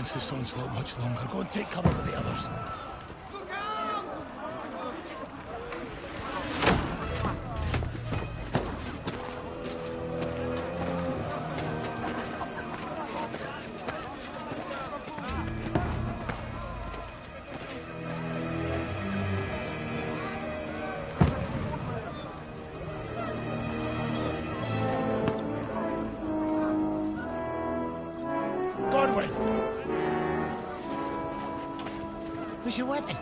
against this onslaught much longer. Go and take cover with the others. Where's your weapon?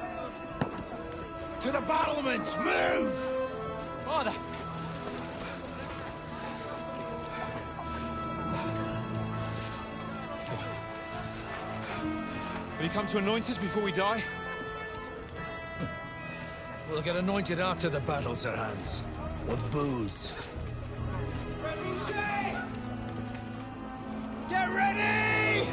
To the battlements! Move! Father! Will you come to anoint us before we die? We'll get anointed after the battle, Sir Hans. With booze. Get ready!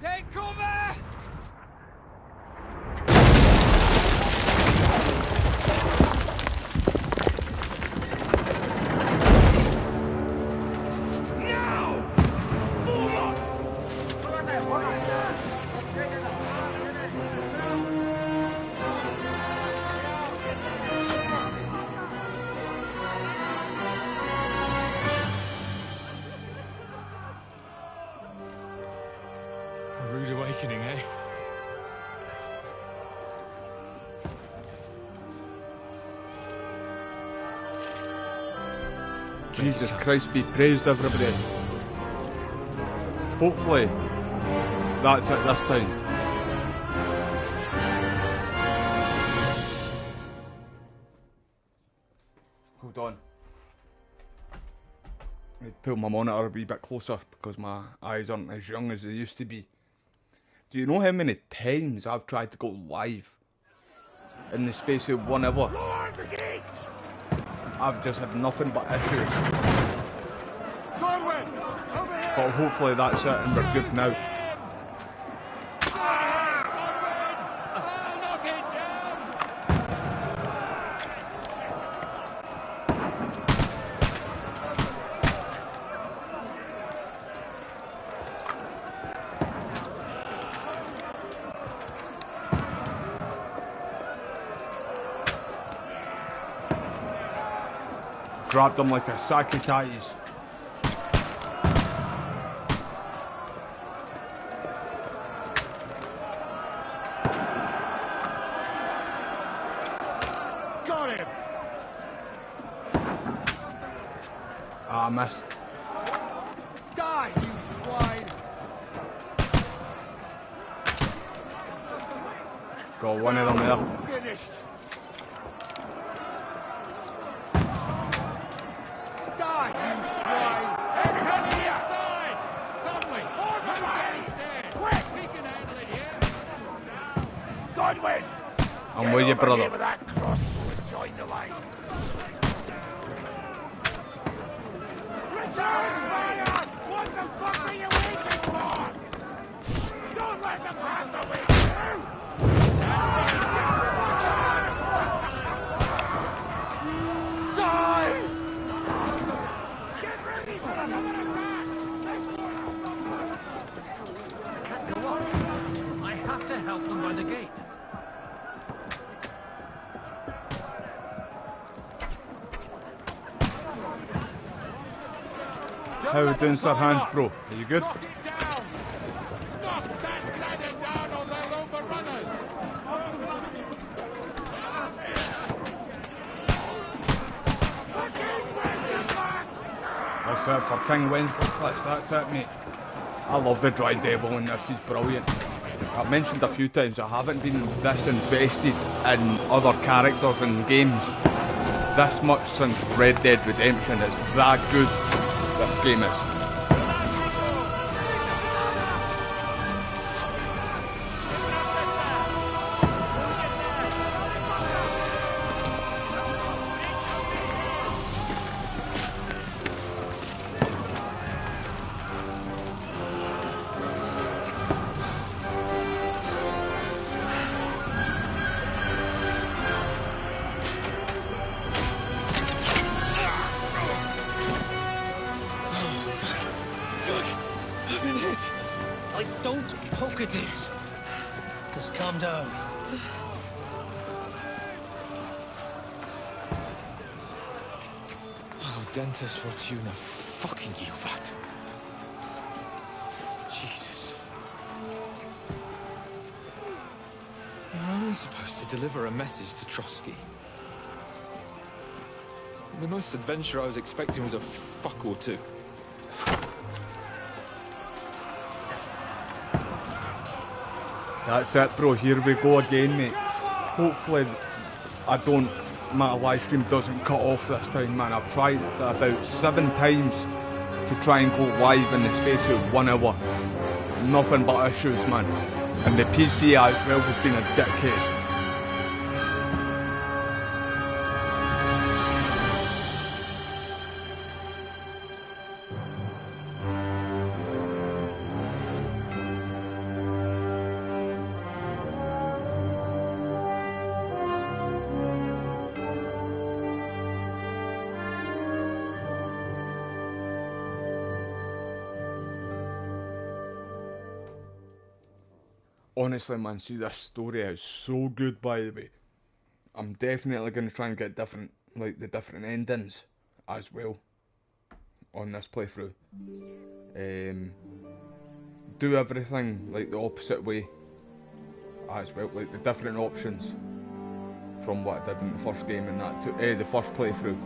Take cover! A rude awakening, eh? Jesus Christ be praised, everybody. Hopefully, that's it this time. Hold on. I need to pull my monitor a wee bit closer because my eyes aren't as young as they used to be. Do you know how many times I've tried to go live in the space of 1 hour? I've just had nothing but issues. But hopefully that's it and we're good now. Grabbed them like a sack of tatties. Got him! Ah, I missed. Die, you swine! Got one of them there. Finished! Die, you swine! Everybody inside! Conway! Move downstairs! Quick! We can handle it here! Godwin! I'm with you, brother. With that crossbow and join the line. Return fire! What the fuck are you waiting for? Don't let them have the way through! Die! Get ready for another attack! Can't go on. I have to help them by the gate. How we doing, Sir Hans, bro? Are you good? Knock it down! Knock that ladder down or they'll overrun us! That's it for King Wenceslas, that's it, mate. I love the Dry Devil and this is brilliant. I've mentioned a few times I haven't been this invested in other characters in games this much since Red Dead Redemption. It's that good, this game is. Commando. Oh, Dentes Fortuna, fucking Juvat. Jesus. You're only supposed to deliver a message to Trotsky. The most adventure I was expecting was a fuck or two. That's it, bro. Here we go again, mate. Hopefully, my live stream doesn't cut off this time, man. I've tried about 7 times to try and go live in the space of 1 hour. Nothing but issues, man. And the PC as well has been a dickhead. Honestly, man, see, this story is so good, by the way. I'm definitely going to try and get different endings as well on this playthrough. Do everything like the opposite way as well, like the different options from what I did in the first game and that, the first playthrough.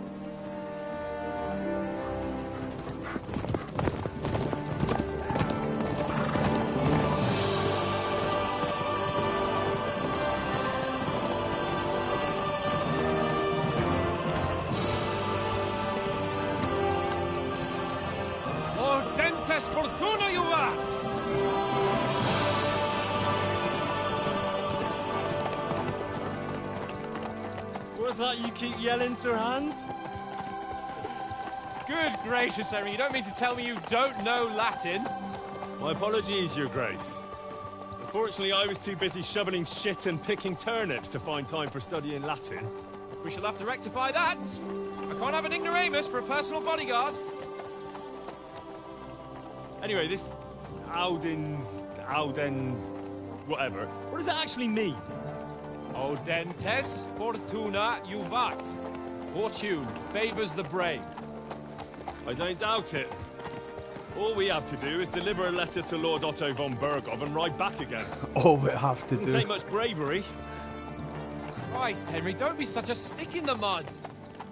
You keep yelling, Sir Hans? Good gracious, Henry, you don't mean to tell me you don't know Latin? My apologies, Your Grace. Unfortunately, I was too busy shoveling shit and picking turnips to find time for studying Latin. We shall have to rectify that. I can't have an ignoramus for a personal bodyguard. Anyway, this Audens, whatever. What does that actually mean? Audentes Fortuna Juvat. Fortune favours the brave. I don't doubt it. All we have to do is deliver a letter to Lord Otto von Bergov and ride back again. All we have to do. Doesn't take much bravery. Christ, Henry, don't be such a stick in the mud.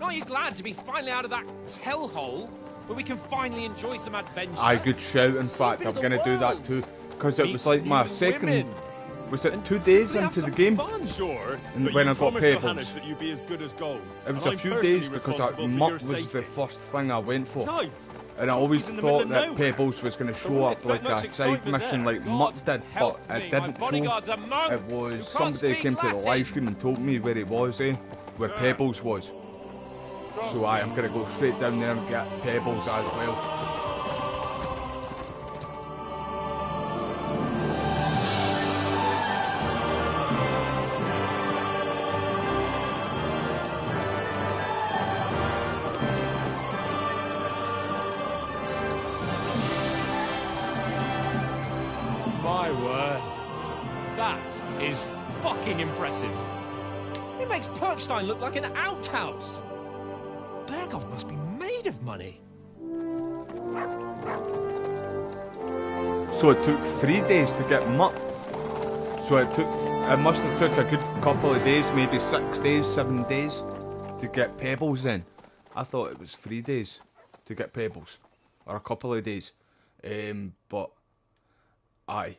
Aren't you glad to be finally out of that hellhole where we can finally enjoy some adventure? I could shout, in fact, I'm going to do that too. Because it was like my second... Women. Was it 2 days into the game? Sure, and but when you I got Pebbles. Johannes that you'd be as good as gold. It was a few days because Mutt was the first thing I went for. Besides, and I always thought that Pebbles was going to show up like a side mission like Mutt did, but it didn't show. It was somebody came to the live stream and told me where he was, where Pebbles was. So I'm going to go straight down there and get Pebbles as well. My word. That is fucking impressive. It makes Perkstein look like an outhouse. Bergov must be made of money. So it took 3 days to get Mutt. So it must have took a good couple of days, maybe 6 days, 7 days to get Pebbles in. I thought it was 3 days to get Pebbles, or a couple of days. But aye,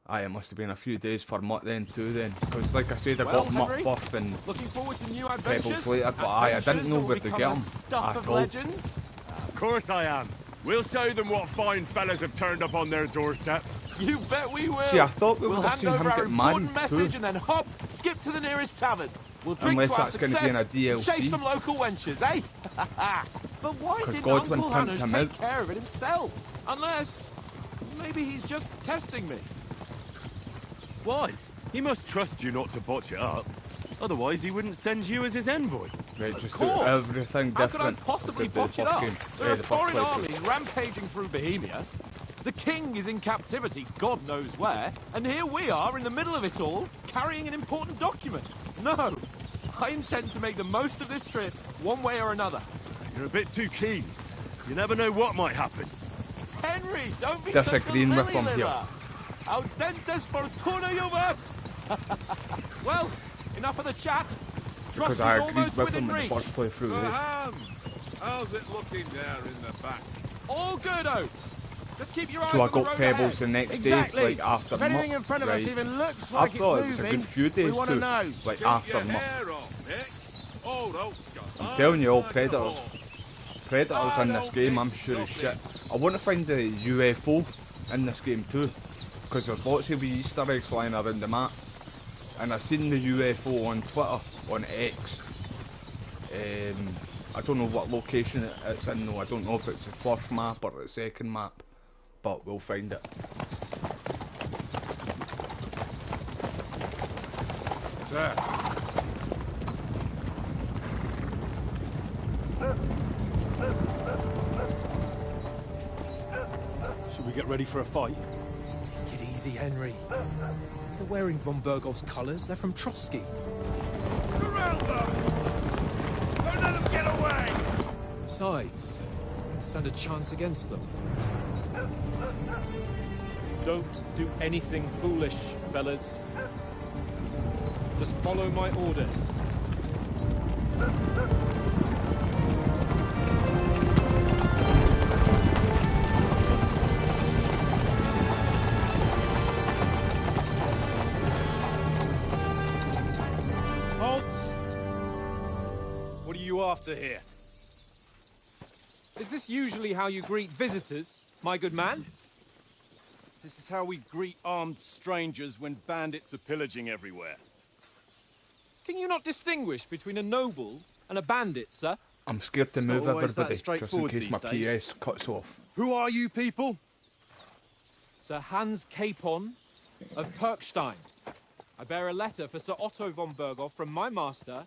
it must have been a few days for Mutt then too then, because like I said, I got Mutt buff and looking forward to new Pebbles later, but I didn't know where to get them at all. Of course I am. We'll show them what fine fellas have turned up on their doorstep. You bet we will. See, I thought we we'll would have hand seen him over our get married important message too. and then hop, skip to the nearest tavern. We'll drink Unless to our that's going to be in a success, DLC. chase some local wenches, eh? But why didn't Godwin Uncle pimped Hannes him take out. care of it himself? Unless, maybe he's just testing me. Why? He must trust you not to botch it up. Otherwise, he wouldn't send you as his envoy. Right, just do course. everything How could I different. possibly with the botch it first up? game. There are The first foreign playthrough. armies rampaging through Bohemia. The king is in captivity, God knows where, and here we are in the middle of it all, carrying an important document. No, I intend to make the most of this trip, one way or another. You're a bit too keen. You never know what might happen. Henry, don't be Disagreeing such a with him lily here. liver. Audentes fortuna juvat. Well, enough of the chat. Because Trust I is agreed almost with him within in the reach. first playthrough of this. Hans, how's it looking there in the back? All good, Oates. Just keep your eyes So I on the got road Pebbles ahead. the next Exactly. day, like after If anything muck, in front of right? us even looks I like it's thought it was a moving, good few days we want to too, know. like Keep after your muck. hair off, Nick. Old Oak's got I'm telling you, all eyes like a Predators. hawk. Predators in this don't game, I'm miss sure as shit. nothing. I want to find the UFO in this game too, because there's lots of wee Easter eggs lying around the map. And I seen the UFO on Twitter, on X. I don't know what location it's in though. I don't know if it's the first map or the second map, but we'll find it. Sir. Should we get ready for a fight? Take it easy, Henry. They're wearing von Bergov's colours. They're from Trotsky. Corral them! Don't let them get away! Besides, don't stand a chance against them. Don't do anything foolish, fellas. Just follow my orders. Halt! What are you after here? Is this usually how you greet visitors, my good man? This is how we greet armed strangers when bandits are pillaging everywhere. Can you not distinguish between a noble and a bandit, sir? I'm scared to It's not move always that everybody, just in straightforward case my these days. PS cuts off. Who are you people? Sir Hans Capon of Perkstein. I bear a letter for Sir Otto von Berghoff from my master,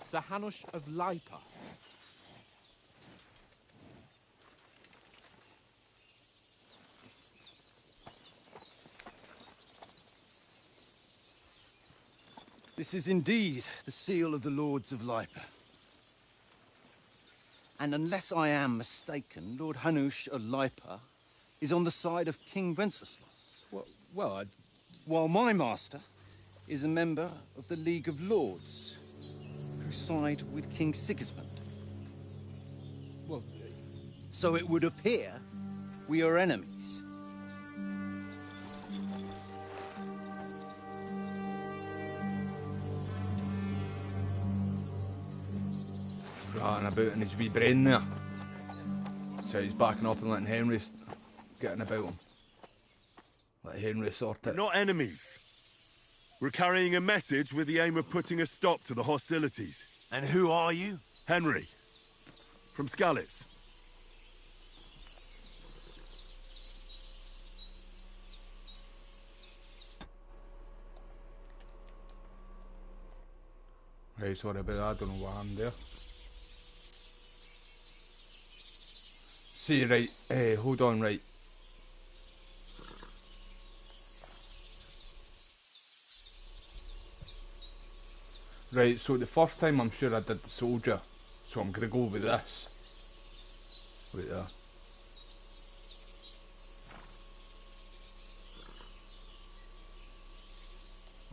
Sir Hanush of Leipa. This is indeed the seal of the Lords of Leipa. And unless I am mistaken, Lord Hanush of Leipa is on the side of King Wenceslas, Well, while my master is a member of the League of Lords, who side with King Sigismund. well, So it would appear we are enemies. Ratting about in his wee brain there. So he's backing up and letting Henry getting about him. Let Henry sort We're it. not enemies. We're carrying a message with the aim of putting a stop to the hostilities. And who are you? Henry, from Skalitz. Right, sorry about that, I don't know what happened there. See, right, hold on, right. Right, so the first time I'm sure I did the soldier, so I'm gonna go with this. Wait there.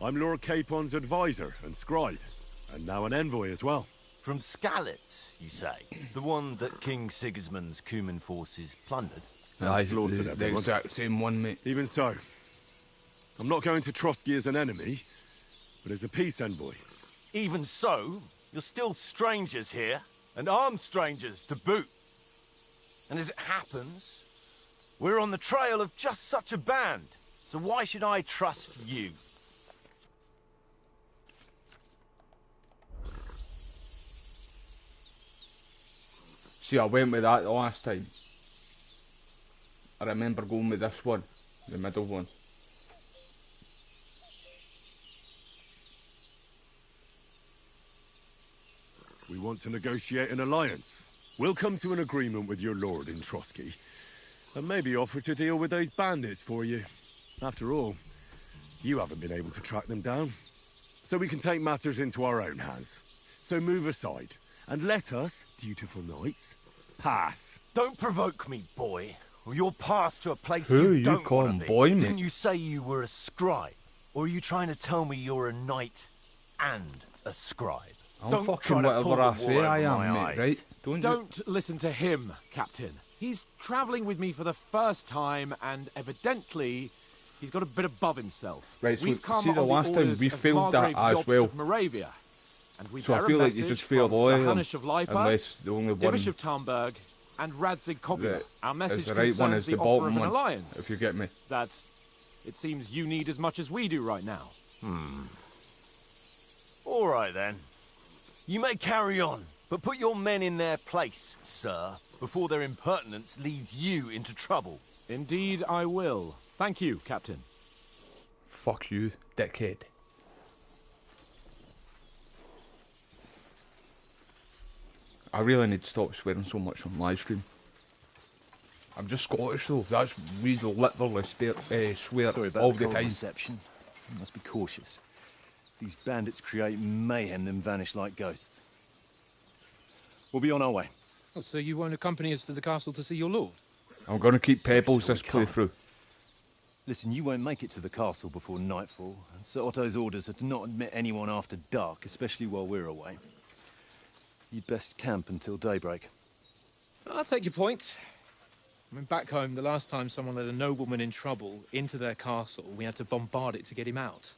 I'm Lord Capon's advisor and scribe, and now an envoy as well. From Skalitz, you say? The one that King Sigismund's Cuman forces plundered? Aye, slaughtered the everyone. exact same one, mate. Even so, I'm not going to Trotsky as an enemy, but as a peace envoy. Even so, you're still strangers here, and armed strangers to boot. And as it happens, we're on the trail of just such a band, so why should I trust you? See, I went with that the last time. I remember going with this one, the middle one. We want to negotiate an alliance. We'll come to an agreement with your lord in Trotsky. And maybe offer to deal with those bandits for you. After all, you haven't been able to track them down. So we can take matters into our own hands. So move aside, and let us, dutiful knights, pass. Don't provoke me, boy, or you'll pass to a place Who you you don't calling want to be. boy, mate? Didn't you say you were a scribe? Or are you trying to tell me you're a knight and a scribe? I'm Don't fucking try to pull whatever I the say wool I over am, my mate, eyes. right? Don't listen to him, Captain. He's travelling with me for the first time, and evidently, he's got a bit above himself. Right, so We've come see the on last time orders we of failed that Margrave as Jobst well. of Moravia, and we So bear I feel a like you message just failed from all of Sir them. Hanish of Leipa, Unless the only one Divish of Tarnberg, and Radzig Copula. Our message is the right one concerns is the the offer of bottom an one, alliance. if you get me. That it seems you need as much as we do right now. All right, then. You may carry on, but put your men in their place, sir, before their impertinence leads you into trouble. Indeed, I will. Thank you, Captain. Fuck you, dickhead. I really need to stop swearing so much on live stream. I'm just Scottish though. That's we literally swear Sorry about all the the cold time. reception. You must be cautious. These bandits create mayhem, then vanish like ghosts. We'll be on our way. Oh, so you won't accompany us to the castle to see your lord? I'm gonna keep Seriously, Pebbles this we can't. playthrough. Listen, you won't make it to the castle before nightfall, and Sir Otto's orders are to not admit anyone after dark, especially while we're away. You'd best camp until daybreak. I'll take your point. I mean, back home, the last time someone led a nobleman in trouble into their castle, we had to bombard it to get him out.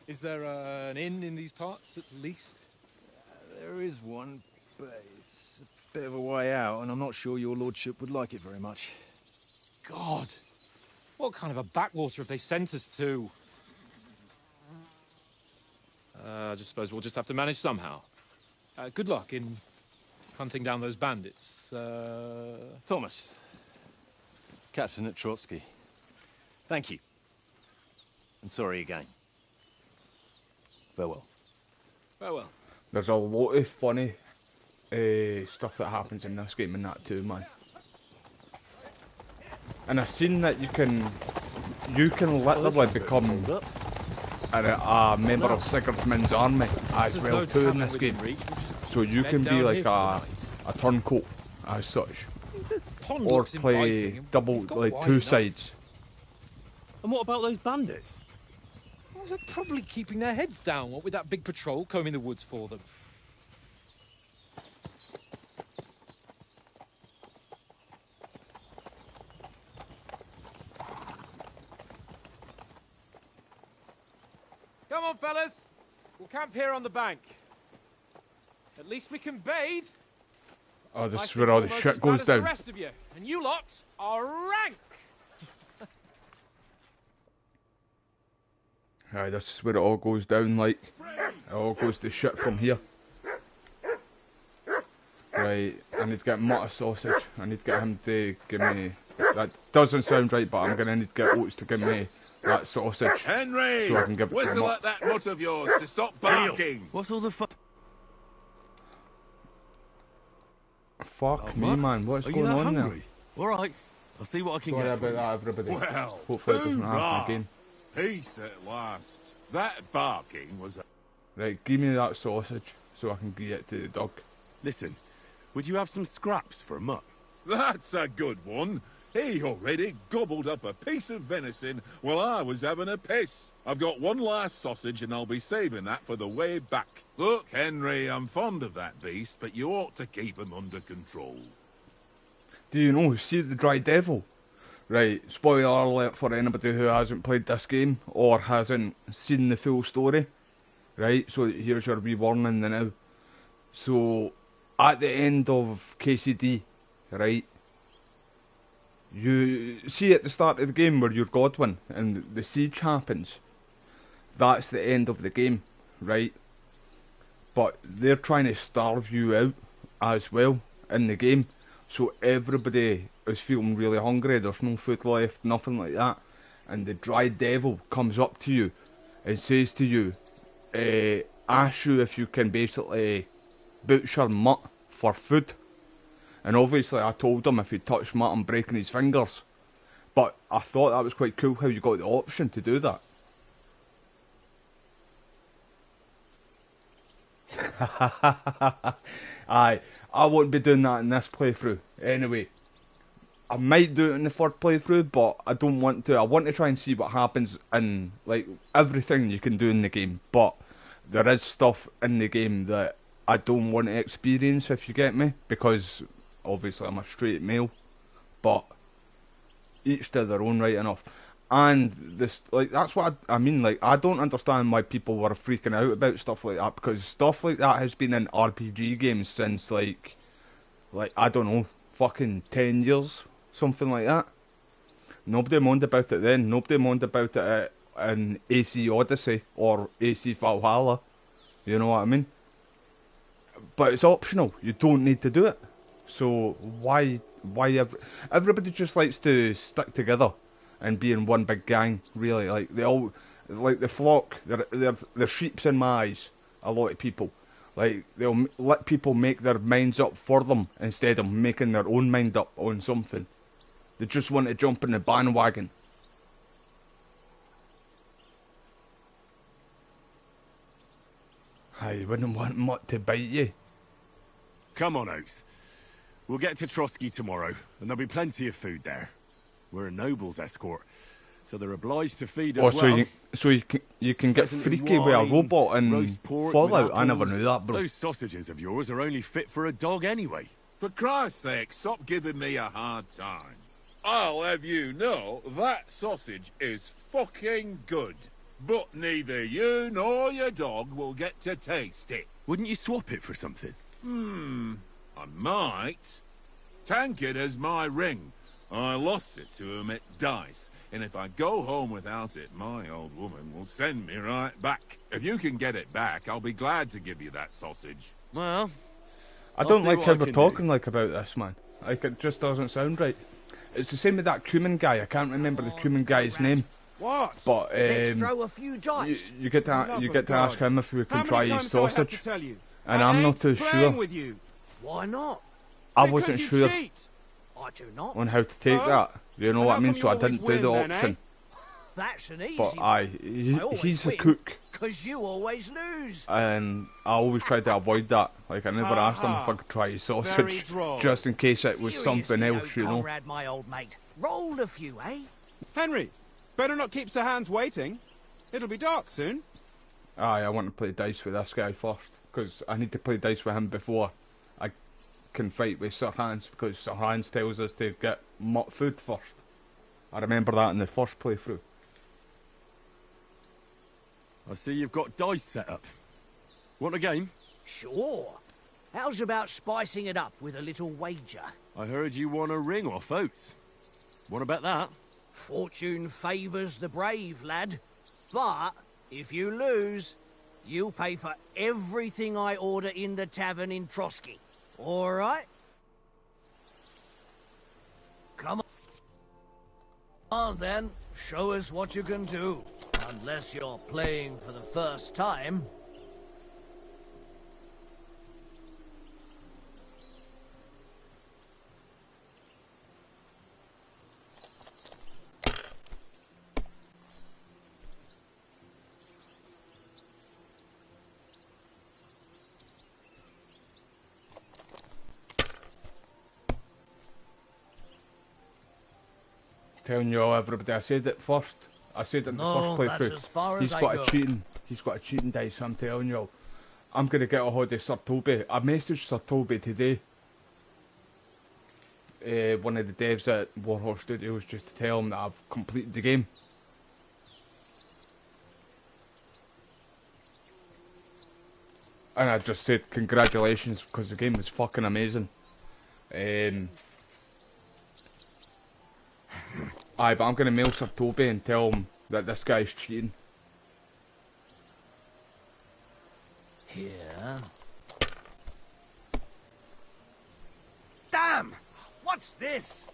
Is there an inn in these parts, at least? There is one, but it's a bit of a way out, and I'm not sure your lordship would like it very much. God! What kind of a backwater have they sent us to? I just suppose we'll just have to manage somehow. Good luck in hunting down those bandits. Thomas, Captain at Trotsky, thank you. And sorry again. Farewell. Farewell. There's a lot of funny stuff that happens in this game and that too, man. And I've seen that you can literally become a member of Sigurdmund's army as There's well no too in tavern this within game. reach. We'll just So you bed can be down like here for a turncoat as such, the pond or looks play inviting. double We've got like wine two enough. sides. And what about those bandits? Well, they're probably keeping their heads down, what with that big patrol combing the woods for them. Come on, fellas. We'll camp here on the bank. At least we can bathe. Oh, this I is think where all the almost shit as bad goes as the down. rest of you. And you lot are rank. Aye, this is where it all goes down, like. It all goes to shit from here. Right, I need to get Mutter Sausage. I need to get him to give me... That doesn't sound right, but I'm gonna need to get Oates to give me that sausage. Henry! So I can give it to whistle him at that mutt of yours to stop barking! What's all the fuck? Fuck me, man, what's Are going you that on hungry? All right, I'll see what I can there? Sorry get for about you. that, everybody. Well, Hopefully it doesn't happen hoorah! again. Peace at last. That barking was a... Right, give me that sausage so I can get it to the dog. Listen, would you have some scraps for a mutt? That's a good one. He already gobbled up a piece of venison while I was having a piss. I've got one last sausage and I'll be saving that for the way back. Look, Henry, I'm fond of that beast, but you ought to keep him under control. Do you know, see the Dry Devil? Right, spoiler alert for anybody who hasn't played this game or hasn't seen the full story. Right, so here's your wee warning now. So, at the end of KCD, right, you see at the start of the game where you're Godwin and the siege happens. That's the end of the game, right? But they're trying to starve you out as well in the game. So everybody is feeling really hungry, there's no food left, nothing like that. And the Dry Devil comes up to you and says to you, asks you if you can basically butcher mutt for food. And obviously I told him if he touched Matt, I'm breaking his fingers. But I thought that was quite cool how you got the option to do that. Aye, I won't be doing that in this playthrough. Anyway, I might do it in the third playthrough, but I don't want to. I want to try and see what happens in, like, everything you can do in the game. But there is stuff in the game that I don't want to experience, if you get me. Because, obviously, I'm a straight male. But each to their own, right enough. And this, like, that's what I mean. Like, I don't understand why people were freaking out about stuff like that, because stuff like that has been in RPG games since like I don't know, fucking 10 years, something like that. Nobody moaned about it then. Nobody moaned about it in AC Odyssey or AC Valhalla. You know what I mean? But it's optional. You don't need to do it. So why everybody just likes to stick together and be in one big gang, really. Like, they all, like the flock, they're sheeps in my eyes, a lot of people. Like, they'll let people make their minds up for them instead of making their own mind up on something. They just want to jump in the bandwagon. I wouldn't want Mutt to bite you. Come on, Oates. We'll get to Trotsky tomorrow, and there'll be plenty of food there. We're a noble's escort, so they're obliged to feed us well. So you can get freaky with a robot and Fallout? I never knew that, bro. Those sausages of yours are only fit for a dog anyway. For Christ's sake, stop giving me a hard time. I'll have you know that sausage is fucking good. But neither you nor your dog will get to taste it. Wouldn't you swap it for something? I might. Tankard has my ring. I lost it to him at dice, and if I go home without it, my old woman will send me right back. If you can get it back, I'll be glad to give you that sausage. Well, I don't like how we're talking like about this, man. Like, it just doesn't sound right. It's the same with that cumin guy. I can't remember the cumin guy's name. What? But let's throw a few dice. You get to ask him if we can try his sausage. And I'm not too sure. With you. Why not? I wasn't sure I do not. on how to take that. You know what I mean? So I didn't do the option. That's an easy But he's a cook. Because you always lose. And I always tried to avoid that. Like, I never asked him if I could try his sausage, just in case it was something else, you know. Conrad, my old mate. Roll a few, eh? Henry, better not keep Sir Hans waiting. It'll be dark soon. Aye, I want to play dice with this guy first, because I need to play dice with him before I can fight with Sir Hans, because Sir Hans tells us to get mutt food first. I remember that in the first playthrough. I see you've got dice set up. Want a game? Sure. How's about spicing it up with a little wager? I heard you won a ring off Oates. What about that? Fortune favours the brave, lad. But if you lose, you'll pay for everything I order in the tavern in Trotsky. All right? Come on, then. Show us what you can do. Unless you're playing for the first time. Telling you all, everybody, I said it first. I said it in the first playthrough. As far as He's got a cheating dice, I'm telling you all. I'm going to get a hold of Sir Toby. I messaged Sir Toby today. One of the devs at Warhorse Studios, just to tell him that I've completed the game. And I just said congratulations, because the game was fucking amazing. Aye, but I'm going to mail Sir Toby and tell him that this guy's cheating. Here. Damn! What's this?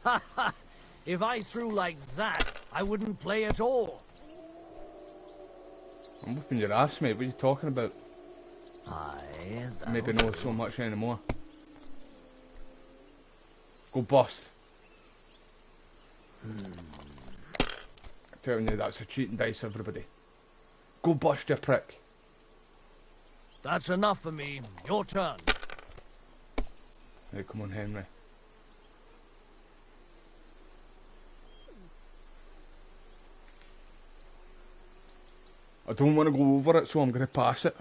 Ha ha! If I threw like that, I wouldn't play at all. I'm whooping your ass, mate. What are you talking about? Maybe not so much anymore. Go bust. I'm telling you, that's a cheating dice, everybody. Go bust, you prick. That's enough for me. Your turn. Hey, come on, Henry. I don't want to go over it, so I'm going to pass it.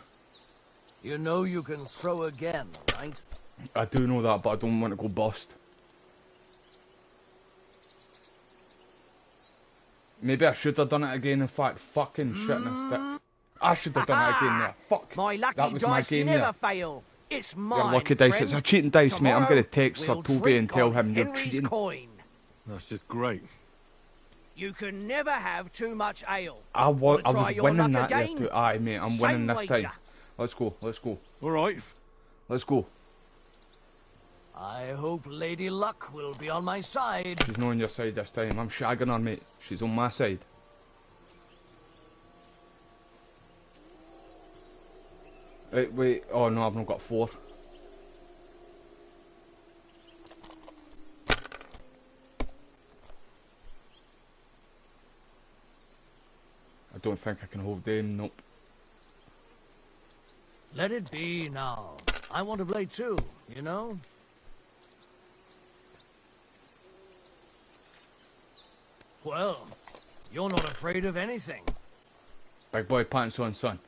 You know you can throw again, right? I do know that, but I don't want to go bust. Maybe I should have done it again, in fact. Fucking shit in a stick. I should have done it again there. Fuck. My lucky that was my dice game never there. fail. It's mine, Your lucky dice. It's a cheating dice, mate. I'm going to text Sir we'll Toby and drink tell on him you're Henry's cheating. coin. That's just great. You can never have too much ale. I was Wanna try your winning luck that again? there too. Aye, mate. I'm Same winning this wager. time. Let's go. Let's go. All right. Let's go. I hope Lady Luck will be on my side. She's not on your side this time. I'm shagging her, mate. She's on my side. Right, wait. Oh no, I've not got 4. I don't think I can hold them. Nope. Let it be now. I want to play too, you know? Well, you're not afraid of anything. Big boy pants on, son.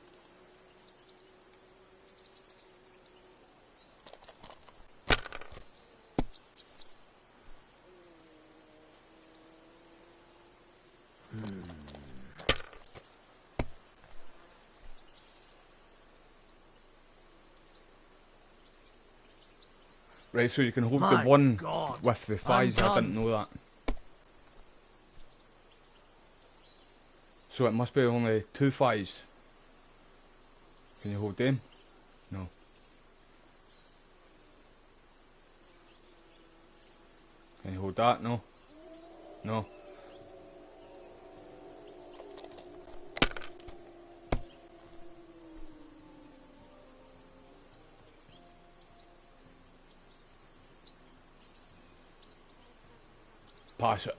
Right, so you can hold My the 1 God, with the I'm 5s. I done. didn't know that. So it must be only 2 5s. Can you hold them? No. Can you hold that? No. No. Pass it.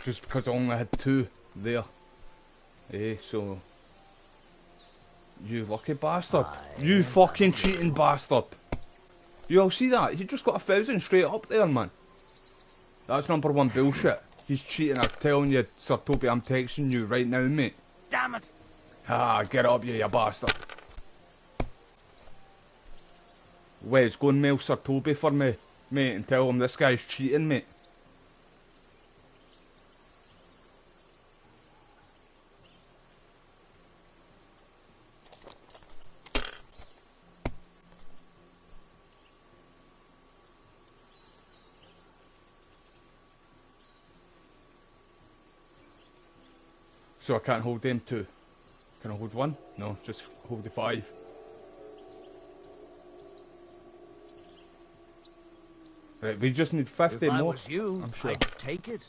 Just because I only had 2 there. Eh, so... You lucky bastard. You fucking cheating bastard. You all see that? He just got 1,000 straight up there, man. That's number 1 bullshit. He's cheating, I'm telling you, Sir Toby, I'm texting you right now, mate. Damn it! Ah, get up, you bastard. Wes, go and mail Sir Toby for me, mate, and tell him this guy's cheating, mate. So I can't hold them 2. Can I hold 1? No, just hold the 5. Right, we just need 50 If I more. was you, I'm sure. I'd take it.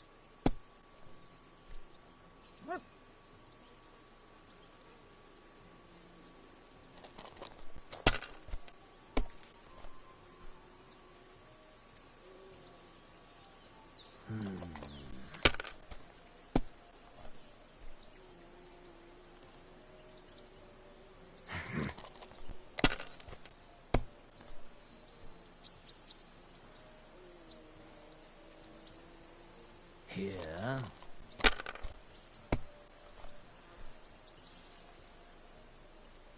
Here.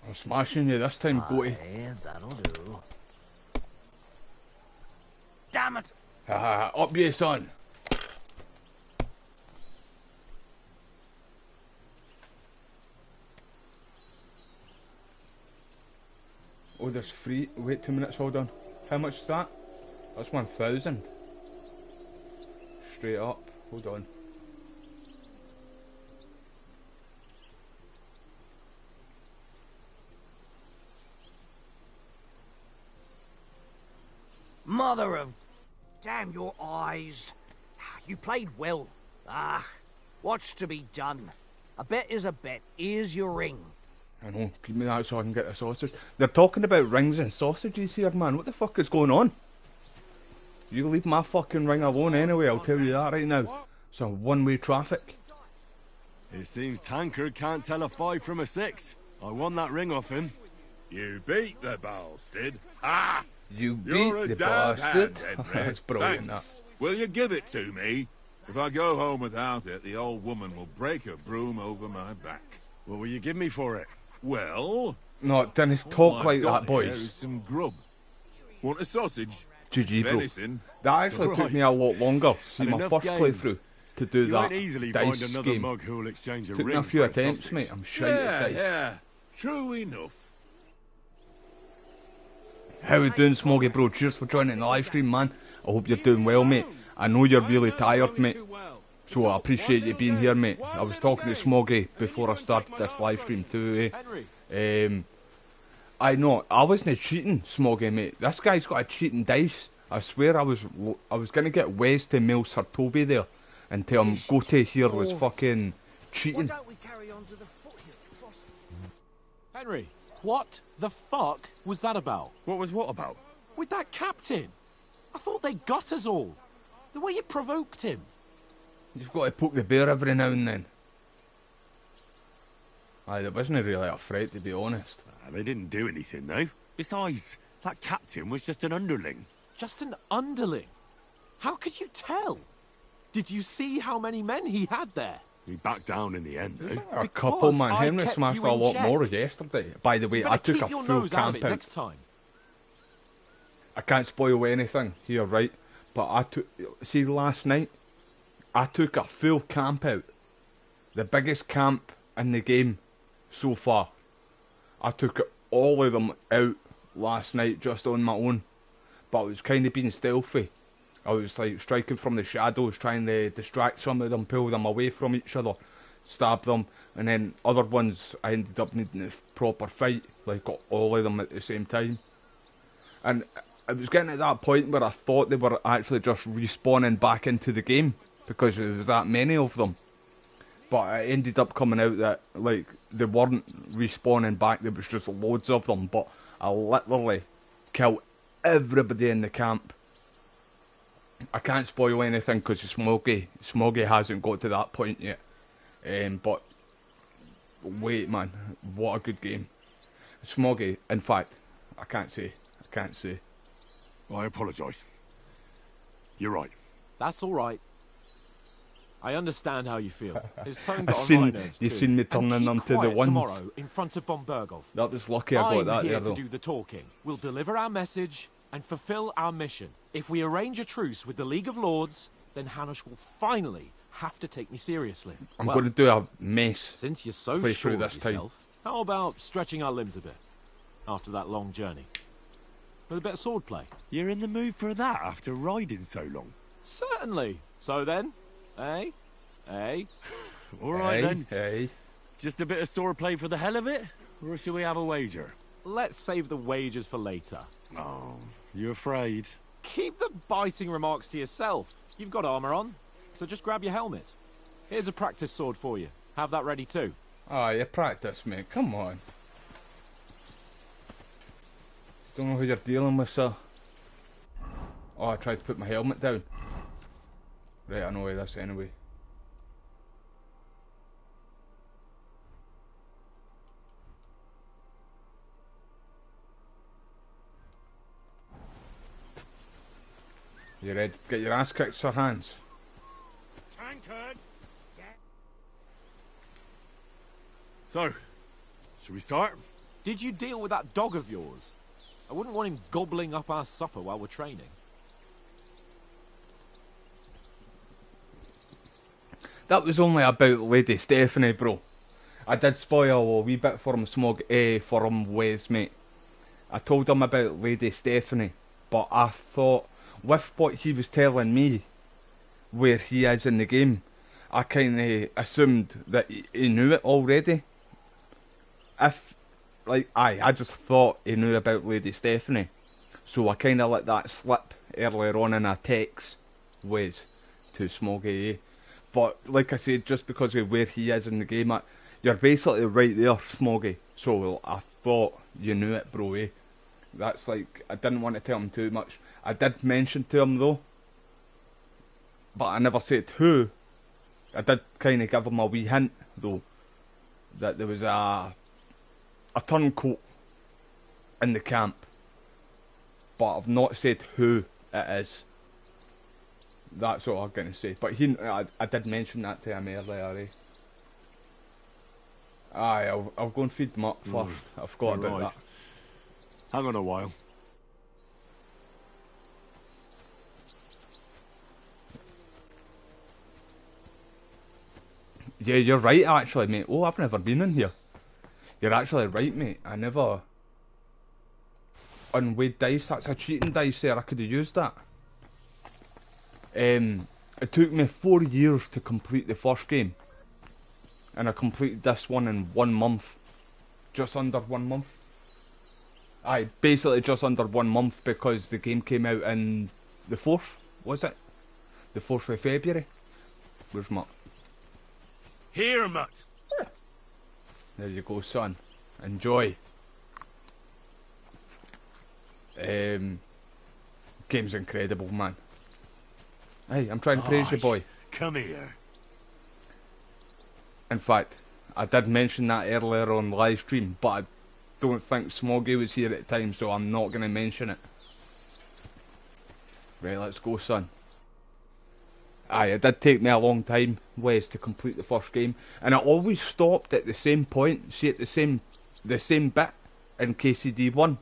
I'm smashing you this time, Goaty. That'll do. Damn it! Haha, up you, son. Oh, there's 3. Wait 2 minutes, hold on. How much is that? That's 1,000. Straight up. Hold on. Mother of... Damn your eyes. You played well. Ah, what's to be done? A bet is a bet. Here's your ring. I know, give me that so I can get the sausage. They're talking about rings and sausages here, man. What the fuck is going on? You leave my fucking ring alone anyway, I'll tell you that right now. It's a one-way traffic. It seems Tankard can't tell a 5 from a 6. I won that ring off him. You beat the bastard. Ah! You You're beat a the damn bastard. hand, Henry. That's brilliant, Thanks. Will you give it to me? If I go home without it, the old woman will break her broom over my back. What will you give me for it? Well... No, Dennis, all talk I've like got that, boys. here is some grub. Want a sausage? GG, bro. Venison? That actually took me a lot longer. See, And my enough first games. playthrough to do You that won't easily dice find another game. mug who'll exchange a Took me ring a few for attempts, sausage. mate. I'm shite at dice. Yeah. True enough. How we doing, Smoggy, bro? Cheers for joining the live stream, man. I hope you're doing well, mate. I know you're really tired, mate. So I appreciate you being here, mate. I was talking to Smoggy before I started this live stream too, I know, I wasn't cheating, Smoggy, mate. This guy's got a cheating dice. I swear I was gonna get Wes to mail Sir Toby there and tell him Goatee here was fucking cheating. Henry, what the fuck was that about? What was what about? With that captain. I thought they got us all. The way you provoked him. You've got to poke the bear every now and then. Aye, there wasn't really a threat, to be honest. They didn't do anything, though. Besides, that captain was just an underling. Just an underling? How could you tell? Did you see how many men he had there? He backed down in the end, though. A couple, man. I Henry kept smashed you a in lot check. more yesterday. By the way, You I better took a keep your full nose out of camp it out. next time. I can't spoil anything here, right? But I took, see, last night, I took a full camp out. The biggest camp in the game so far. I took all of them out last night just on my own. But I was kind of being stealthy. I was like striking from the shadows, trying to distract some of them, pull them away from each other, stab them, and then other ones I ended up needing a proper fight, like all of them at the same time. And I was getting at that point where I thought they were actually just respawning back into the game because there was that many of them. But it ended up coming out that like they weren't respawning back, there was just loads of them. But I literally killed everybody in the camp. I can't spoil anything because Smoggy hasn't got to that point yet. But wait, man, what a good game. Smoggy, in fact, I can't say. I apologise. You're right. That's all right. I understand how you feel. His tone got I on seen- my nerves you too. seen me And turning keep them to the quiet ones. tomorrow in front of Bombergov. That was lucky I got that I'm here there, to though. do the talking. We'll deliver our message and fulfill our mission. If we arrange a truce with the League of Lords, then Hanush will finally have to take me seriously. I'm Well, going to do a mess. Since you're so play sure through of this time. yourself, how about stretching our limbs a bit after that long journey? With a bit of swordplay. You're in the mood for that after riding so long? Certainly. So then, eh? All right, then. Hey. Just a bit of swordplay for the hell of it? Or shall we have a wager? Let's save the wagers for later. Oh, you afraid? Keep the biting remarks to yourself. You've got armor on, so just grab your helmet. Here's a practice sword for you. Have that ready too. Oh, you practice, mate. Come on. Don't know who you're dealing with, sir. Oh, I tried to put my helmet down. Right, I know where this anyway. You ready to get your ass kicked, Sir Hans? Tankard! So, should we start? Did you deal with that dog of yours? I wouldn't want him gobbling up our supper while we're training. That was only about Lady Stephanie, bro. I did spoil a wee bit for him, for him, Wes, mate. I told him about Lady Stephanie, but I thought, with what he was telling me, where he is in the game, I kind of assumed that he knew it already. I just thought he knew about Lady Stephanie. So I kind of let that slip earlier on in a text, Wes, to Smoggy. But like I said, just because of where he is in the game, you're basically right there, Smoggy. So I thought you knew it, bro. Eh? That's like, I didn't want to tell him too much. I did mention to him though, but I never said who. I did kind of give him a wee hint though, that there was a turncoat in the camp, but I've not said who it is. That's what I'm going to say. But I did mention that to him earlier. Eh? Aye, I'll go and feed them up first. I forgot about that. Hang on a while. Yeah, you're right actually, mate. Oh, I've never been in here. You're actually right, mate. I never unweighed dice. That's a cheating dice there. I could have used that. It took me 4 years to complete the first game, and I completed this one in 1 month. Just under 1 month. Aye, basically just under 1 month, because the game came out in the 4th, was it? The 4th of February. Where's Mutt? Here, Mutt. There you go, son. Enjoy. Game's incredible, man. Hey, I'm trying to praise you, boy. Come here. In fact, I did mention that earlier on the live stream, but I don't think Smoggy was here at the time, so I'm not going to mention it. Right, let's go, son. Aye, it did take me a long time, Wes, to complete the first game, and I always stopped at the same point. See, at the same bit in KCD1.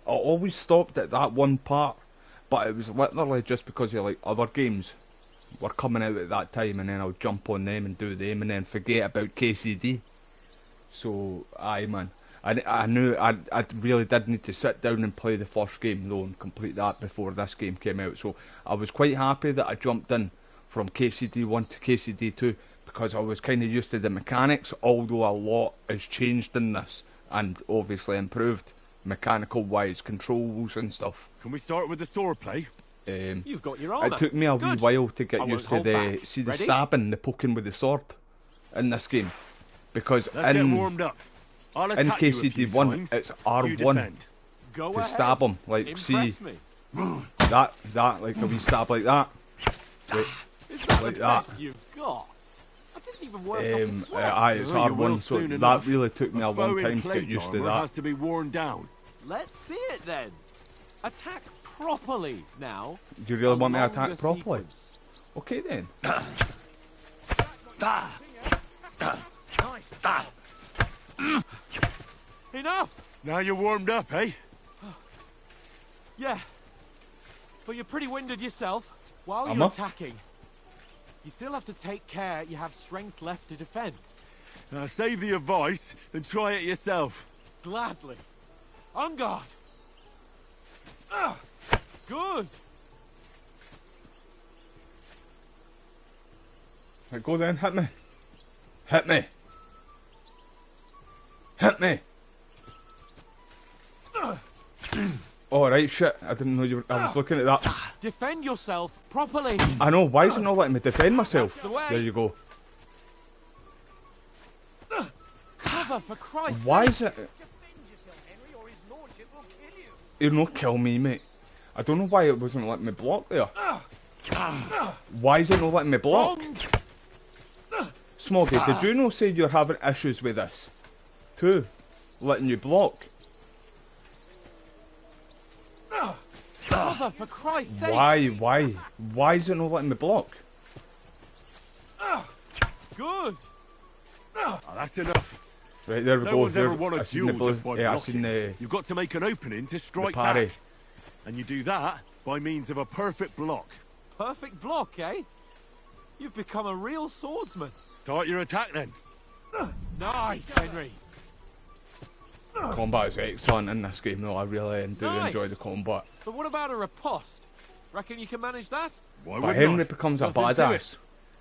I always stopped at that one part, but it was literally just because of like other games were coming out at that time, and then I would jump on them and do them, and then forget about KCD. So, aye, man. I knew I really did need to sit down and play the first game though and complete that before this game came out. So I was quite happy that I jumped in from KCD1 to KCD2 because I was kind of used to the mechanics, although a lot has changed in this and obviously improved mechanical wise, controls and stuff. Can we start with the sword play? You've got your armor. It took me a wee while to get used to the Ready? stabbing, the poking with the sword in this game, because Let's get warmed up. I'll in attack you a few KCD1 times. it's You R1 defend. Go to ahead. stab him. Like, Impress see me. that like a wee stab like that. Wait, Is that like the that. best you've got? I didn't even work off the sweat. Aye, it's Oh, you will R1, so soon that enough. really took me a foe long in time to get plate used to armor that. has to be worn down. Let's see it then. Attack properly now. Do you really want me to A attack longer properly? sequence. Okay then. Enough! Now you're warmed up, eh? Yeah. But you're pretty winded yourself while Am you're I? attacking. You still have to take care you have strength left to defend. Save the advice and try it yourself. Gladly. On guard. Good. Right, go then, hit me. Hit me. Hit me. Oh, right, shit. I didn't know you were... I was looking at that. Defend yourself properly. I know, why is it not letting me defend myself? That's the way. There you go. Cover, for Christ's Why sake. is it... He'll not kill me, mate. I don't know why it wasn't letting me block there. Why is it not letting me block? Smoggy, did you not say you're having issues with this? Too. Letting you block. Cover, for Christ's sake. Why is it not letting me block? Good. Oh, that's enough. Right, there we No go. one's ever There's- won a I seen the duel blue- just by yeah, I blocking. seen the... You've got to make an opening to strike parry. back. And you do that by means of a perfect block. Perfect block, eh? You've become a real swordsman. Start your attack then. Nice, Henry. Combat is excellent in this game though. I really do Nice. enjoy the combat. But what about a riposte? Reckon you can manage that? Why But would Henry not? becomes a Nothing to it. badass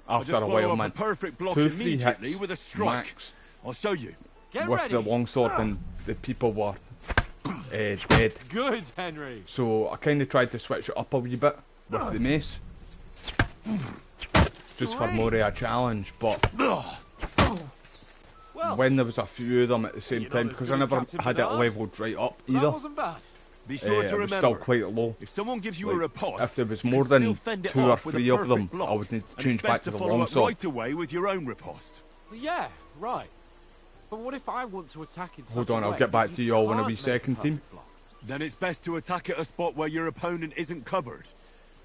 I'll after just a follow while, up man. a perfect block 2-3 immediately hits with a strike. max I'll show you. Get with ready. the longsword and the people were dead. Good, Henry. So I kind of tried to switch it up a wee bit with the mace. just for more of a challenge, but when there was a few of them at the same time, because I never had it levelled right up either. That wasn't bad. Be sure to it was remember, still quite low. if someone gives you a Like, riposte, if there was you more can than still fend it 2 or off with a 3 of them, perfect block, I would need to and change it's back best to the follow long up sword. right away with your own riposte. Yeah, right. But what if I want to attack in Hold such on, a I'll way get back that to you all when I can't be make a second team. perfect block? Then it's best to attack at a spot where your opponent isn't covered,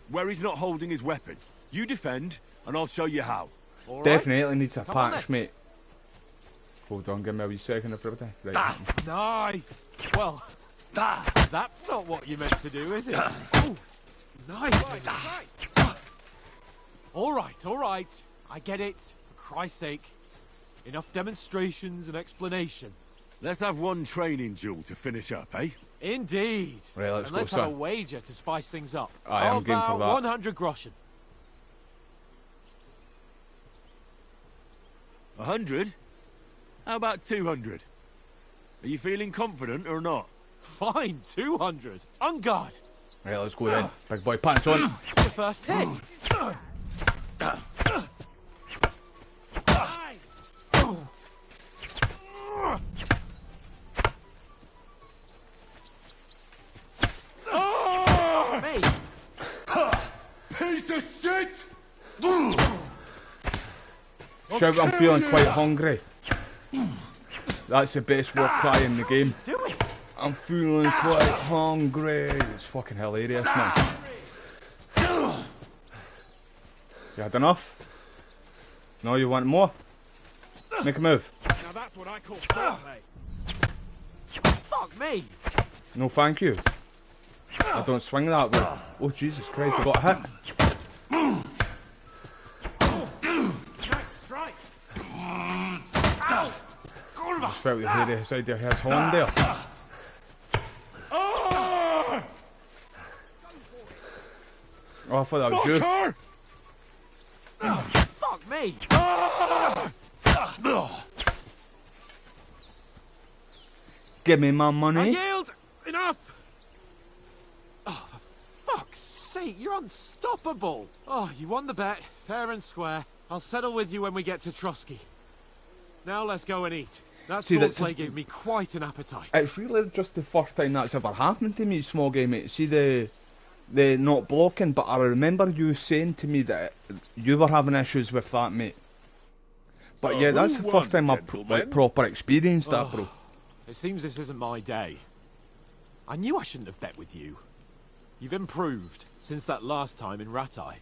where he's not holding his weapon. You defend, and I'll show you how. All right. Definitely needs a Come on patch, then. mate. Hold on, give me a wee second, everybody. Right. Nice. Well, that's not what you meant to do, is it? Oh, nice. All right. I get it. For Christ's sake. Enough demonstrations and explanations. Let's have one training duel to finish up, eh? Indeed. Right, let's and go, let's have a son. wager to spice things up. I am game for that. 100 groschen. 100? How about 200? Are you feeling confident or not? Fine, 200. On guard. Right, let's go then. Big boy, pants on. The first hit. Me. Piece of shit! Shout, I'm feeling quite hungry. That's the best war cry in the game. Do it. I'm feeling quite hungry. It's fucking hilarious, man. You had enough? No, you want more? Make a move. Now that's what I call foreplay. Fuck me. No, thank you. I don't swing that way. Oh, Jesus Christ, I got hit. Nice strike. Just felt the hairy side of your head's horn there. Oh, I thought that was you. Fuck me. Give me my I money. yield. Enough. Oh, for fuck's sake, you're unstoppable. Oh, you won the bet. Fair and square. I'll settle with you when we get to Trotsky. Now let's go and eat. That See, swordplay gave me quite an appetite. It's really just the first time that's ever happened to me, small game mate. See the not blocking, but I remember you saying to me that you were having issues with that, mate. But yeah, that's the first time I've like, proper experienced that, bro. It seems this isn't my day. I knew I shouldn't have bet with you. You've improved since that last time in Ratai.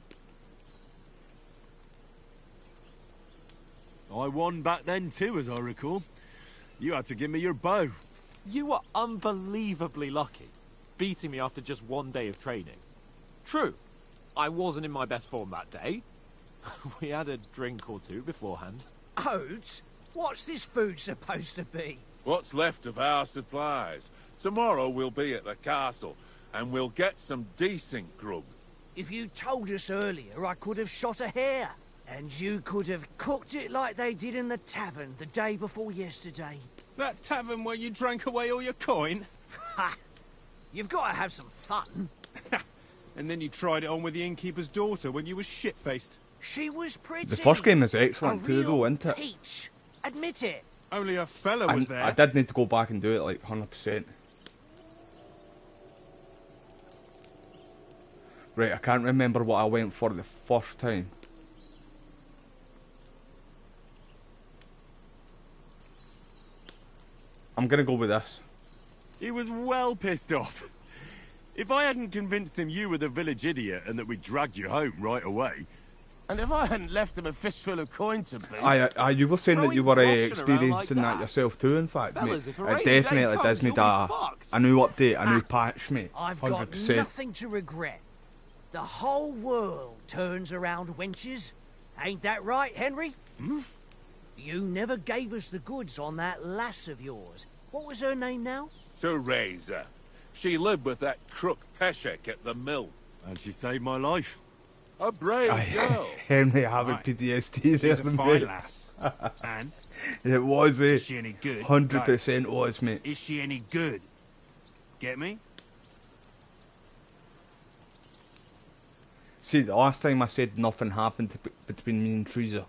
I won back then too, as I recall. You had to give me your bow. You were unbelievably lucky, beating me after just one day of training. True, I wasn't in my best form that day. We had a drink or two beforehand. Oates? What's this food supposed to be? What's left of our supplies. Tomorrow we'll be at the castle, and we'll get some decent grub. If you told us earlier, I could have shot a hare. And you could have cooked it like they did in the tavern the day before yesterday. That tavern where you drank away all your coin? Ha! You've got to have some fun. And then you tried it on with the innkeeper's daughter when you were shit-faced. She was pretty. The first game is excellent a too, though, real isn't it? peach. Admit it. Only a fella was there. I did need to go back and do it like 100%. Right, I can't remember what I went for the first time. I'm gonna go with this. He was well pissed off. If I hadn't convinced him you were the village idiot and that we dragged you home right away, And if I hadn't left him a fistful of coin to boot... You were saying that you were Throwing experiencing like that that. yourself too, in fact, Fellas, mate. if a It rainy day definitely comes, does need you'll be a fucked. new update, a new patch, mate. I've 100%. got nothing to regret. The whole world turns around wenches. Ain't that right, Henry? Hmm? You never gave us the goods on that lass of yours. What was her name now? Teresa. She lived with that crook Peshek at the mill. And she saved my life. A brave girl. Henry having PTSD there, She's a mate. fine lass. And? It was, Is she any good? 100% was, mate. Is she any good? Get me? See, the last time I said nothing happened between me and Teresa.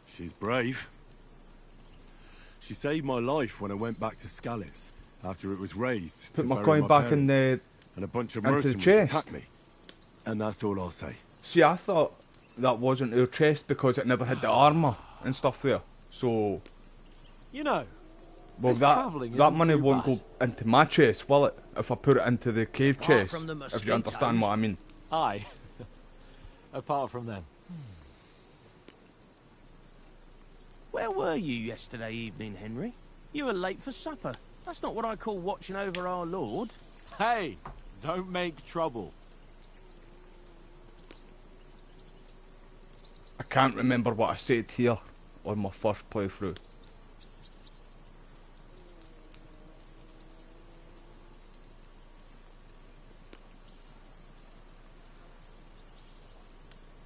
She's brave. She saved my life when I went back to Scalitz after it was raised. Put my coin back in the... And a bunch of into the mercenaries chest. attacked me. And that's all I'll say. See, I thought that wasn't her chest because it never had the armour and stuff there. So... You know, well, this that travelling that isn't money too won't bad. go into my chest, will it? If I put it into the cave Apart chest, from the if you understand what I mean. Aye. Apart from them. Where were you yesterday evening, Henry? You were late for supper. That's not what I call watching over our Lord. Hey, don't make trouble. I can't remember what I said here on my first playthrough.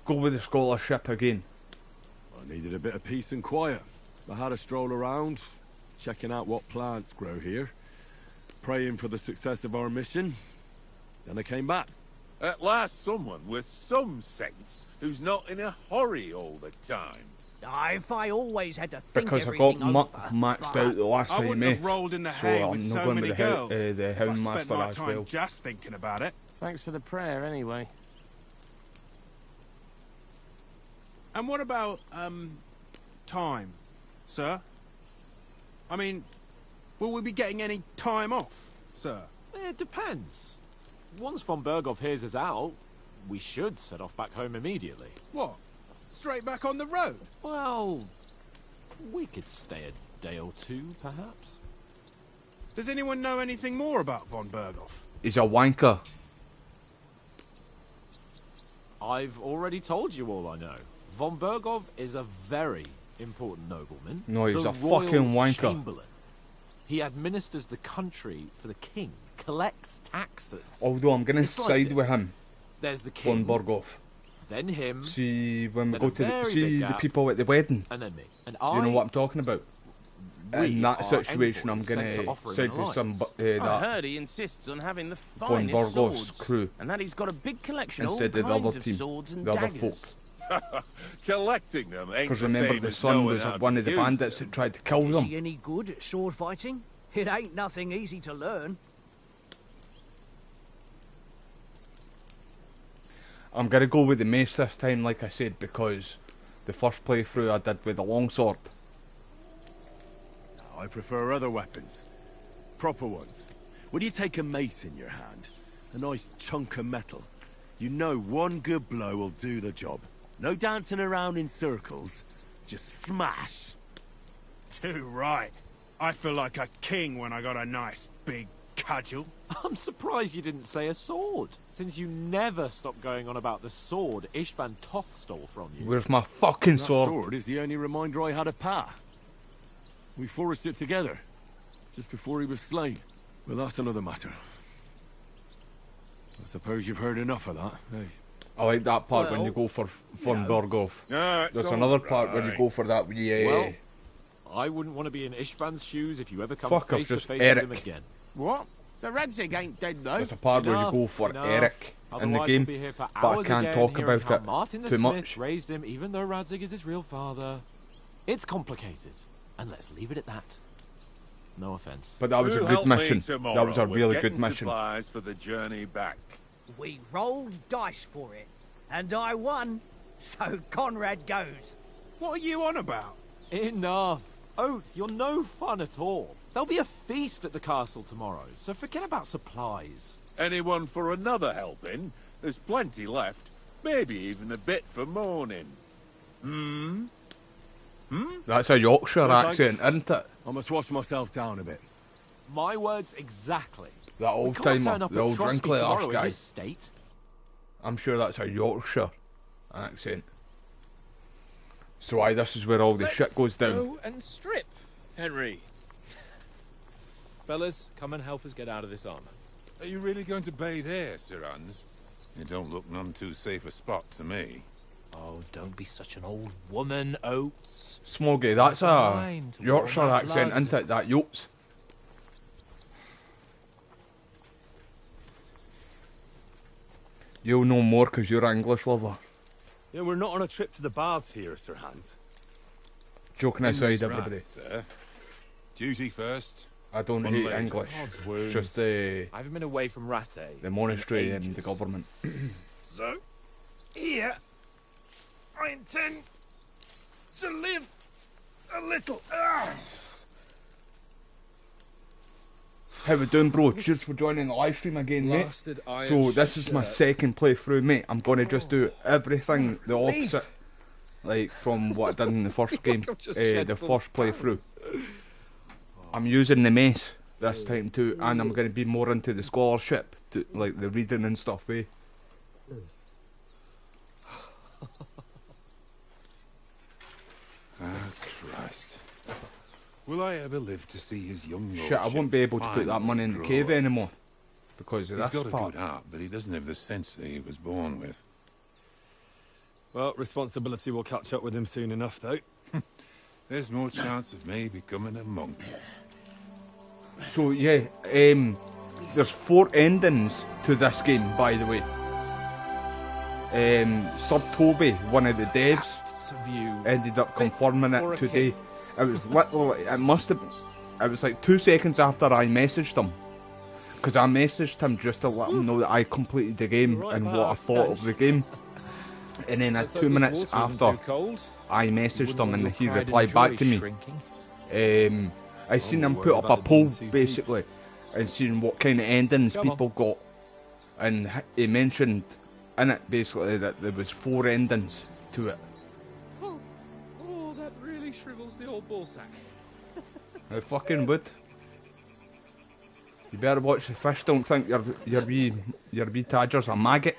Go with the scholarship again. I needed a bit of peace and quiet. I had a stroll around, checking out what plants grow here, praying for the success of our mission. Then I came back. At last someone with some sense, who's not in a hurry all the time. If I always had to think Because I everything got over, maxed out the last I time, wouldn't eh? have rolled in the So hay I'm with not so going many with girls. the if I spent Houndmaster my as time well. just thinking about it. Thanks for the prayer, anyway. And what about, time, sir? I mean, will we be getting any time off, sir? It depends. Once von Berghoff hears us out, we should set off back home immediately. What? Straight back on the road? Well, we could stay a day or two, perhaps. Does anyone know anything more about von Berghoff? He's a wanker. I've already told you all I know. Von Berghoff is a very important nobleman. No, he's the a royal fucking wanker. Chamberlain. He administers the country for the king, collects taxes. Although I'm going to It's like side this. with him. There's the king, Von Berghoff. then him, See, when we then go a to the... very See big the gap, people at the wedding? and then me. And You know what I'm talking about? we In that are situation, I'm envoys going sent to to offer him side an with some... alliance. I that heard he insists on having the Von finest Berghoff's swords. crew. And that he's got a big collection of all instead of the kinds other of team. swords and The other daggers. folk. Collecting them ain't Because the remember same the as son knowing was how to one of the use bandits them. that tried to kill is them. he any good at sword fighting? It ain't nothing easy to learn. I'm going to go with the mace this time, like I said, because the first playthrough I did with a longsword. I prefer other weapons. Proper ones. When you take a mace in your hand, a nice chunk of metal, you know one good blow will do the job. No dancing around in circles, just smash. Too right. I feel like a king when I got a nice big cudgel. I'm surprised you didn't say a sword, since you never stop going on about the sword Ishvan Toth stole from you. Where's my fucking That sword? sword is the only reminder I had of Pa. We forged it together, just before he was slain. Well, that's another matter. I suppose you've heard enough of that, eh? I like that part when Well, you go for Von Berghoff. No, it's There's all another part when you right. go for that wee... Well, I wouldn't want to be in Ishvan's shoes if you ever come Fuck, I've face to just face Eric. with him again. What? So Radzig ain't dead, though? there's a part where you go for Enough. Eric in the Otherwise game, we'll be here for but I hours can't again talk hearing about how it Martin the too Smith much. raised him, even though Radzig is his real father. It's complicated, and let's leave it at that. No offense. But that was a Who'll good help me mission. That tomorrow was a with really getting good mission. supplies for the journey back. We rolled dice for it, and I won, so Conrad goes. What are you on about? Enough. Oath, you're no fun at all. There'll be a feast at the castle tomorrow, so forget about supplies. Anyone for another helping? There's plenty left. Maybe even a bit for morning. That's a Yorkshire No, thanks. accent, isn't it? I must wash myself down a bit. My words exactly. That We old can't turn timer, up the at old Trotsky wrinkly tomorrow arse in guy. this state. I'm sure that's a Yorkshire accent. So aye, this is where all the shit goes down. Go and strip, Henry. Fellas, come and help us get out of this armor. Are you really going to bathe here, Sir Hans? It don't look none too safe a spot to me. Oh, don't be such an old woman, Oates. Smoggy, that's It's a fine to warm Yorkshire our accent, blood. isn't it? That Yotes. You'll know more because you're an English lover. Yeah, we're not on a trip to the baths here, Sir Hans. Joking Henry's aside, everybody. right, sir. Duty first. I don't Fun hate later. English. God's wounds. Just I haven't been away from Ratte. the monastery in and the ages. government. So, here, I intend to live a little. How we doing, bro? Cheers for joining the live stream again, mate. Blasted iron So this is my shirt. second playthrough, mate. I'm gonna just do everything the opposite, like from what I did in the first game, the first playthrough. I'm using the mace this time too, and I'm gonna be more into the scholarship, to, like the reading and stuff, eh? Ah, Christ. Will I ever live to see his young lordship? Shit, I won't be able to put that money in the cave anymore because of He's this got a part. good heart, but he doesn't have the sense that he was born with. Well, responsibility will catch up with him soon enough, though. There's more chance of me becoming a monk. So yeah, there's 4 endings to this game, by the way. Sir Toby, one of the devs, ended up confirming it today. It was literally, it was like 2 seconds after I messaged him. Because I messaged him just to let him know that I completed the game and what I thought of the game. And then 2 minutes after, I messaged him and he replied back to me. I seen him put up a poll, basically, and seen what kind of endings people got. And he mentioned in it, basically, that there was 4 endings to it. Oh, that really shrivels the old ballsack. I fucking would. You better watch the fish. Don't think your wee Tadger's a maggot.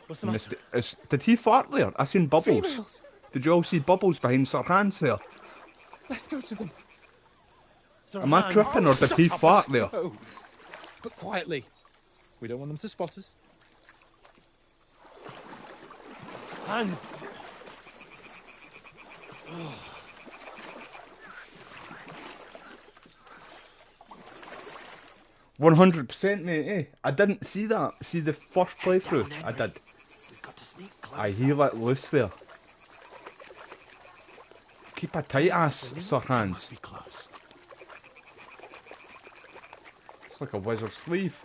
What's the matter? Did he fart there? I seen bubbles. Females. Did you all see bubbles behind Sir Hans there? Let's go to them. Am I tripping or did he fart there? Go. But quietly. We don't want them to spot us. Hans! 100%, mate, eh? I didn't see that. See the first playthrough? I did. Aye, he let loose there. Keep a tight ass, Sir Hans. It's like a wizard's sleeve.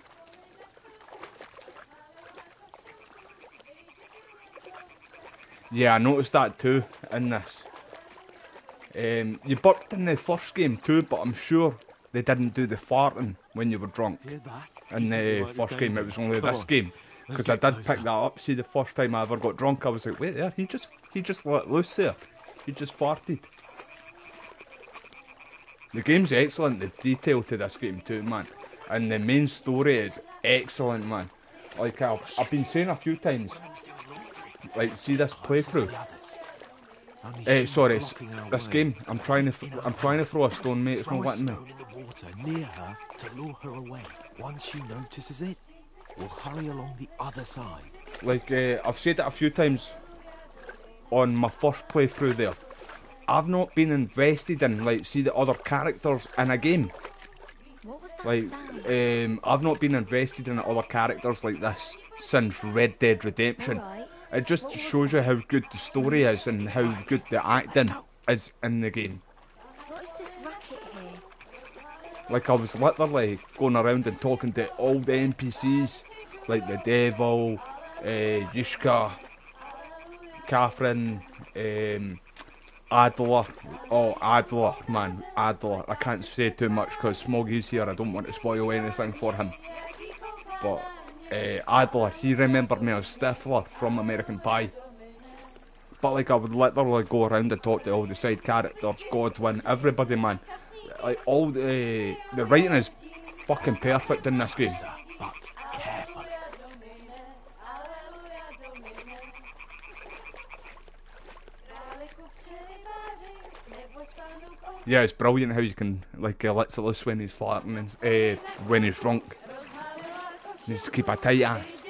Yeah, I noticed that too in this. You burped in the first game too, but I'm sure they didn't do the farting when you were drunk. In the first game, it was only this game. Because I did pick that up. See, the first time I ever got drunk, I was like, wait there, he just let loose there. He just farted. The game's excellent, the detail to this game too, man. And the main story is excellent, man. Like I've been saying a few times, like see this playthrough. Sorry, this game. I'm trying to throw a stone, mate. It's not letting me. Near her to lure her away. Once she notices it, we'll hurry along the other side. Like I've said it a few times on my first playthrough there. I've not been invested in like see the other characters in a game. What was that Like sound? I've not been invested in other characters like this since Red Dead Redemption. Alright. It just shows you how good the story is and how good the acting is in the game. What is this racket here? Like I was literally going around and talking to all the NPCs, like the Devil, Yushka, Catherine, Adler. Oh, Adler, man, Adler. I can't say too much because Smoggy's here. I don't want to spoil anything for him. But Adler, he remembered me as Stifler from American Pie. But like I would literally go around and talk to all the side characters, Godwin, everybody, man. Like all the writing is fucking perfect in this game. But carefully. Yeah, it's brilliant how you can like lets it loose when he's farting and when he's drunk. You just keep a tight ass.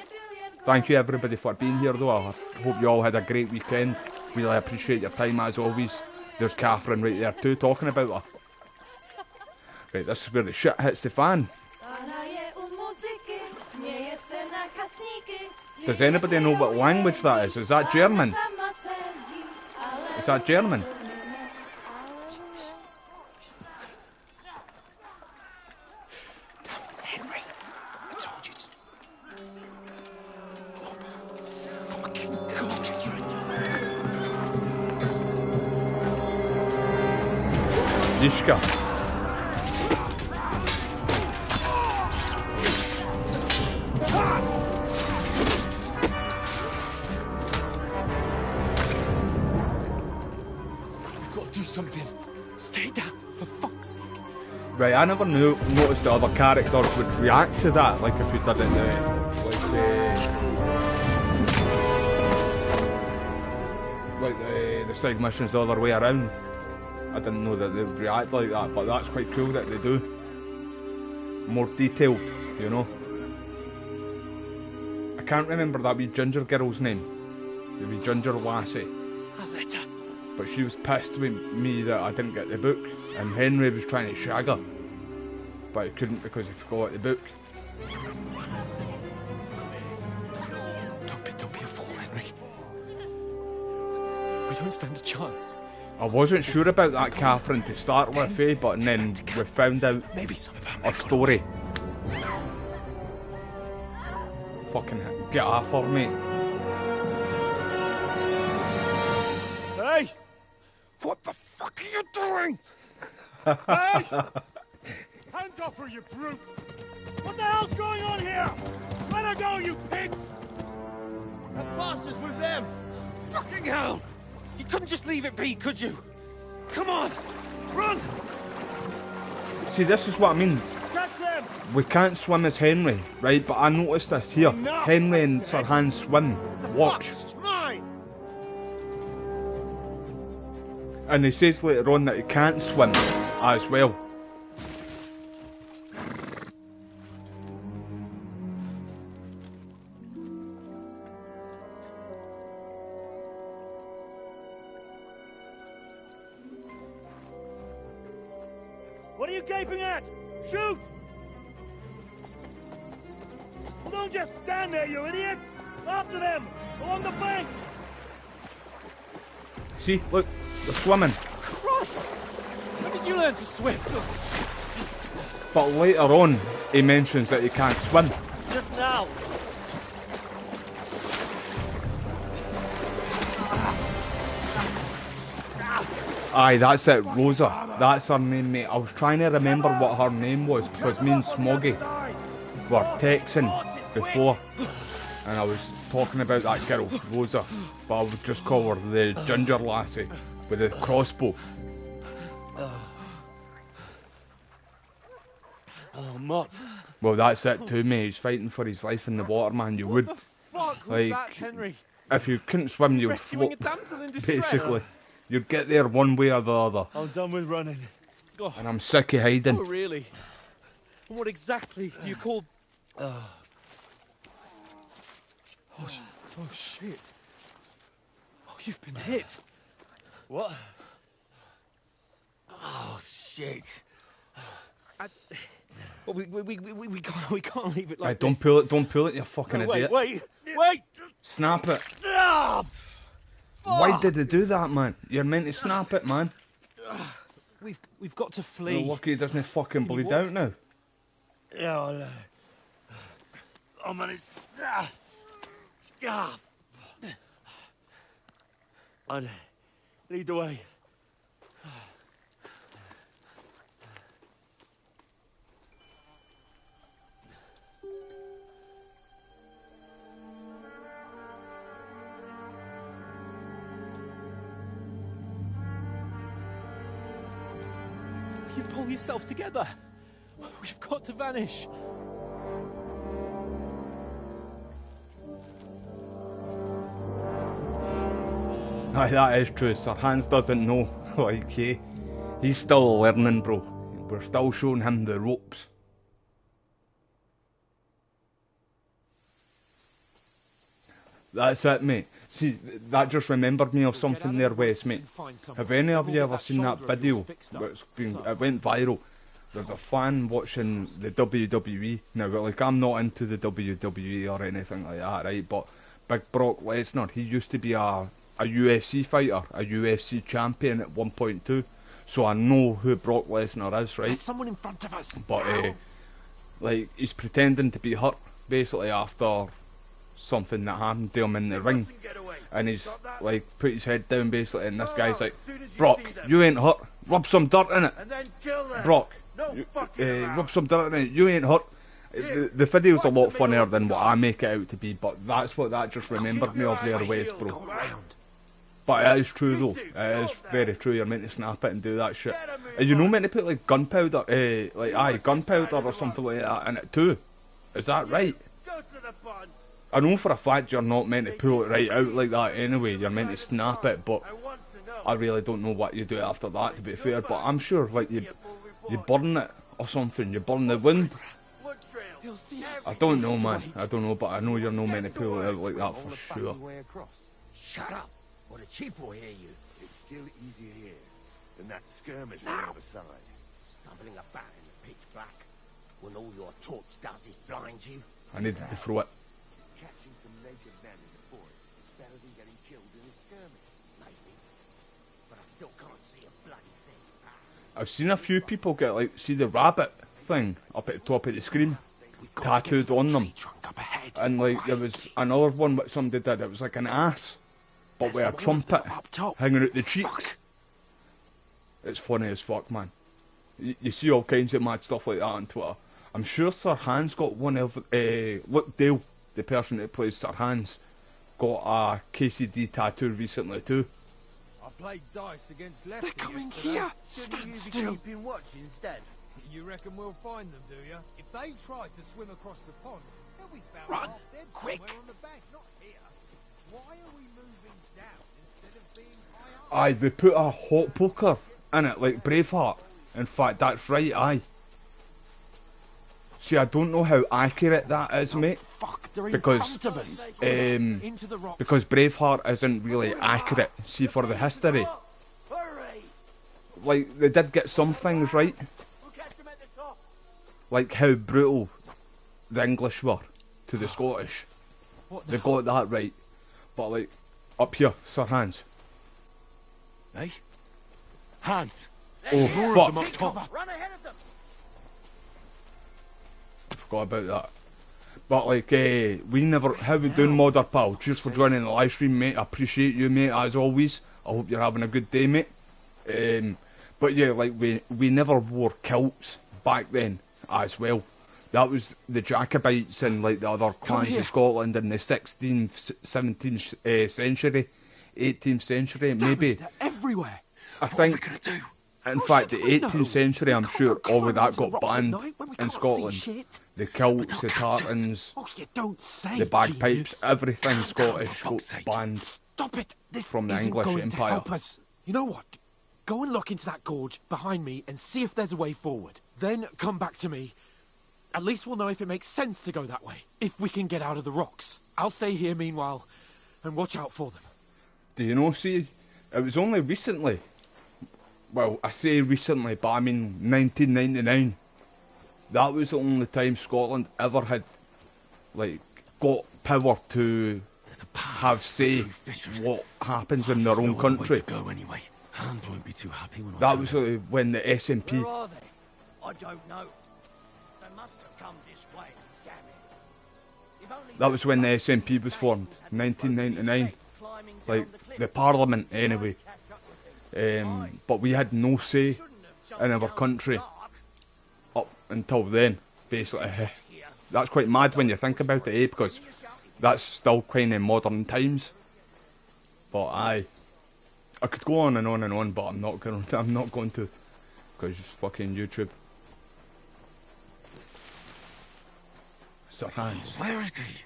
Thank you everybody for being here though. I hope you all had a great weekend. Really appreciate your time as always. There's Catherine right there too talking about her. Right, this is where the shit hits the fan. Does anybody know what language that is? Is that German? Is that German? Henry, I told you to... Fucking God, you're a... Yishka. Something. Stay down, for fuck's sake. Right, I never noticed the other characters would react to that, like if you did it the side missions the other way around. I didn't know that they would react like that, but that's quite cool that they do. More detailed, you know. I can't remember that wee ginger girl's name. The wee ginger lassie. A letter. But she was pissed with me that I didn't get the book, and Henry was trying to shag her, but he couldn't because he forgot the book. Don't be a fool, Henry. We don't stand a chance. I wasn't sure about that Catherine to start with, but then we found out her story. Fucking get off her, mate. Hey! What the fuck are you doing? Hey! Hands off her, you brute! What the hell's going on here? Let her go, you pigs! That bastard's with them! Fucking hell! You couldn't just leave it be, could you? Come on! Run! See, this is what I mean. Catch them! We can't swim as Henry, right? But I noticed this here. Enough. Henry and Sir Hans swim. Watch. It's mine! And he says later on that he can't swim as well. What are you gaping at? Shoot! Well, don't just stand there, you idiots! After them! Along the bank! See, look, they're swimming. Christ! When did you learn to swim? But later on, he mentions that he can't swim. Just now! Aye, that's it, Rosa. That's her name, mate. I was trying to remember what her name was because me and Smoggy were texting before, and I was talking about that girl, Rosa, but I would just call her the ginger lassie with the crossbow. Oh, Mott. Well, that's it too, mate. He's fighting for his life in the water, man. You would. Fuck was Like, that, Henry? If you couldn't swim, you'd Rescuing float. a damsel in distress. Basically, you'd get there one way or the other. I'm done with running. Oh. And I'm sick of hiding. Oh, really? And what exactly do you call... Oh, shit. Oh, you've been hit. What? Oh, shit. Well, we can't leave it like Don't this. don't pull it, you fucking idiot. Wait! Snap it. Ah, Why did they do that, man? You're meant to snap it, man. We've got to flee. Well, lucky he doesn't fucking bleed out now. Yeah, I'll manage. I'd lead the way. You pull yourself together. We've got to vanish. Aye, that is true. Sir Hans doesn't know. Like, he's still learning, bro. We're still showing him the ropes. That's it, mate. See, that just remembered me of something there, Wes, mate. Have any of you ever seen that video? It went viral. there's a fan watching the WWE. Now, like, I'm not into the WWE or anything like that, right? But Big Brock Lesnar, he used to be a UFC fighter, a UFC champion at 1.2. So I know who Brock Lesnar is, right? There's someone in front of us. But, like, he's pretending to be hurt, basically, after something that happened to him in the ring. And he's, like, put his head down, basically, and this guy's like, Brock, you ain't hurt. Rub some dirt in it. Brock, rub some dirt in it. You ain't hurt. The video's a lot funnier than what I make it out to be, but that's what that just remembered me of there, Westbro. But it is true though. It is very true. You're meant to snap it and do that shit. And you're not meant to put like gunpowder, gunpowder or something like that in it too. Is that right? I know for a fact you're not meant to pull it right out like that anyway. You're meant to snap it, but I really don't know what you do after that, to be fair. But I'm sure like you burn it or something. You burn the wound. I don't know, man. I don't know, but I know you're not meant to pull it out like that for sure. Shut up, or the chief will hear you. It's still easier here than that skirmish on the other side. Stumbling about in the pitch black when all your torch does is blind you. I needed to throw it. Catching some naked men in the forest is better than getting killed in a skirmish, maybe. But I still can't see a bloody thing. I've seen a few people get like, see the rabbit thing up at the top of the screen tattooed on them, and like there was another one that somebody did. It was like an ass, but with a trumpet hanging out the cheeks. It's funny as fuck, man. You see all kinds of mad stuff like that on Twitter. I'm sure Sir Hans got one of Luke Dale, the person that plays Sir Hans, got a KCD tattoo recently too. I played dice against Lefty. They're coming yesterday. here. Shouldn't Stand you be still. keeping watch instead? You reckon we'll find them, do you? If they try to swim across the pond, they'll be found Run, half dead quick. somewhere on the bank, not here. Why are we moving down instead of being high up? Aye, they put a hot poker in it, like Braveheart. In fact, that's right, aye. See, I don't know how accurate that is, mate. They're in Because, front of us. Into the rocks. because Braveheart isn't really accurate. See, for the history. Like, they did get some things right. Like how brutal the English were to the Scottish. They got that right. But like, up here, Sir Hans. Hey? Hans! Oh, fuck. Up top. Run ahead of them. Forgot about that. But like, we never, how we doing, Modder Pal? Cheers for joining the live stream, mate. I appreciate you, mate, as always. I hope you're having a good day, mate. But yeah, like, we never wore kilts back then as well. That was the Jacobites and like the other clans of Scotland in the 16th, 17th century, 18th century, maybe. They're everywhere. I think, in fact, the 18th century, I'm sure all of that got banned in Scotland. The kilts, the tartans, the bagpipes, everything Scottish got banned from the English Empire. Help us. You know what? Go and look into that gorge behind me and see if there's a way forward. Then come back to me. At least we'll know if it makes sense to go that way, if we can get out of the rocks. I'll stay here meanwhile and watch out for them. Do you know, see, it was only recently, well, I say recently, but I mean 1999, that was the only time Scotland ever had, like, got power to have say what happens in their own country. Hans won't be too happy when That was when the SNP... Where are they? I don't know. They must have come this way, damn it. If only That was when the SNP was formed, 1999. Like, the Parliament, anyway. But we had no say in our country up until then, basically. That's quite mad when you think about it, because that's still kind of modern times. But aye, I could go on and on and on, but I'm not going to, because it's fucking YouTube. Sir Hans. Where is he?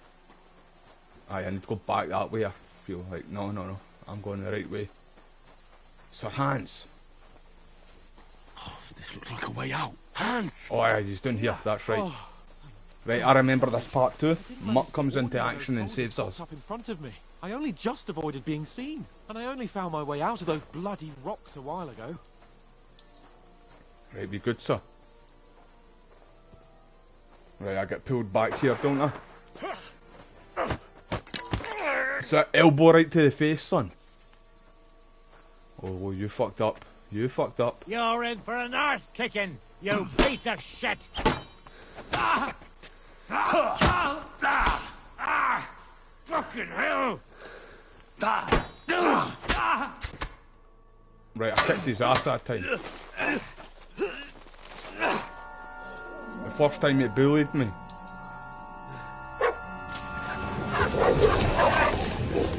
Aye, I need to go back that way. I feel like no, I'm going the right way. Sir Hans. Oh, this looks like a way out. Hans! Oh yeah, he's down here, that's right. Right, I remember this part too. Mutt comes into action and saves us. Up in front of me. I only just avoided being seen, and I only found my way out of those bloody rocks a while ago. Right, be good, sir. Right, I get pulled back here, don't I? It's that elbow right to the face, son. Oh, well, you fucked up. You fucked up. You're in for an arse kicking, you piece of shit! Fucking hell! Right, I kicked his ass that time. The first time he bullied me.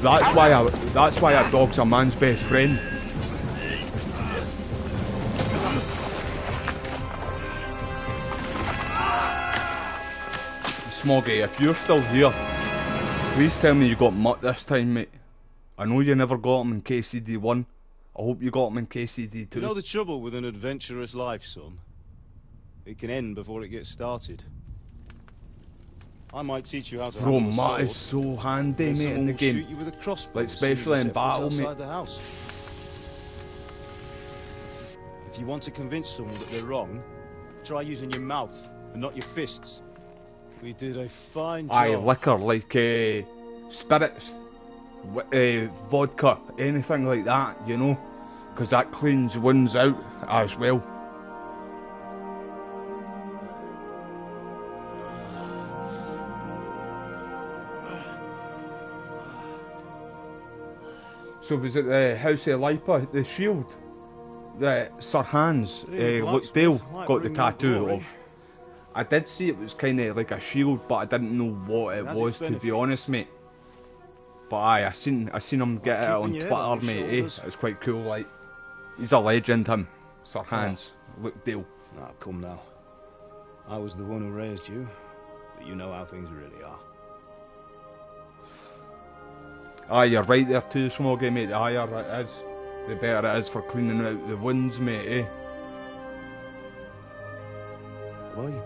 That's why a dog's a man's best friend. Smoggy, if you're still here, please tell me you got mutt this time, mate. I know you never got him in KCD1. I hope you got him in KCD2. You know the trouble with an adventurous life, son? It can end before it gets started. I might teach you how to Bro, handle a Matt sword, is so handy, then mate, someone in the will game. shoot you with a crossbow Like, as soon as especially you in set foot battle, outside mate. the house. If you want to convince someone that they're wrong, try using your mouth and not your fists. We did a fine job. Aye, liquor, like spirits, vodka, anything like that, you know? Because that cleans wounds out as well. So was it the House of Lipa, the shield that Sir Hans Lookdale got the tattoo of? I did see it was kind of like a shield, but I didn't know what it was, to be honest, mate. But aye, I seen him get it on Twitter, mate. It's quite cool, like. He's a legend, him, Sir Hans Lookdale. Ah, come now. I was the one who raised you, but you know how things really are. Aye, you're right there too, Smoggy, mate. The higher it is, the better it is for cleaning out the wounds, mate, eh? Were you?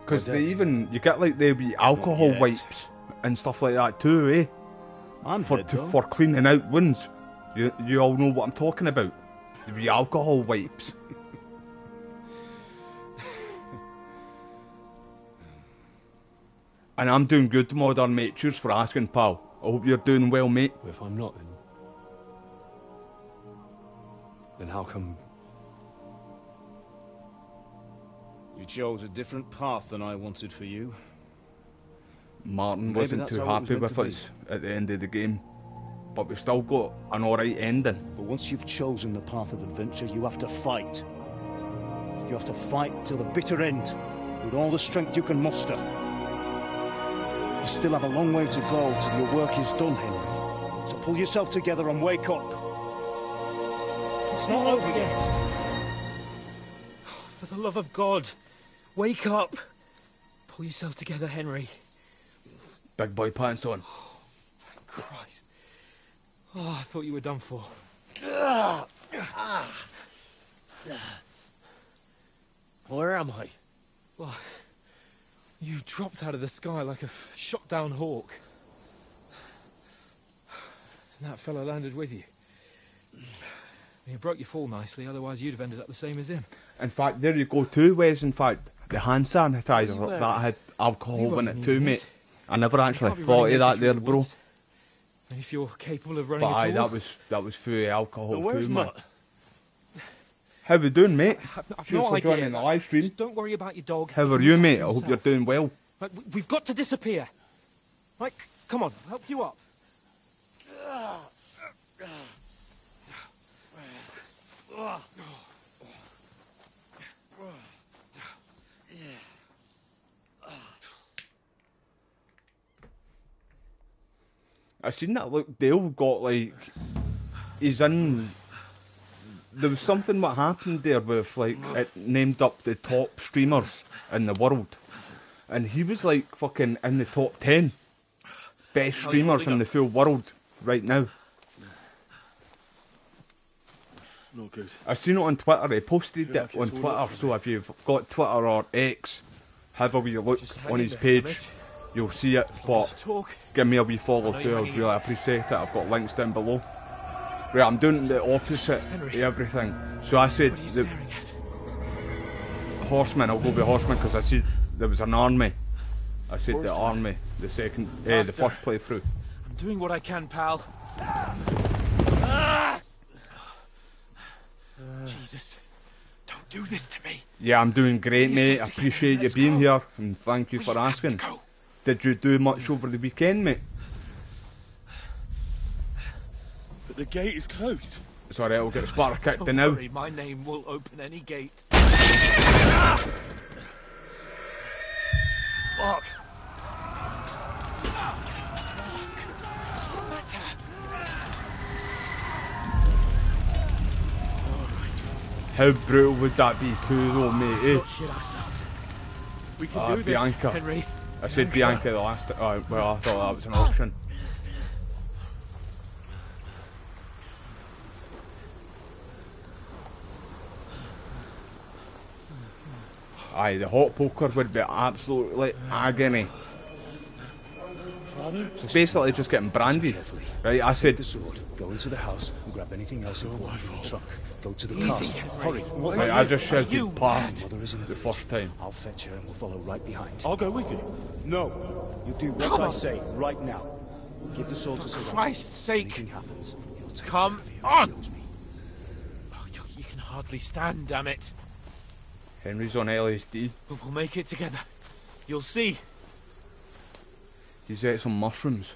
Because you get like the wee alcohol wipes and stuff like that too, eh? For cleaning out wounds. You all know what I'm talking about. The wee alcohol wipes. And I'm doing good, modern mate. Cheers for asking, pal. I hope you're doing well, mate. If I'm not, then how come? You chose a different path than I wanted for you. Martin Maybe wasn't that's too how it was happy meant with to us at the end of the game. But we still got an alright ending. But once you've chosen the path of adventure, you have to fight. You have to fight till the bitter end, with all the strength you can muster. You still have a long way to go till your work is done, Henry. So pull yourself together and wake up. It's not over yet. For the love of God, wake up. Pull yourself together, Henry. Big boy pants on. Christ. Oh, I thought you were done for. Where am I? Well, you dropped out of the sky like a shot-down hawk. And that fella landed with you. You broke your fall nicely, otherwise you'd have ended up the same as him. In fact, there you go too, Wes. In fact, the hand sanitizer, that had alcohol in it too, mate. I never actually thought of that there, bro. And if you're capable of running But at aye, all... that was full of alcohol Where's too, man. Mutt? How we doing, mate? I've Cheers no for idea. joining the live stream. Just don't worry about your dog. How are you, mate? I hope you're doing well. Right, we've got to disappear. Right, come on, I'll help you up. I seen that, look, Dale got like, he's in, there was something what happened there with like, it named up the top streamers in the world. And he was like fucking in the top 10 best streamers in the full world right now. No good. I seen it on Twitter, he posted it on Twitter, so if you've got Twitter or X, have a wee look on his page, you'll see it, but give me a wee follow too, I'd really appreciate it. I've got links down below. Right, I'm doing the opposite of everything. So I said, horsemen. I'll go with horsemen because I see there was an army. I said the army, the first playthrough. I'm doing what I can, pal. Jesus, don't do this to me. Yeah, I'm doing great, mate. I appreciate you being here and thank you for asking. Did you do much over the weekend, mate? But the gate is closed. It's alright, I'll get the spark kicked in now. Worry, my name will open any gate. Fuck. How brutal would that be too though, mate, eh? Let's not shit ourselves. We can do this, Bianca. Henry. I said Bianca the last time. Oh, well, I thought that was an option. Aye, the hot poker would be absolutely agony. Father? It's basically just getting brandy. Right, I said... Take the sword, go into the house and grab anything else important from the truck. Go to the Easy, castle. Henry. Hurry. Right, I just shouted "Part" Mother is in the first time. I'll fetch her and we'll follow right behind. I'll go with you. No. You do what I say right now. Give the sword to For Sir Christ's sake. Anything happens, he'll take Come it on! Oh, you can hardly stand, damn it. Henry's on LSD. But we'll make it together. You'll see. He's ate some mushrooms.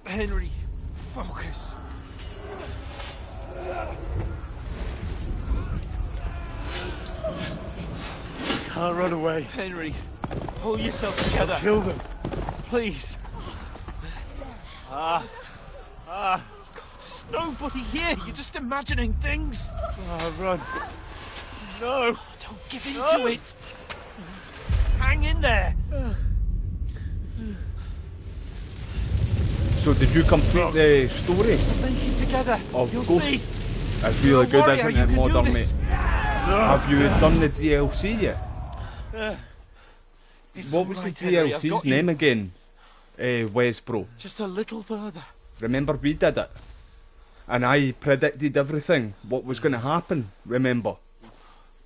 Henry, focus. Can't run away. Henry, pull yourself together. Kill them. Please. God, there's nobody here. You're just imagining things. Run. No. Don't give in to it. Hang in there. So did you complete the story? Make it together. Of You'll Ghost? see. That's really good, warrior, isn't you it, can do Modern, this. mate? Have you done the DLC yet? It's What was right, the Henry, I've DLC's got name you. again? Wesbro. Just a little further. Remember we did it? And I predicted everything, what was going to happen, remember?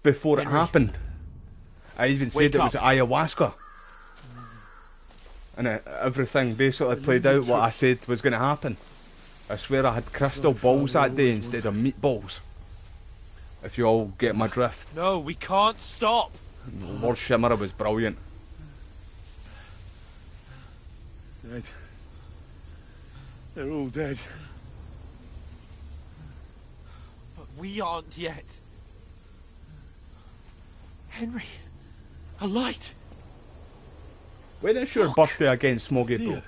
Before Henry. it happened. I even said Wake it was up. ayahuasca. And everything basically played out what I said was going to happen. I swear I had crystal balls that day instead of meatballs. If you all get my drift. No, we can't stop. Lord Shimmerer was brilliant. Dead. They're all dead. But we aren't yet. Henry, a light. When is your birthday again, Smoggy bro?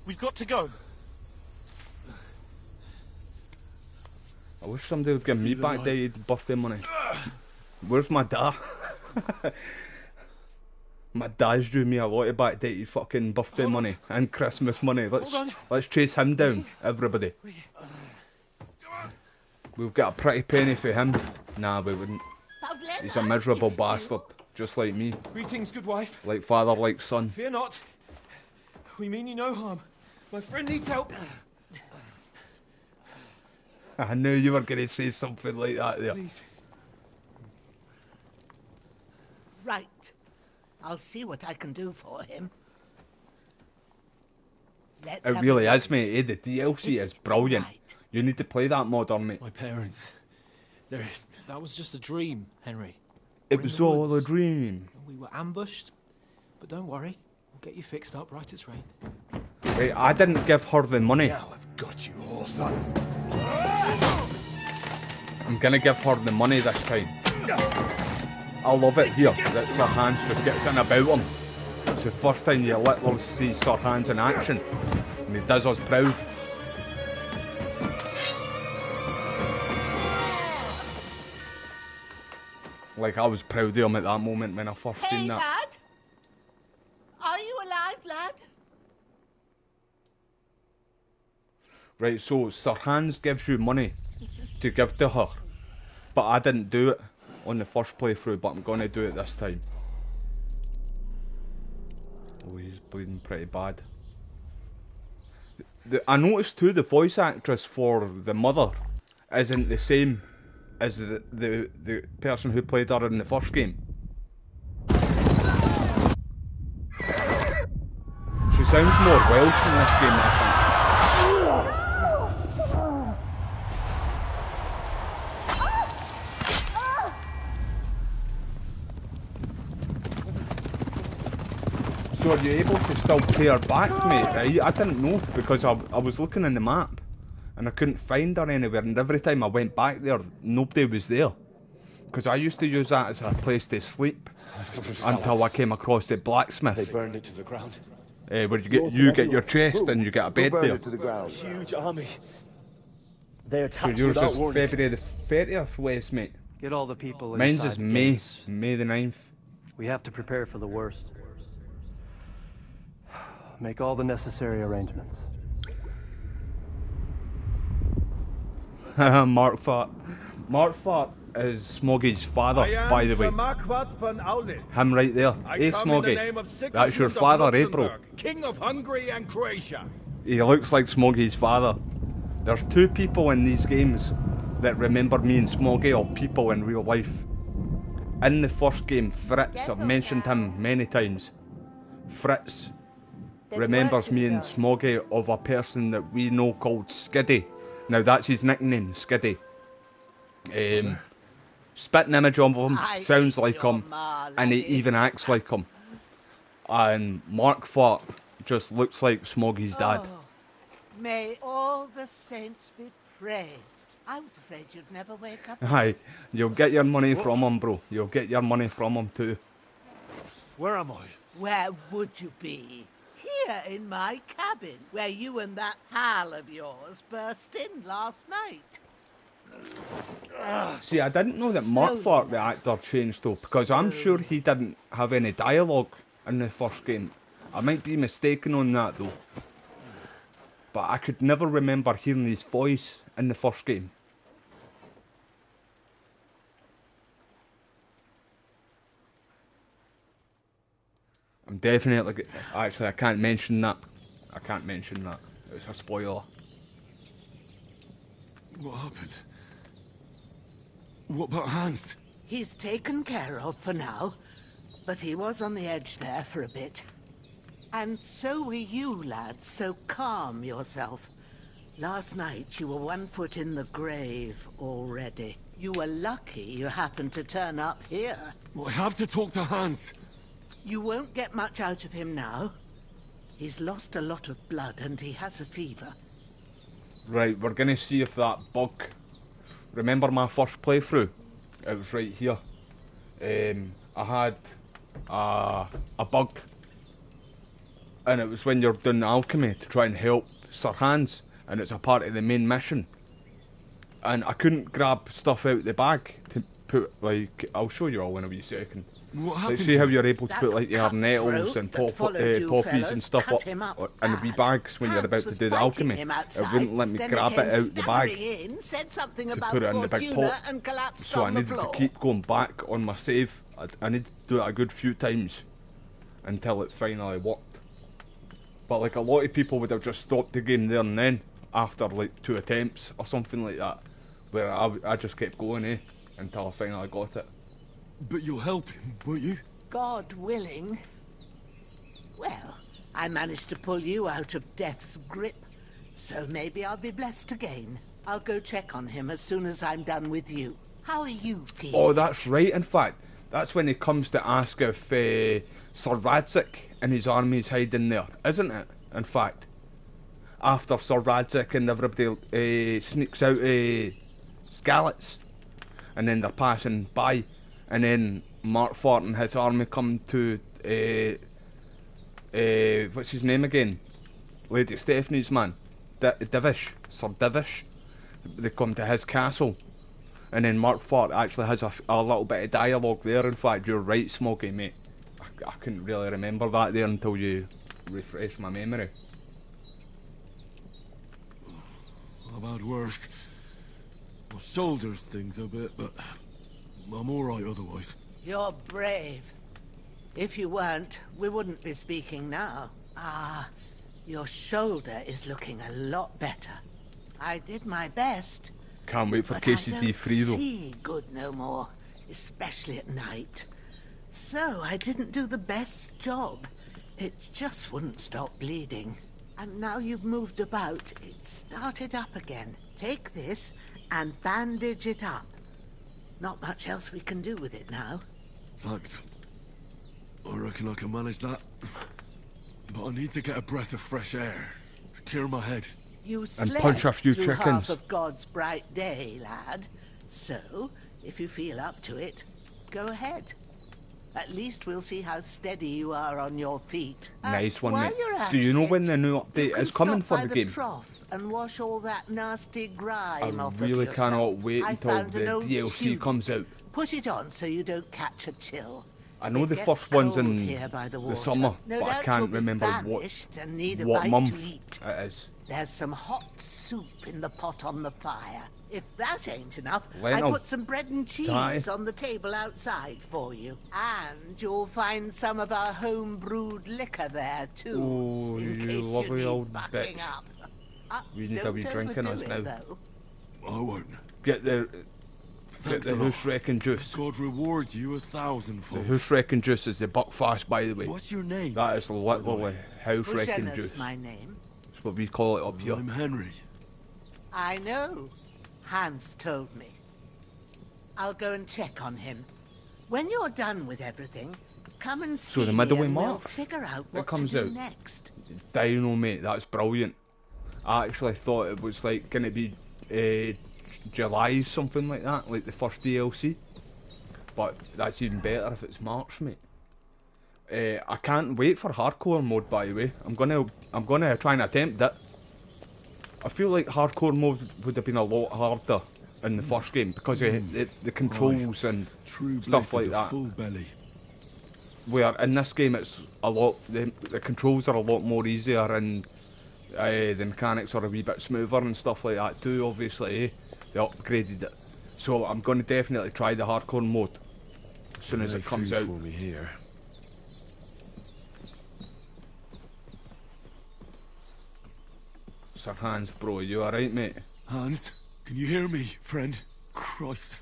We've got to go. I wish somebody would give me backdated birthday money. Where's my dad? My dad's due me a lot of backdated fucking birthday money and Christmas money. Let's chase him down, everybody. We've got a pretty penny for him. Nah, we wouldn't. He's a miserable bastard, just like me. Greetings, good wife. Like father, like son. Fear not. We mean you no harm. My friend needs help. I knew you were going to say something like that there. Please. Right. I'll see what I can do for him. Let's It have really a is, mate. Eh? The DLC is brilliant. You need to play that, Modern, mate. My parents. That was just a dream, Henry. It was all a dream. We were ambushed. But don't worry. We'll get you fixed up right as rain. Wait, I didn't give her the money. Now I've got you, Horsons. I'm gonna give her the money this time. I love it here that Sir Hans just gets in about him. It's the first time you literally see Sir Hans in action, and he does us proud. Like, I was proud of him at that moment when I first seen that. lad? Are you alive, lad? Right, so Sir Hans gives you money to give to her, but I didn't do it on the first playthrough, but I'm gonna do it this time. Oh, he's bleeding pretty bad. I noticed too the voice actress for the mother isn't the same as the person who played her in the first game. She sounds more Welsh in this game, I think. So are you able to still pay her back, mate? Right? I didn't know, because I was looking in the map and I couldn't find her anywhere, and every time I went back there, nobody was there. Because I used to use that as a place to sleep until I came across the blacksmith. They burned it to the ground. Where you get your chest and you get a bed there. It to the ground. Huge army. They So attacked yours without is warning. February the 30th, Wes, mate. Get all the people Mine's inside is the May. gates. May the 9th. We have to prepare for the worst. Make all the necessary arrangements. Mark Fart. Mark Fart is Smoggy's father, by the way. Him right there. Hey, Smoggy. That's your father, eh, bro? King of Hungary and Croatia. He looks like Smoggy's father. There's two people in these games that remember me and Smoggy, or people in real life. In the first game, Fritz, I've mentioned him many times. Fritz remembers me and Smoggy of a person that we know called Skiddy. Now that's his nickname, Skiddy. Spitting image of him, sounds like him, and he even acts like him. And Mark Fart just looks like Smoggy's dad. Oh, may all the saints be praised. I was afraid you'd never wake up. Aye, you'll get your money from him, bro. You'll get your money from him too. Where am I? Where would you be? Here in my cabin, where you and that pal of yours burst in last night. See, I didn't know that Mark Fart, the actor, changed though, because I'm sure he didn't have any dialogue in the first game. I might be mistaken on that though. But I could never remember hearing his voice in the first game. I'm definitely... Actually, I can't mention that. I can't mention that. It's a spoiler. What happened? What about Hans? He's taken care of for now, but he was on the edge there for a bit. And so were you, lads, so calm yourself. Last night you were 1 foot in the grave already. You were lucky you happened to turn up here. Well, I have to talk to Hans. You won't get much out of him now. He's lost a lot of blood and he has a fever. Right, we're gonna see if that bug... Remember my first playthrough? It was right here. I had a bug. And it was when you're doing the alchemy to try and help Sir Hans. And it's a part of the main mission. And I couldn't grab stuff out the bag to put, like... I'll show you all in a wee second. What Like, happened? see how you're able to put like your cut nettles throat and that followed you poppies fellas and stuff cut up him up in the wee bags when you're Hans about to was do the fighting alchemy. him It outside, wouldn't let me then grab they it came out the bag stammering in, said something to about put it in the big Fortuna pot. and collapsed So I on the needed to floor. keep going back on my save. I needed to do it a good few times until it finally worked. But like a lot of people would have just stopped the game there and then after like 2 attempts or something like that. Where I just kept going, until I finally got it. But you'll help him, won't you? God willing. Well, I managed to pull you out of death's grip, so maybe I'll be blessed again. I'll go check on him as soon as I'm done with you. How are you feeling? Oh, that's right, in fact. That's when he comes to ask if Sir Radzik and his army's hiding there, isn't it? In fact. After Sir Radzik and everybody sneaks out Skallets, and then they're passing by, and then Mark Fart and his army come to what's his name again? Lady Stephanie's man, Divish, Sir Divish. They come to his castle, and then Mark Fart actually has a little bit of dialogue there. In fact, you're right, Smokey, mate. I couldn't really remember that there until you refreshed my memory. How about worse? My shoulders stings a bit, but I'm alright otherwise. You're brave. If you weren't, we wouldn't be speaking now. Ah, Your shoulder is looking a lot better. I did my best. Can't wait for but KCD 3 I though. don't see good no more, especially at night. So I didn't do the best job. It just wouldn't stop bleeding. And now you've moved about, it started up again. Take this and bandage it up. Not much else we can do with it now. Thanks. I reckon I can manage that. But I need to get a breath of fresh air to clear my head. You And slept punch a few through chickens. half of God's bright day, lad. So, if you feel up to it, go ahead. At least we'll see how steady you are on your feet. Nice one, while mate. you're at Do you know it, when the new update is coming for by the game? trough and wash all that nasty grime I off of really yourself. cannot wait I until found the an old DLC tunic. comes out. Put it on so you don't catch a chill. I know It the gets first one's cold in here by the water. summer, No but I doubt can't you'll be remember famished and need a what bite month to eat. it is. There's some hot soup in the pot on the fire. If that ain't enough, I Lennon. put some bread and cheese Die. on the table outside for you. And you'll find some of our home-brewed liquor there, too. Oh, in you case lovely you need old bucking bitch. up. We need to don't be drinking us overdo it, now. though. I won't. Get the Thanks the a lot. hoose wrecking juice. God reward you The 1,000-fold. hoose wrecking juice is the Buckfast, by the way. What's your name? That is literally house wrecking Bushenna's juice. my name. That's what we call it up here. I'm Henry. I know. Hans told me. I'll go and check on him. When you're done with everything, come and see So the me middle of and we'll March, figure out it what comes to do out. next. Dino, mate, that's brilliant. I actually thought it was like going to be July, something like that, like the first DLC. But that's even better if it's March, mate. I can't wait for hardcore mode, by the way. I'm gonna try and attempt it. I feel like hardcore mode would have been a lot harder in the first game because of the controls and True stuff bliss like is a that. full belly. Where in this game it's a lot, the controls are a lot more easier and the mechanics are a wee bit smoother and stuff like that too, obviously. They upgraded it. So I'm going to definitely try the hardcore mode as soon as it comes out. For me here. Sir Hans, bro, you alright, mate? Hans, can you hear me, friend? Christ.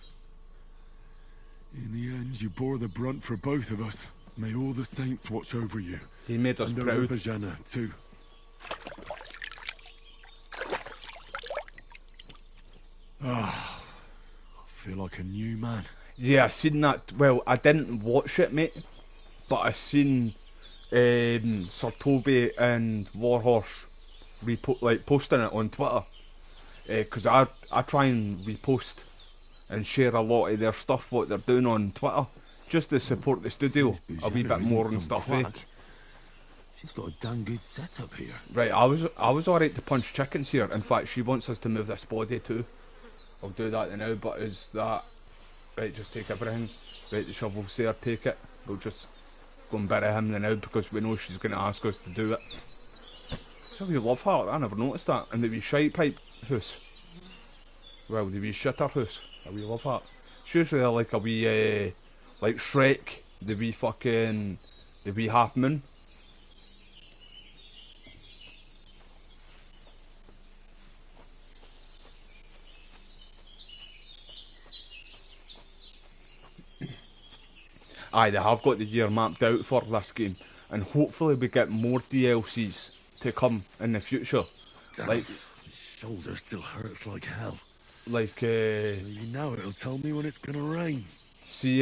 In the end, you bore the brunt for both of us. May all the saints watch over you. He made us and proud. over Bajana, too. Ah, I feel like a new man. Yeah, I seen that. Well, I didn't watch it, mate, but I seen Sir Toby and Warhorse posting it on Twitter. Because I try and repost and share a lot of their stuff, what they're doing on Twitter, just to support the studio a wee bit more and stuff. She's got a damn good setup here. Right, I was alright to punch chickens here. In fact, she wants us to move this body too. I'll do that now, but is that... Right, just take everything. Right, the shovel's there, take it. We'll just go and bury him now because we know she's going to ask us to do it. It's a wee love heart, I never noticed that. And the wee shite pipe house. Well, the wee shitter house. A wee love heart. It's usually like a wee, like Shrek, the wee half moon. Aye, they have got the year mapped out for this game, and hopefully we get more DLCs to come in the future. Damn, like, his shoulder still hurts like hell. Like, you know it'll tell me when it's gonna rain. See,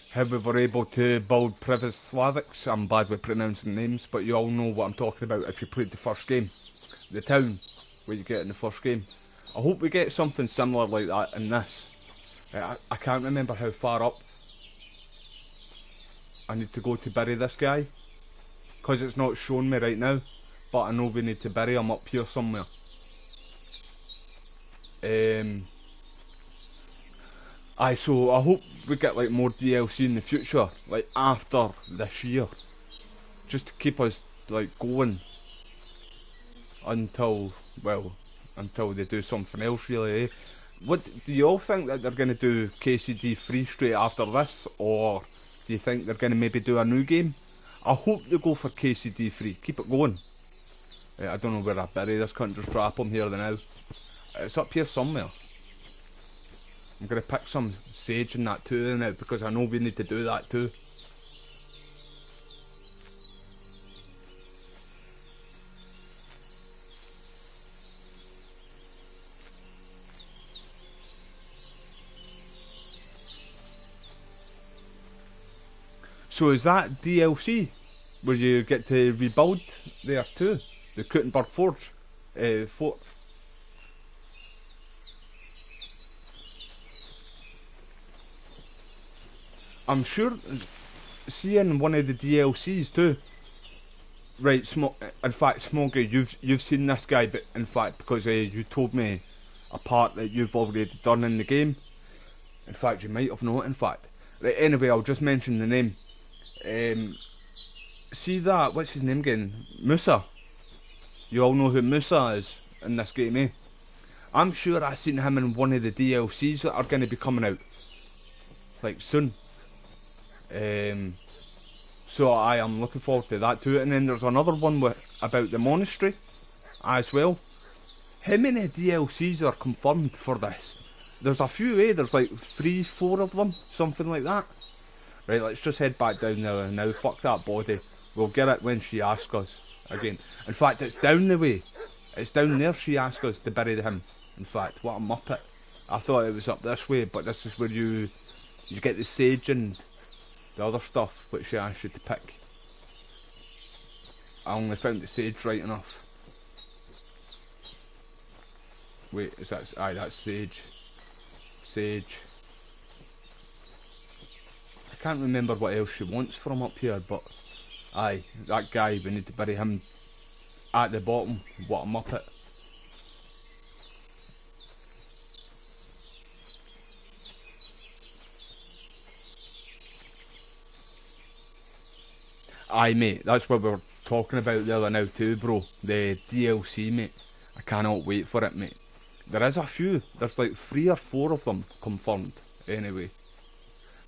how we were able to build Previslavics. I'm bad with pronouncing names, but you all know what I'm talking about if you played the first game. The town, where you get in the first game. I hope we get something similar like that in this. I can't remember how far up I need to go to bury this guy, because it's not showing me right now, but I know we need to bury him up here somewhere. So I hope we get like more DLC in the future, like after this year, just to keep us like going until they do something else really. What do you all think, that they're going to do KCD 3 straight after this, or do you think they're going to maybe do a new game? I hope they go for KCD 3, keep it going. I don't know where I bury this cunt, just drop him here now. It's up here somewhere. I'm gonna pick some sage and that too now, because I know we need to do that too. So is that DLC where you get to rebuild there too? The Kuttenberg Forge fort. I'm sure, seeing one of the DLCs too. Right, in fact, Smoggy, you've seen this guy, but in fact, because you told me a part that you've already done in the game. In fact, you might have known. In fact, right. Anyway, I'll just mention the name. See that? What's his name again? Musa. You all know who Musa is in this game, eh? I'm sure I seen him in one of the DLCs that are going to be coming out, like soon. So I am looking forward to that too. And then there's another one about the monastery as well. How many DLCs are confirmed for this? There's a few, eh? There's like 3, 4 of them, something like that. Right, let's just head back down there now. Fuck that body. We'll get it when she asks us again. In fact, it's down the way. It's down there she asks us to bury him. In fact, what a muppet. I thought it was up this way, but this is where you get the sage and the other stuff which she asked you to pick. I only found the sage right enough. Wait, is that... Aye, that's sage. Sage. I can't remember what else she wants from up here, but... Aye, that guy, we need to bury him at the bottom. What a muppet. Aye, mate, that's what we were talking about the other now too, bro. The DLC, mate. I cannot wait for it, mate. There is a few. There's like 3 or 4 of them confirmed, anyway.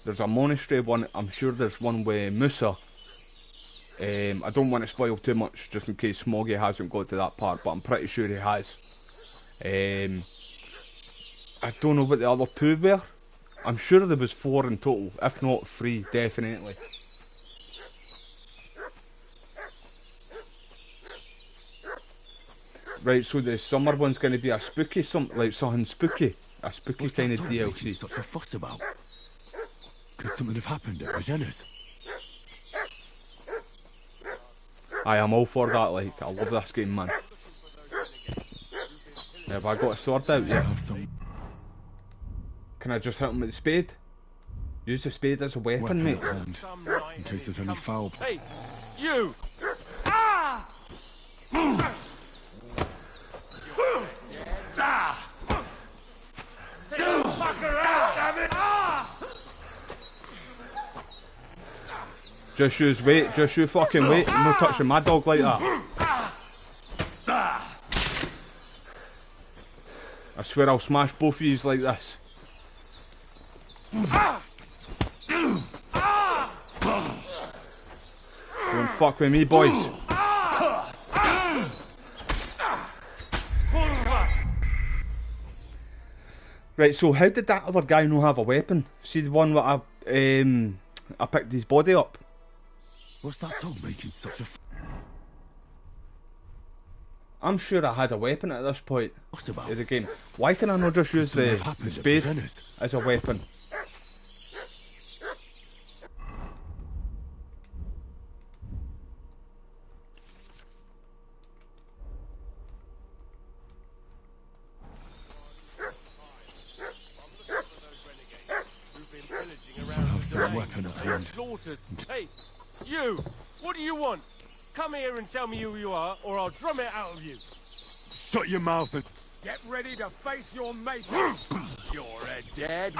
There's a monastery one. I'm sure there's one with Musa. I don't want to spoil too much, just in case Smoggy hasn't got to that part, but I'm pretty sure he has. I don't know what the other 2 were. I'm sure there was 4 in total, if not 3, definitely. Right, so the summer one's going to be a spooky, like something spooky, a spooky kind of DLC. Such a fuss about? Could something have happened at Regena's? I am all for that, like, I love this game, man. Have I got a sword out yet? Can I just hit him with the spade? Use the spade as a weapon, mate. In case there's any foul play. Hey, you! Ah! Take the fucker out, damn it! Just use weight, just you fucking weight. I'm not touching my dog like that. I swear I'll smash both of yous like this. Don't fuck with me, boys. Right, so how did that other guy not have a weapon? See the one that I picked his body up? What's that dog making such a I'm sure I had a weapon at this point of the game. Why can I not just use the spade as a weapon? weapon at hand. Slaughtered. Hey, you! What do you want? Come here and tell me who you are, or I'll drum it out of you. Shut your mouth and... Get ready to face your mate. You're a dead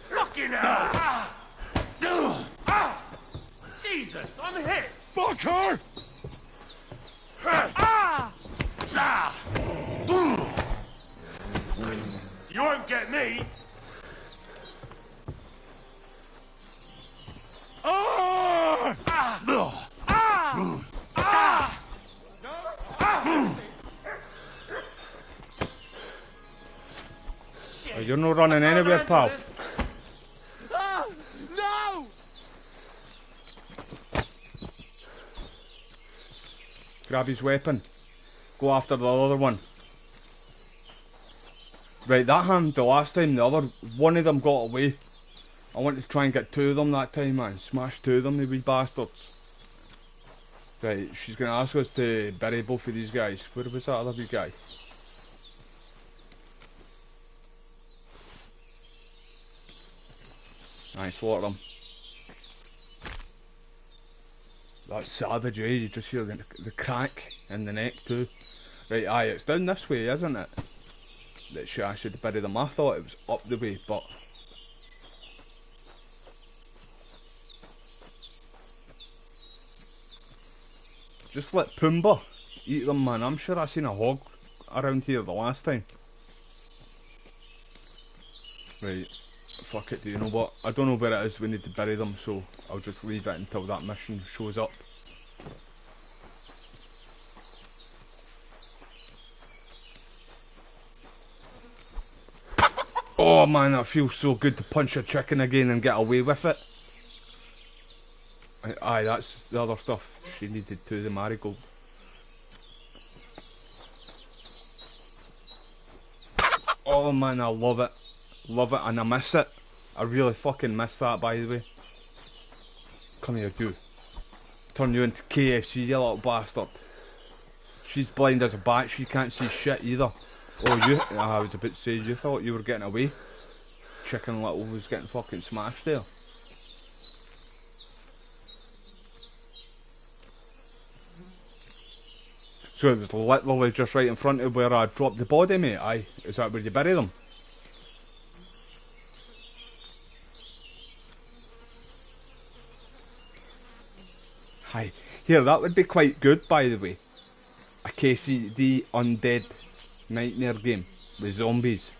Fucking hell! Jesus, I'm hit! Fuck her! You won't get me! Ah! you're not running anywhere, pal. Ah, no! Grab his weapon. Go after the other one. Right, that happened the last time. The other one of them got away. I want to try and get 2 of them that time, man. Smash 2 of them, the wee bastards. Right, she's going to ask us to bury both of these guys. Where was that other wee guy? Nice, slaughter them. That's savage, eh? You just hear the crack in the neck too. Right, aye, it's down this way, isn't it? That I should bury them. I thought it was up the way, but... Just let Pumbaa eat them, man. I'm sure I seen a hog around here the last time. Right. Fuck it, do you know what? I don't know where it is we need to bury them, so I'll just leave it until that mission shows up. Oh man, that feels so good to punch a chicken again and get away with it. Aye, that's the other stuff she needed to, the marigold. Oh man, I love it. Love it, and I miss it. I really fucking miss that, by the way. Come here, you. Turn you into KFC, you little bastard. She's blind as a bat, she can't see shit either. Oh, you... I was about to say, you thought you were getting away. Chicken Little was getting fucking smashed there. So it was literally just right in front of where I dropped the body, mate. Aye, is that where you bury them? Aye, here, that would be quite good, by the way. A KCD undead nightmare game with zombies.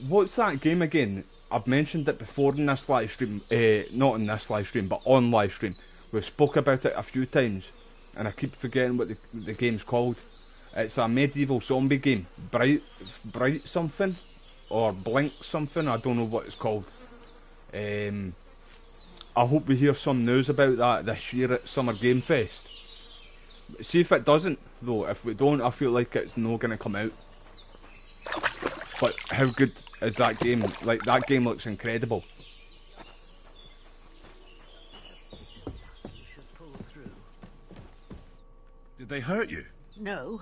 What's that game again? I've mentioned it before in this live stream, not in this live stream, but on live stream. We've spoke about it a few times, and I keep forgetting what the game's called. It's a medieval zombie game, Bright something, or Blink something, I don't know what it's called. I hope we hear some news about that this year at Summer Game Fest. See if it doesn't, though. If we don't, I feel like it's not going to come out. But how good is that game? Like, that game looks incredible. Did they hurt you? No,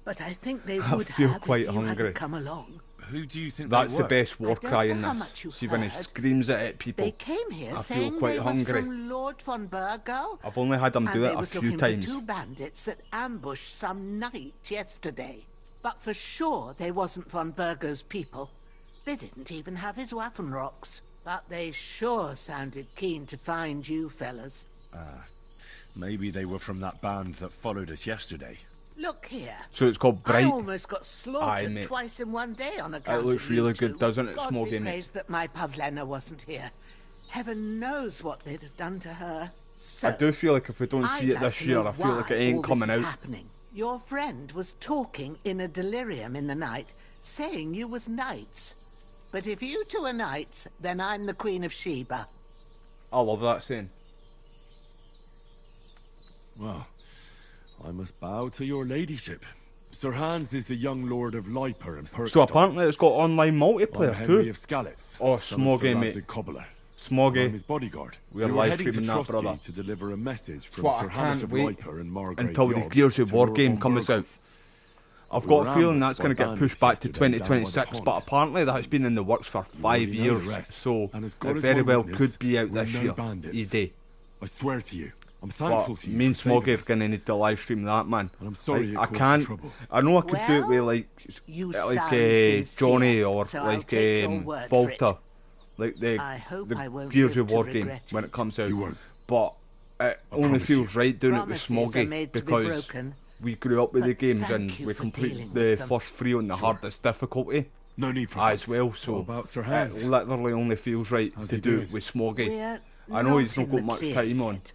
but I think they I would feel have quite if you hungry. hadn't come along. Who do you think That's they the were? best war I don't cry know in how this. much you See when he heard. screams it at people. They came here I saying feel quite they hungry. was from Lord von Burgo. I've only had them do and it they a was few looking times. for 2 bandits that ambushed some knight yesterday. But for sure they wasn't von Burgo's people. They didn't even have his Waffenrocks. But they sure sounded keen to find you fellas. Maybe they were from that band that followed us yesterday. Look here. So it's called Bright. I almost got slaughtered mate. twice in one day on account It looks of you really two. good, doesn't it, God Smoggy, be mate? praised that my Pavlena wasn't here. Heaven knows what they'd have done to her. So, I do feel like if we don't see it I'd like this to year, know I feel like it why ain't all coming this is out. happening. Your friend was talking in a delirium in the night, saying you was knights. But if you two are knights, then I'm the Queen of Sheba. I love that saying. Well, I must bow to your ladyship. Sir Hans is the young lord of Leiper and Perkstone. So apparently it's got online multiplayer I'm Henry too. of Skalitz, Oh, son of Sir Smoggy, Isaac mate. Cobbler. Smoggy. I'm his bodyguard. We are were live heading to streaming that, Trotsky brother. to deliver a message from What, Sir I Hannes can't of wait Leiper and Margrave until the Yods Gears of to War Lord game von comes out. Burgulf. I've We got were a feeling ambushed that's going to by get bandits pushed back to yesterday down by the 2026, pond. but apparently that's been in the works for 5 already know the years, rest, so and as it God is very my well witness, could be out we're this no year. bandits. ED. I swear to you, I'm thankful But to you me and for saving Smoggy are us. going to need to live stream that, man. And I'm sorry it I caused you can't. trouble. I know I could do it with Well, like you Johnny sound sincere, or so I'll like take your word for Volta, it. like the I hope I won't Gears live of to War game regret when it. it comes out. You won't. But it only promise feels right doing it with Promises are Smoggy made to be because broken. we grew up with the But games thank and you we for complete dealing the with them. first 3 on the hardest difficulty. No need for as thanks. well, so What about Sir it Hans? literally only feels right How's to he do doing? it with Smoggy. We're I know he's not not got in the much clear time on yet,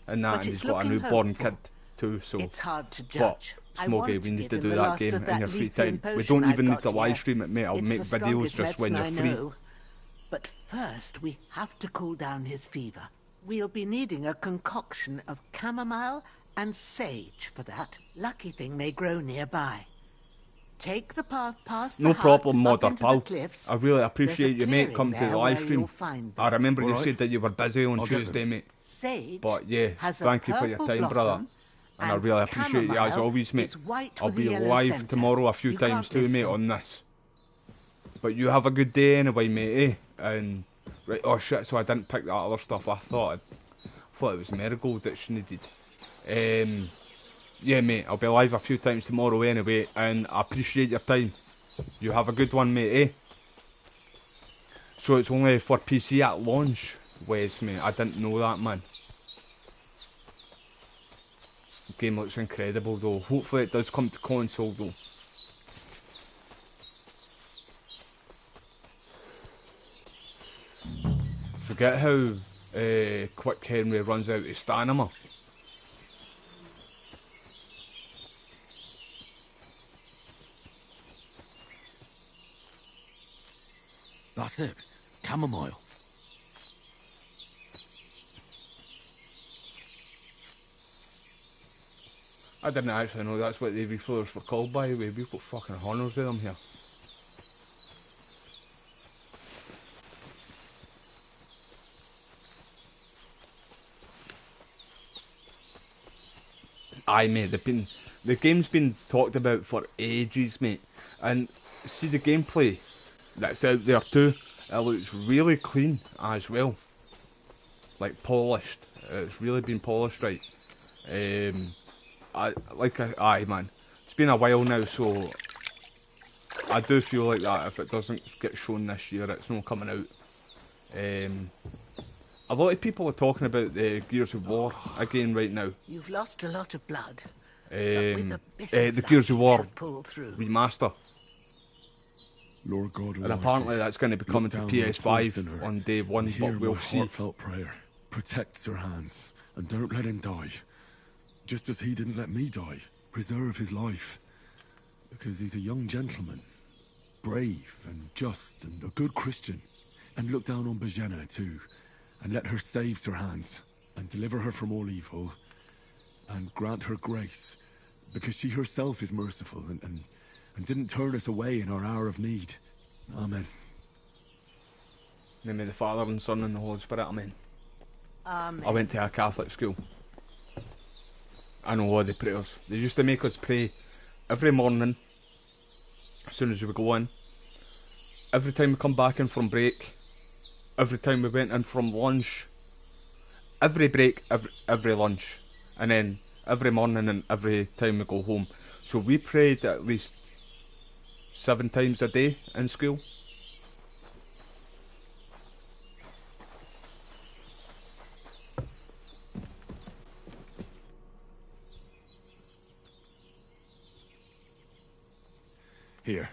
and that, but and he's it's got a looking newborn hopeful. kid too, so It's hard to but judge. Smoggy, we need to do that game in your free time. We don't even need to live stream it, mate. I'll make videos just when you're free. But first, we have to cool down his fever. We'll be needing a concoction of chamomile and sage for that. Lucky thing may grow nearby. Take the path past the No problem, hut, Modder, pal. cliffs. I really appreciate you, mate, clearing coming to the there live where stream. you'll find I remember you Alright. said that you were busy on I'll get Tuesday, them. mate. Sage But yeah, has a thank you for your purple time, brother. blossom, And I really appreciate you as chamomile always, mate. is white I'll with be a yellow live centre. tomorrow a few You times can't too, miss mate, them. on this. But you have a good day anyway, mate, eh? And right, oh shit, so I didn't pick that other stuff. I thought it was marigold that she needed. Yeah, mate, I'll be live a few times tomorrow anyway, and I appreciate your time. You have a good one, mate, eh? So it's only for PC at launch, Wes, mate. I didn't know that, man. The game looks incredible, though. Hopefully it does come to console, though. Forget how quick Henry runs out of stamina. That's it. Chamomile. I didn't actually know that's what the refillers were called, by the way. We've got fucking hundreds of them here. Aye, mate, the game's been talked about for ages, mate. And see the gameplay that's out there too. It looks really clean as well. Like polished. It's really been polished right. Aye, man. It's been a while now, so I do feel like that if it doesn't get shown this year, it's not coming out. A lot of people are talking about the Gears of War again right now. You've lost a lot of blood. The Gears of War pull through. remaster. Lord God, And apparently that's going to be coming to PS5 on day one, but we'll see. Heartfelt prayer. Protect Sir Hans, and don't let him die. Just as he didn't let me die. Preserve his life. Because he's a young gentleman. Brave and just and a good Christian. And look down on Bajena too. And let her save Sir Hans. And deliver her from all evil. And grant her grace. Because she herself is merciful and didn't turn us away in our hour of need. Amen. In the name of the Father and Son and the Holy Spirit, amen. Amen. I went to a Catholic school. I know all the prayers. They used to make us pray every morning, as soon as we go in. Every time we come back in from break. Every time we went in from lunch. Every break, every lunch. And then every morning and every time we go home. So we prayed at least 7 times a day in school. Here.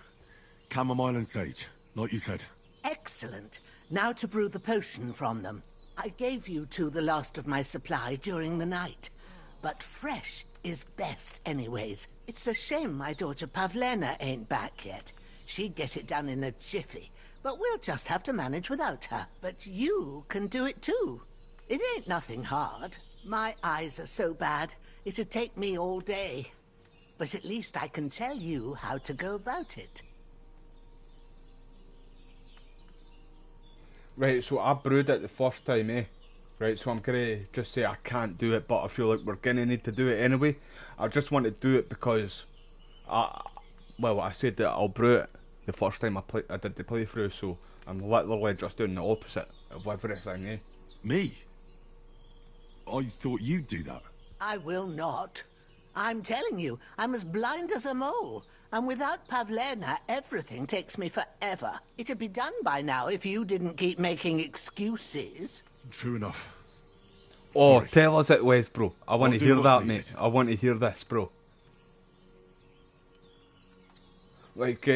Chamomile and sage, like you said. Excellent. Now to brew the potion from them. I gave you two the last of my supply during the night. But fresh is best anyways. It's a shame my daughter Pavlena ain't back yet. She'd get it done in a jiffy. But we'll just have to manage without her. But you can do it too. It ain't nothing hard. My eyes are so bad, it'd take me all day. But at least I can tell you how to go about it. Right, so I brewed it the first time, eh? Right, so I'm gonna just say I can't do it, but I feel like we're gonna need to do it anyway. I just want to do it because I said that I'll brew it the first time I did the playthrough, so I'm literally just doing the opposite of everything, eh? Me? I thought you'd do that. I will not. I'm telling you, I'm as blind as a mole. And without Pavlena, everything takes me forever. It'd be done by now if you didn't keep making excuses. True enough. Oh, Sorry. tell us it, Wes, bro. I want I'll to do hear what's that, needed. mate. I want to hear this, bro. Like,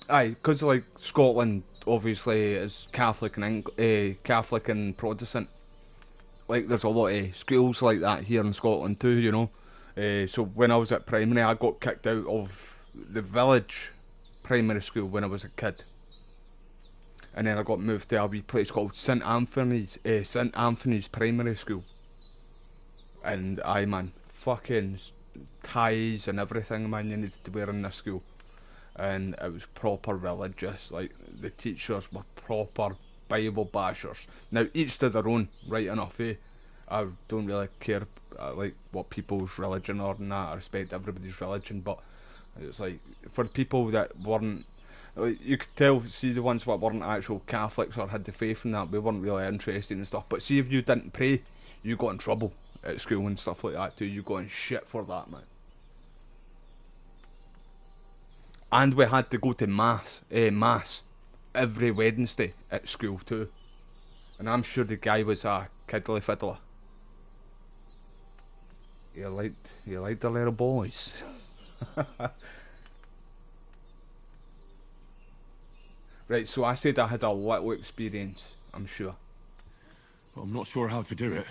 aye, because like Scotland obviously is Catholic and Protestant. Like, there's a lot of schools like that here in Scotland too, you know. So when I was at primary, I got kicked out of the village primary school when I was a kid. And then I got moved to a wee place called St Anthony's Primary School. And aye man, fucking ties and everything, man, you needed to wear in this school. And it was proper religious, like the teachers were proper Bible bashers. Now each to their own, right enough, eh? I don't really care like what people's religion are and that. I respect everybody's religion, but it's like for people that weren't, like, you could tell, see the ones that weren't actual Catholics or had the faith in that, we weren't really interested and stuff. But see, if you didn't pray, you got in trouble at school and stuff like that too. You got in shit for that, man. And we had to go to mass every Wednesday at school too. And I'm sure the guy was a kiddly fiddler. You liked the little boys. Right, so I said I had a little experience, I'm sure. But I'm not sure how to do it.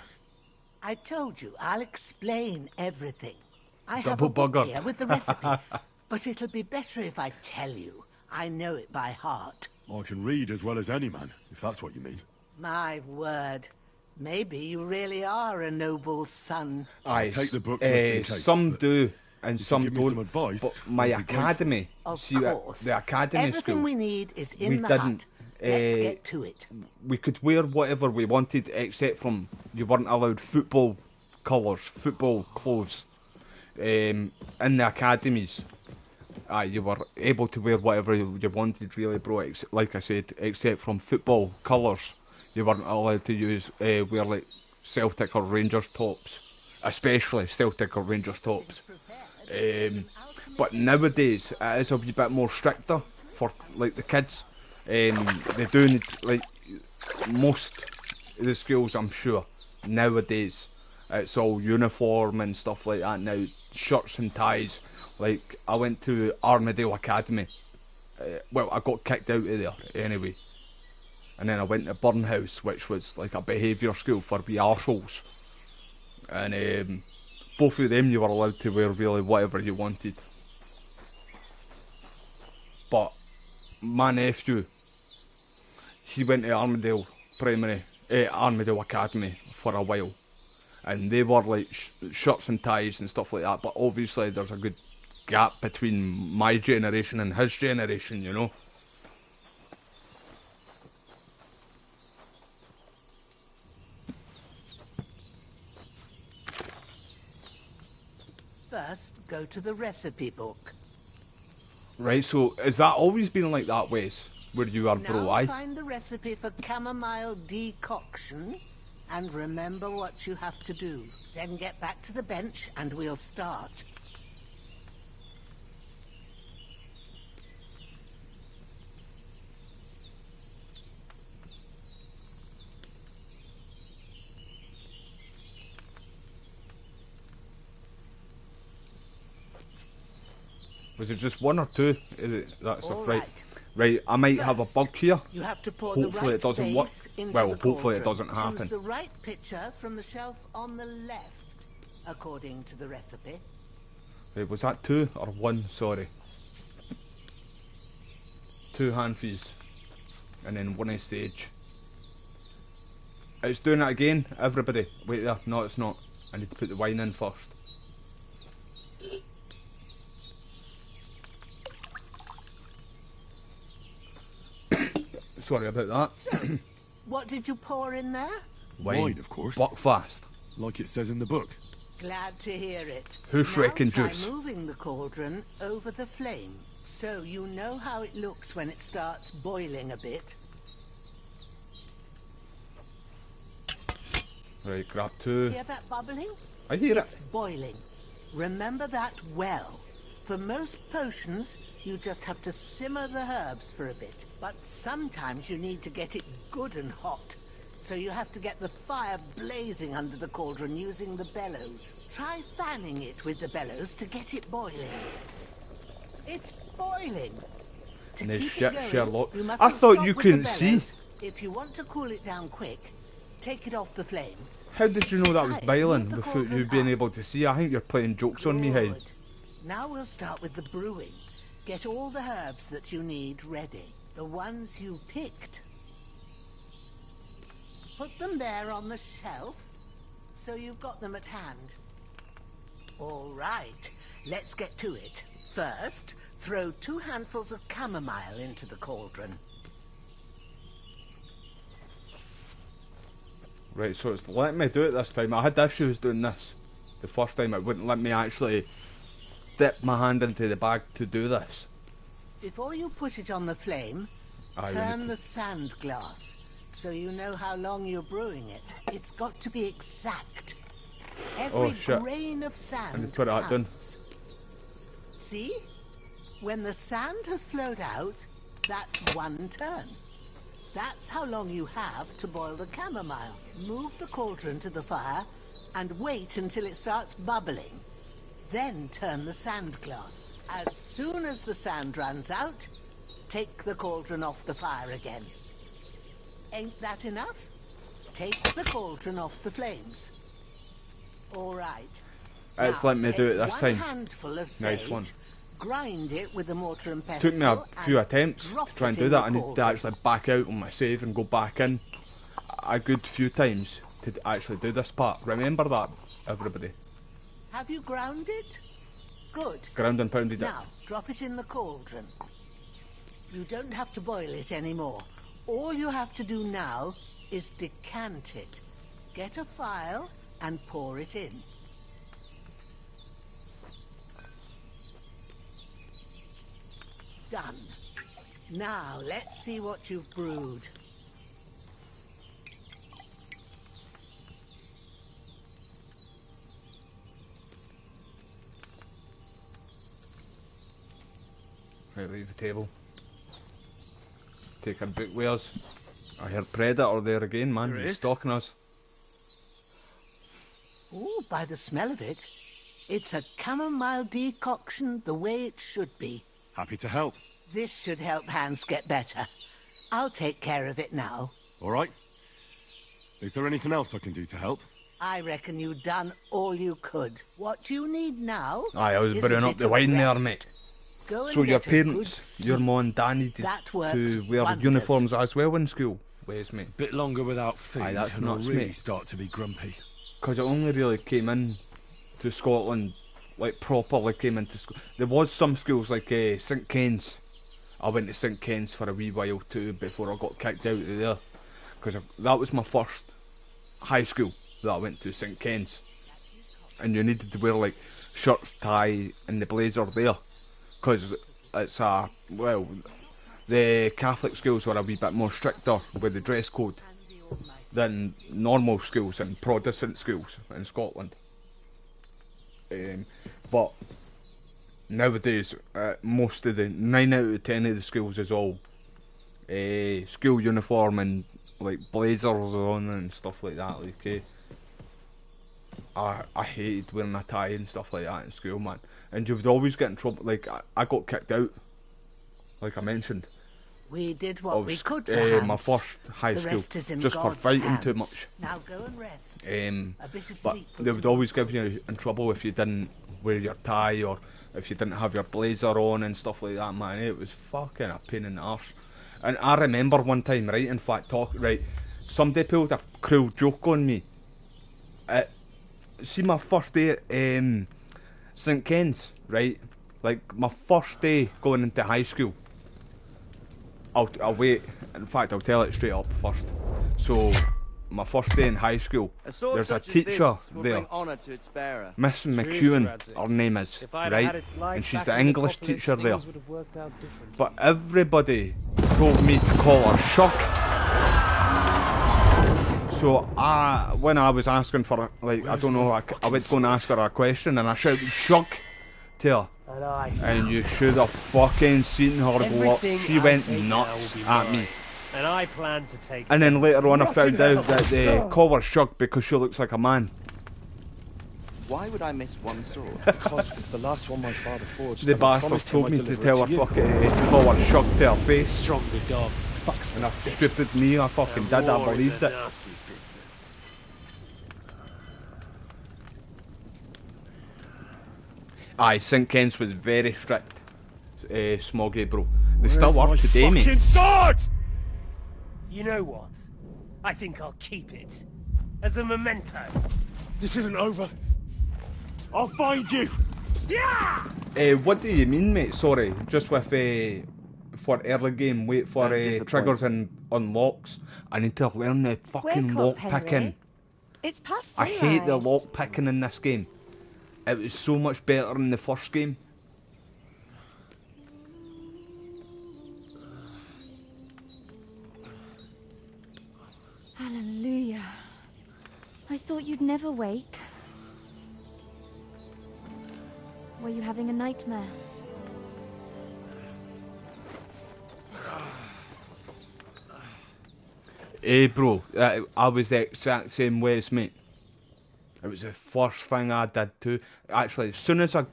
I told you, I'll explain everything. I Double have a book bugger. here with the recipe, but it'll be better if I tell you. I know it by heart. I can read as well as any man, if that's what you mean. My word. Maybe you really are a noble son. Aye, take the book just in case, some do and if some you give me don't. some advice, but my I'll be academy, Of see, course. the academy Everything school, we need is in we the didn't. hut. Let's get to it. We could wear whatever we wanted, except from you weren't allowed football colours, football clothes. In the academies, you were able to wear whatever you wanted, really, bro. Like I said, except from football colours, you weren't allowed to use wear like Celtic or Rangers tops, especially Celtic or Rangers tops. But nowadays it is a wee bit more stricter for like the kids. They do need, like most of the schools, I'm sure nowadays it's all uniform and stuff like that now, shirts and ties. Like I went to Armadale Academy, well, I got kicked out of there anyway, and then I went to Burnhouse, which was like a behaviour school for wee arseholes, and both of them you were allowed to wear really whatever you wanted. But my nephew, he went to Armadale Armadale Academy for a while, and they were like shirts and ties and stuff like that, but obviously there's a good gap between my generation and his generation, you know. First, go to the recipe book. Right, so has that always been like that, Wes, where you are, bro? Now find the recipe for chamomile decoction and remember what you have to do. Then get back to the bench and we'll start. Was it just one or two? That's All right. right. Right, I might have a bug here. You have to pour Hopefully the right it doesn't work. base into Well, the hopefully it cauldron. doesn't happen. Choose the right pitcher from the shelf on the left, according to the recipe. Right, was that two or one? Sorry. 2 handfuls. And then one stage. It's doing it again, everybody. Wait there. No, it's not. I need to put the wine in first. Sorry about that. So, what did you pour in there? Wine, of course. Buckfast. Like it says in the book. Glad to hear it. Hoosh-wrecking now try juice. moving the cauldron over the flame, so you know how it looks when it starts boiling a bit. Right, grab two. Hear that bubbling? I hear It's it. boiling. Remember that well. For most potions, you just have to simmer the herbs for a bit. But sometimes you need to get it good and hot. So you have to get the fire blazing under the cauldron using the bellows. Try fanning it with the bellows to get it boiling. It's boiling. To No keep shit, it going, Sherlock. you I mustn't thought stop you with couldn't the see. bellows. If you want to cool it down quick, take it off the flames. How did you know that was boiling without you being able to see? I think you're playing jokes on me, Hyde. Now we'll start with the brewing. Get all the herbs that you need ready. The ones you picked. Put them there on the shelf, so you've got them at hand. All right, let's get to it. First, throw 2 handfuls of chamomile into the cauldron. Right, so it's letting me do it this time. I had issues doing this. The first time it wouldn't let me actually dip my hand into the bag to do this. Before you put it on the flame, turn the sand glass, so you know how long you're brewing it. It's got to be exact. Every grain of sand put that done. See? When the sand has flowed out, that's 1 turn. That's how long you have to boil the chamomile. Move the cauldron to the fire and wait until it starts bubbling. Then turn the sand glass. As soon as the sand runs out, take the cauldron off the fire again. Ain't that enough? Take the cauldron off the flames. All right. It's letting me do it this time. Handful of Nice sage, one. grind it with a mortar and pestle. Took me a few attempts to try and do that. I need to actually back out on my save and go back in a good few times to actually do this part. Remember that, everybody. Have you ground it? Good. Ground and pounded it. Now, drop it in the cauldron. You don't have to boil it anymore. All you have to do now is decant it. Get a phial and pour it in. Done. Now, let's see what you've brewed. Right, leave the table. Take our book with us. I heard Predator there again, man. He's stalking us. Oh, by the smell of it, it's a chamomile decoction the way it should be. Happy to help. This should help Hans get better. I'll take care of it now. All right. Is there anything else I can do to help? I reckon you've done all you could. What you need now Aye, I was is burning a up bit the of wine there, rest. mate. Go and So your get a good parents, your mum and dad needed That works to wear wonders. uniforms as well in school? Where's mate? Bit longer without food, Aye, that's and I'll nuts, really mate. start to be grumpy. Because it only really came in to Scotland, like properly came into school. There was some schools like St Ken's. I went to St Ken's for a wee while too before I got kicked out of there. Because that was my first high school that I went to, St Ken's. And you needed to wear like shirts, tie and the blazer there. Because it's well, the Catholic schools were a wee bit more stricter with the dress code than normal schools and Protestant schools in Scotland. But nowadays, most of the 9 out of 10 of the schools is all school uniform and like blazers on and stuff like that. Like, I hated wearing a tie and stuff like that in school, man. And you would always get in trouble. Like I got kicked out, like I mentioned. We did what we could for Hans. My first high The school, rest is in just for God's fighting hands. too much. Now go and rest. A bit of But sleep they would always give you in trouble if you didn't wear your tie or if you didn't have your blazer on and stuff like that, man. It was fucking a pain in the arse. And I remember one time, right, in fact, somebody pulled a cruel joke on me. See my first day at St Ken's, right? Like my first day going into high school. I'll wait. In fact, I'll tell it straight up first. So, my first day in high school, there's a teacher there, Miss McEwen, her name is, right? And she's the English teacher there. But everybody told me to call her Shug. So when I was asking for, like, I don't know, I went to go and ask her a question and I shouted Shug to her. And you should have fucking seen her look. She went nuts at me. And I plan to take. And then later on I found out that they call her Shug because she looks like a man. Why would I miss one sword? Because it's the last one my father forged. The bastard told me to tell her fucking call her Shug to her face. Stronger dog. And I stupid me, I fucking did, I believed it. Aye, St. Ken's was very strict, Smoggy, bro. They still are today, mate. Fucking sword! You know what? I think I'll keep it. As a memento. This isn't over. I'll find you! Yeah! What do you mean, mate? Sorry, just with for early game, wait for triggers and unlocks. I need to learn the fucking lock picking. It's past I hate the sunrise. lock picking in this game. It was so much better in the first game. Hallelujah. I thought you'd never wake. Were you having a nightmare? Hey bro, I was the exact same way as mate. It was the first thing I did too. Actually, as soon as I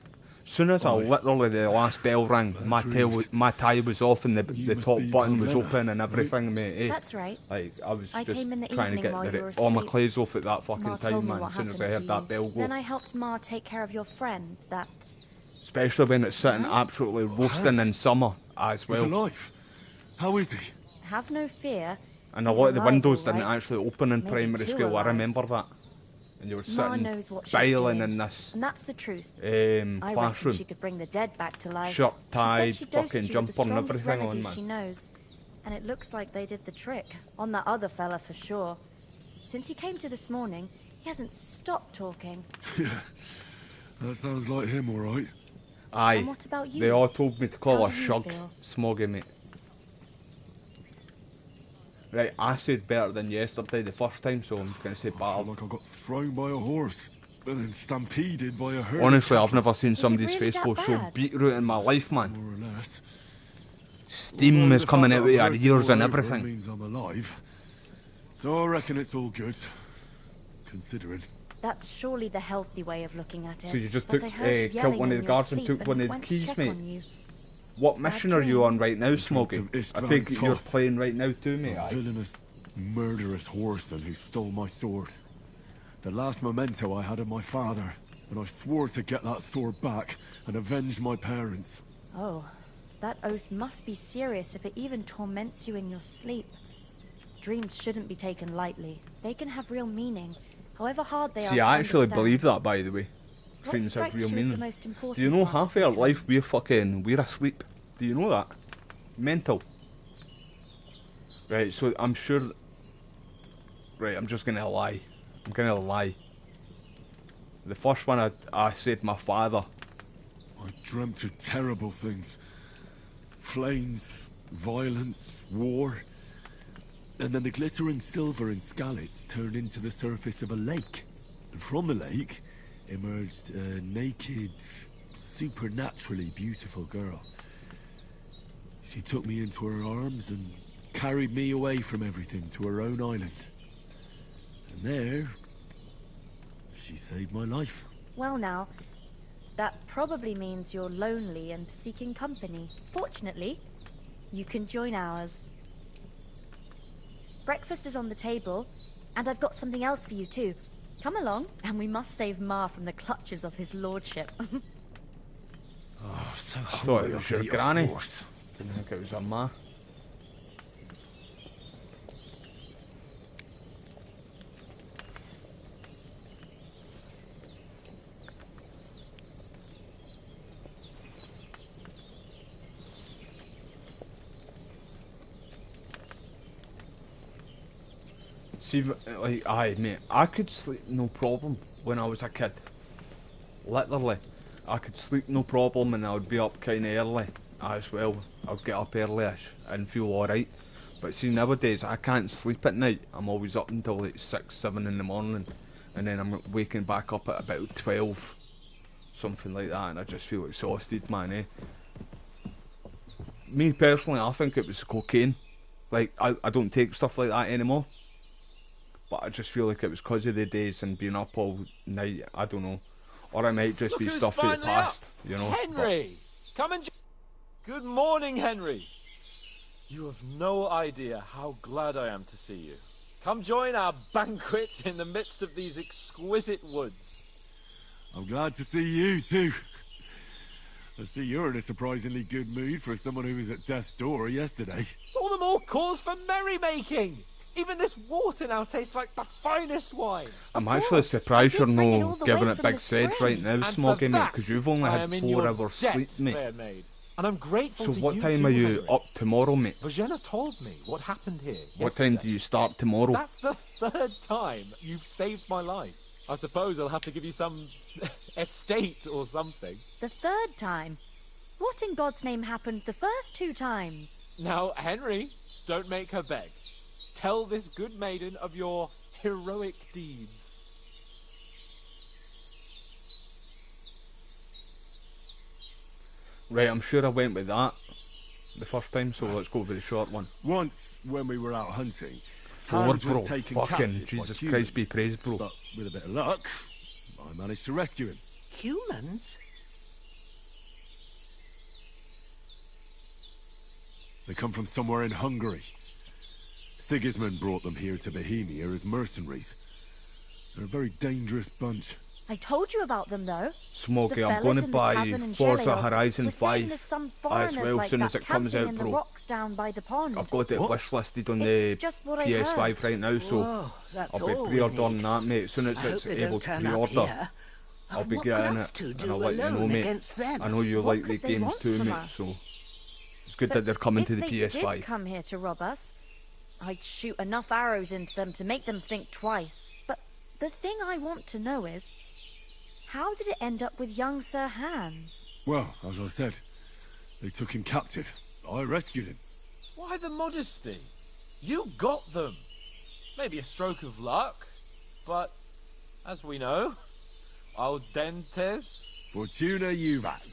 literally the last bell rang, my tie was off and the top button was open and everything, mate. Eh? That's right. Like I was just came in the trying to evening while you get were all my asleep. clothes off at that fucking Ma told time, me man. what As soon as I happened heard to that you. bell go. Then I helped Ma take care of your friend, that... Especially when it's sitting absolutely roasting in summer as well. He's alive. How is he? Have no fear. And a He's lot of the alive, windows all didn't right. actually open in Maybe primary two school. I alive. remember that. And you were Ma sitting knows what she's biling doing, in this and that's the truth. I reckon classroom. she could bring the dead back to life. Shirt, She tie, said she dosed fucking you with the jumper and strongest everything on, remedies man. she knows, and it looks like they did the trick on that other fella for sure. Since he came to this morning, he hasn't stopped talking. Yeah, that sounds like him, all right. Aye. And what about you? They all told me to call How her do you Shug. feel? Smoggy, mate. Right, I said better than yesterday the first time, so I'm going to say I feel battle. like I got thrown by a horse and then stampeded by a herd. Honestly, I've never seen somebody's really face that go so bad? beetroot in my life, man. More or less. Steam Although is the coming fact out that of I'm your ears and hurting all over everything. means I'm alive. So I reckon it's all good. Considering. That's surely the healthy way of looking at it. So you just But took, I heard you killed yelling one of in the your guards and sleep took one of the went to keys, check mate. on you. What mission are you on dreams. right now, The dregs Smoggy? of Istvan I take it you're Toth. playing right now too, mate. A aye? villainous, murderous horseman who stole my sword. The last memento I had of my father, and I swore to get that sword back and avenge my parents. Oh, that oath must be serious if it even torments you in your sleep. Dreams shouldn't be taken lightly. They can have real meaning, however hard they are See, to I actually understand. believe that, by the way. What Dreams have strikes real you as the meaning. most Do important you know part of half of our the life we're asleep? Do you know that? Mental. Right, so I'm sure... Right, I'm just gonna lie. I'm gonna lie. The first one I said my father. I dreamt of terrible things. Flames, violence, war. And then the glittering silver and scallops turned into the surface of a lake. And from the lake emerged a naked, supernaturally beautiful girl. She took me into her arms and carried me away from everything to her own island. And there, she saved my life. Well now, that probably means you're lonely and seeking company. Fortunately, you can join ours. Breakfast is on the table, and I've got something else for you too. Come along, and we must save Ma from the clutches of his lordship. Oh, so I thought it was your granny. Horse. Didn't think it was a ma. See, like, aye, mate, I could sleep no problem when I was a kid. Literally, I could sleep no problem and I would be up kind of early as well. I'd get up early-ish and feel alright. But see, nowadays, I can't sleep at night. I'm always up until like 6, 7 in the morning. And then I'm waking back up at about 12. Something like that, and I just feel exhausted, man, eh? Me personally, I think it was cocaine. Like, I don't take stuff like that anymore. But I just feel like it was because of the days and being up all night, I don't know. Or it might just Look be who's stuff of the finally past, up. you know. Henry! Come and... Good morning, Henry. You have no idea how glad I am to see you. Come join our banquet in the midst of these exquisite woods. I'm glad to see you too. I see you're in a surprisingly good mood for someone who was at death's door yesterday. All the more cause for merrymaking! Even this water now tastes like the finest wine. I'm actually surprised you're no the giving way it from big the sage spring. right now, And Smoggy, for mate, that, because you've only I had am in 4 your hours debt, sleep, mate. fair maid. And I'm grateful So to what you time too, are you Henry. up tomorrow, mate? Bojana told me what happened here. What time do you start tomorrow? That's the 3rd time you've saved my life. I suppose I'll have to give you some estate or something. The 3rd time? What in God's name happened the first 2 times? Now, Henry, don't make her beg. Tell this good maiden of your heroic deeds. Right, I'm sure I went with that the first time, so let's go with the short one. Once, when we were out hunting, 4, Hans bro. was taken Fucking captive Jesus by Christ be humans, praised, bro. But with a bit of luck, I managed to rescue him. Humans? They come from somewhere in Hungary. Sigismund brought them here to Bohemia as mercenaries. They're a very dangerous bunch. I told you about them, though. Smokey, The I'm fellas going to in the buy tavern in Forza Jelliot Horizon were saying 5 there's some as foreigners well, like as soon that as it comes camping out, in the bro. rocks down by the pond. I've got it wishlisted on It's the just what I PS5 heard. right now, so Whoa, that's I'll be all we pre-ordering need. that, mate. As soon as I hope it's they able don't to turn up pre-order, here. I'll be What getting could it, us two and do I'll let you know, alone mate. against them? I know you What like the could they games want too, from mate, us? so it's good But that they're coming if to the they PS5. did come here to rob us, I'd shoot enough arrows into them to make them think twice. But the thing I want to know is, how did it end up with young Sir Hans? Well, as I said, they took him captive. I rescued him. Why the modesty? You got them. Maybe a stroke of luck, but as we know, al dentes. Fortuna juvat.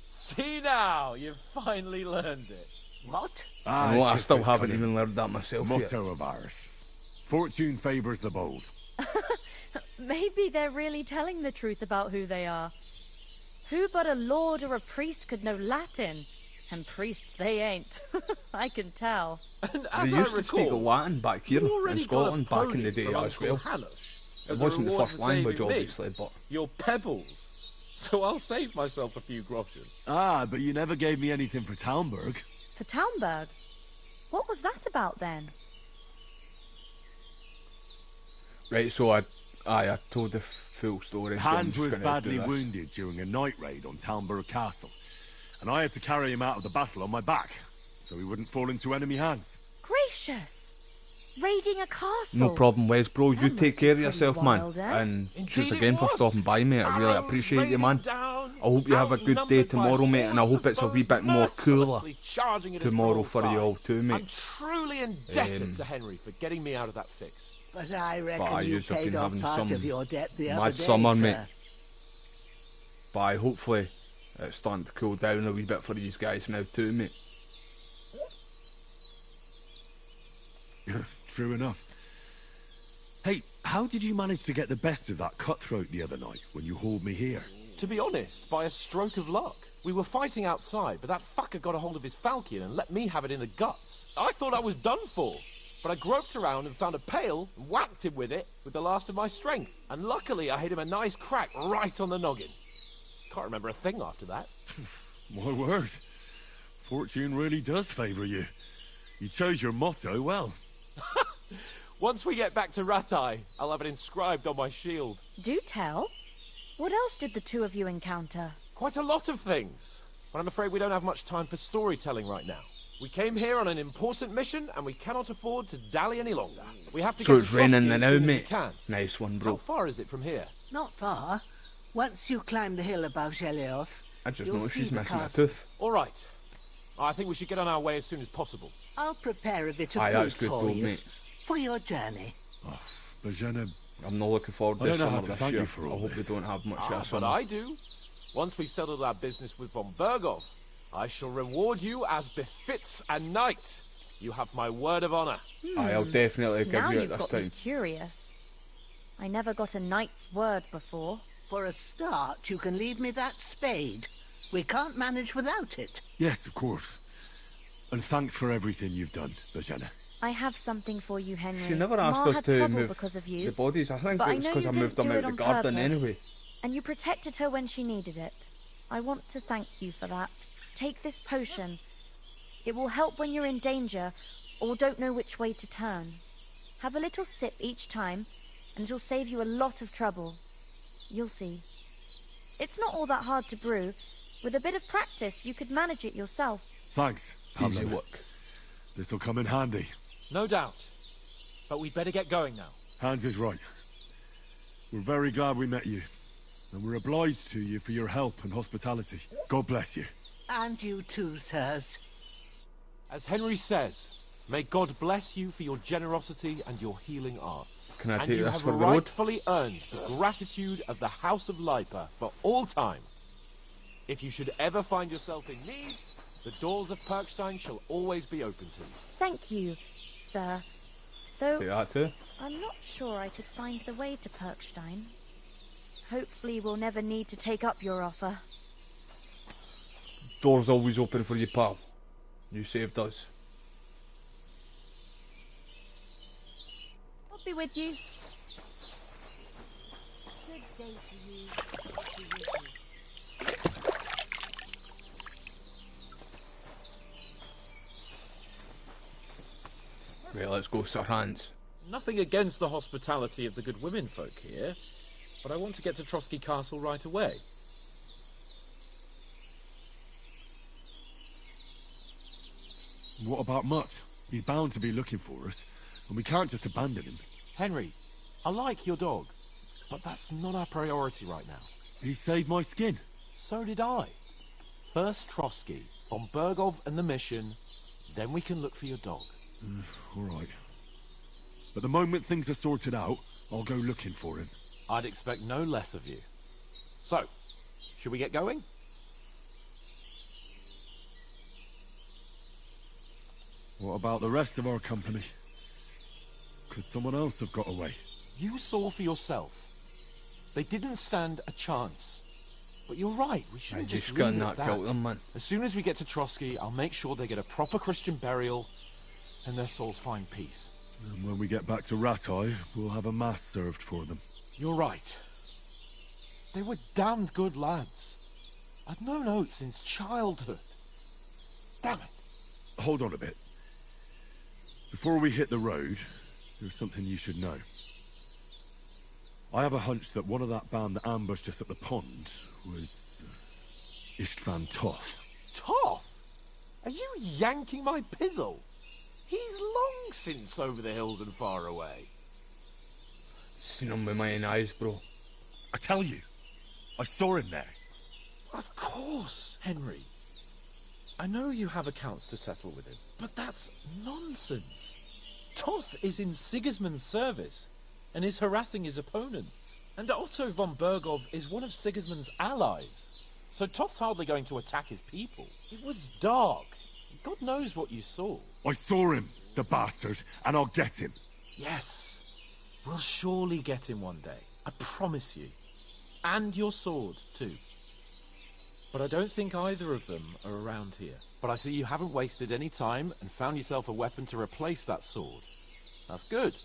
See now, you've finally learned it. What? You know it's what, I just still this haven't kind of even learned that myself yet. motto of ours. Fortune favours the bold. Maybe they're really telling the truth about who they are. Who but a lord or a priest could know Latin? And priests they ain't. I can tell. And They as I used to speak recall, Latin back here you in already Scotland got a back in the pony day from as Uncle well. Hanosh It as a wasn't the reward first for language, saving me. obviously, but Your pebbles. So I'll save myself a few groschen. Ah, but you never gave me anything for Talmberg. For Talmberg? What was that about then? right. So I told the full story. so I'm Hans just was gonna badly do this. wounded during a night raid on Talmberg Castle, and I had to carry him out of the battle on my back, so he wouldn't fall into enemy hands. Gracious! Raiding a castle! No problem, Wes, bro. You That must take be care of pretty yourself, wild, man. eh? And Indeed just it again for was. stopping by, mate. I really Arrows appreciate you, man. raining down, I hope you have a good day outnumbered by tomorrow, mate, and I hordes hope of it's a wee foes bit more cooler mercilessly charging at us from tomorrow all for you all sides. too, I'm mate. truly indebted Um, to Henry for getting me out of that fix. But I But reckon I you used to have paid been off having part some of your debt the other mad day, summer, sir. mate. But hopefully it's starting to cool down a wee bit for these guys now too, mate. True enough. Hey, how did you manage to get the best of that cutthroat the other night when you hauled me here? To be honest, by a stroke of luck. We were fighting outside, but that fucker got a hold of his falchion and let me have it in the guts. I thought I was done for. But I groped around and found a pail and whacked him with it with the last of my strength. And luckily I hit him a nice crack right on the noggin. Can't remember a thing after that. My word. Fortune really does favour you. You chose your motto well. Once we get back to Ratai, I'll have it inscribed on my shield. Do tell. What else did the two of you encounter? Quite a lot of things. But I'm afraid we don't have much time for storytelling right now. We came here on an important mission, and we cannot afford to dally any longer. We have to So get it's to raining Trotsky as now, soon as we mate. can. Nice one, How bro. far is it from here? Not far. Once you climb the hill above Jelioth, I just you'll noticed see she's the missing a castle. tooth. All right. I think we should get on our way as soon as possible. I'll prepare a bit of Aye, food that's good for though, you mate. for your journey. Bojana, I'm not looking forward I to don't know summer how to this thank year. you for all I hope this. they don't have much of But summer. I do. Once we've settled our business with von Bergov, I shall reward you as befits a knight. You have my word of honor. I'll definitely give Now you it you've this got me time. curious. I never got a knight's word before. For a start, you can leave me that spade. We can't manage without it. Yes, of course. And thanks for everything you've done, Bojana. I have something for you, Henry. She never asked Ma us had to trouble move because of you. the bodies. I think but it I was know because you I didn't moved them do out it the on garden purpose. anyway. And you protected her when she needed it. I want to thank you for that. Take this potion. It will help when you're in danger or don't know which way to turn. Have a little sip each time, and it'll save you a lot of trouble. You'll see. It's not all that hard to brew. With a bit of practice, you could manage it yourself. Thanks, Pablo. Easy work. This'll come in handy. No doubt. But we'd better get going now. Hans is right. We're very glad we met you. And we're obliged to you for your help and hospitality. God bless you. And you too, sirs. As Henry says, may God bless you for your generosity and your healing arts. Can I and take you this have for the road? rightfully earned the gratitude of the House of Lipa for all time. If you should ever find yourself in need, the doors of Perkstein shall always be open to you. Thank you, sir. Though Take that too. I'm not sure I could find the way to Perkstein. Hopefully we'll never need to take up your offer. Door's always open for you, pal. You saved us. I'll be with you. Good day to you. I'll be with you. Right, let's go, Sir Hans. Nothing against the hospitality of the good women folk here, but I want to get to Trotsky Castle right away. What about Mutt? He's bound to be looking for us, and we can't just abandon him. Henry, I like your dog, but that's not our priority right now. He saved my skin. So did I. First Trotsky, von Bergov and the mission, then we can look for your dog. All right. But the moment things are sorted out, I'll go looking for him. I'd expect no less of you. So, should we get going? What about the rest of our company? Could someone else have got away? You saw for yourself. They didn't stand a chance. But you're right, we shouldn't just leave it at that. Man. As soon as we get to Trotsky, I'll make sure they get a proper Christian burial and their souls find peace. And when we get back to Ratai, we'll have a mass served for them. You're right. They were damned good lads. I'd known Oates since childhood. Damn it. Hold on a bit. Before we hit the road, there's something you should know. I have a hunch that one of that band that ambushed us at the pond was Istvan Toth. Toth? Are you yanking my pizzle? He's long since over the hills and far away. Seen him with my own eyes, bro. I tell you, I saw him there. Of course, Henry. I know you have accounts to settle with him, but that's nonsense. Toth is in Sigismund's service and is harassing his opponents. And Otto von Bergov is one of Sigismund's allies. So Toth's hardly going to attack his people. It was dark. God knows what you saw. I saw him, the bastard, and I'll get him. Yes. We'll surely get him one day. I promise you. And your sword, too. But I don't think either of them are around here. But I see you haven't wasted any time and found yourself a weapon to replace that sword. That's good.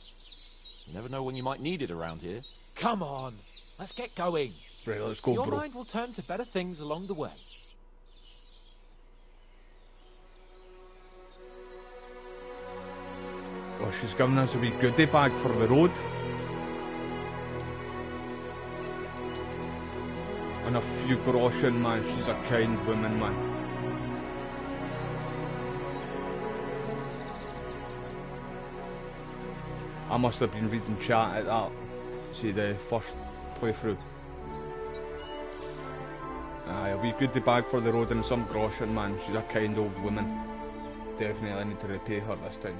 You never know when you might need it around here. Come on, let's get going. Right, let's go, Your bro. mind will turn to better things along the way. Oh, she's given us a wee goodie bag for the road. And a few groschen, man. She's a kind woman, man. I must have been reading chat at that. See, the first playthrough. Aye, a wee goodie bag for the road and some groschen, man. She's a kind old woman. Definitely need to repay her this time.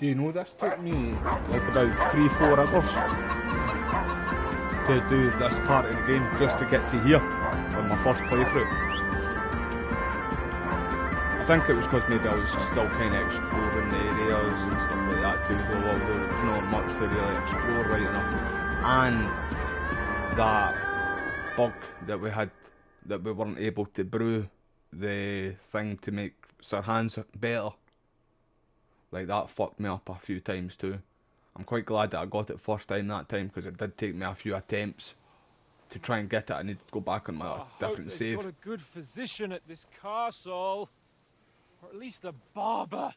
Do you know this took me like about 3-4 hours to do this part of the game just to get to here on my first playthrough. I think it was because maybe I was still kind of exploring the areas and stuff like that too, although there's not much to really explore right enough. And that bug that we had, that we weren't able to brew the thing to make Sir Hans better. Like, that fucked me up a few times too. I'm quite glad that I got it first time that time, because it did take me a few attempts to try and get it. I need to go back on my different save. Got a good physician at this castle. Or at least a barber.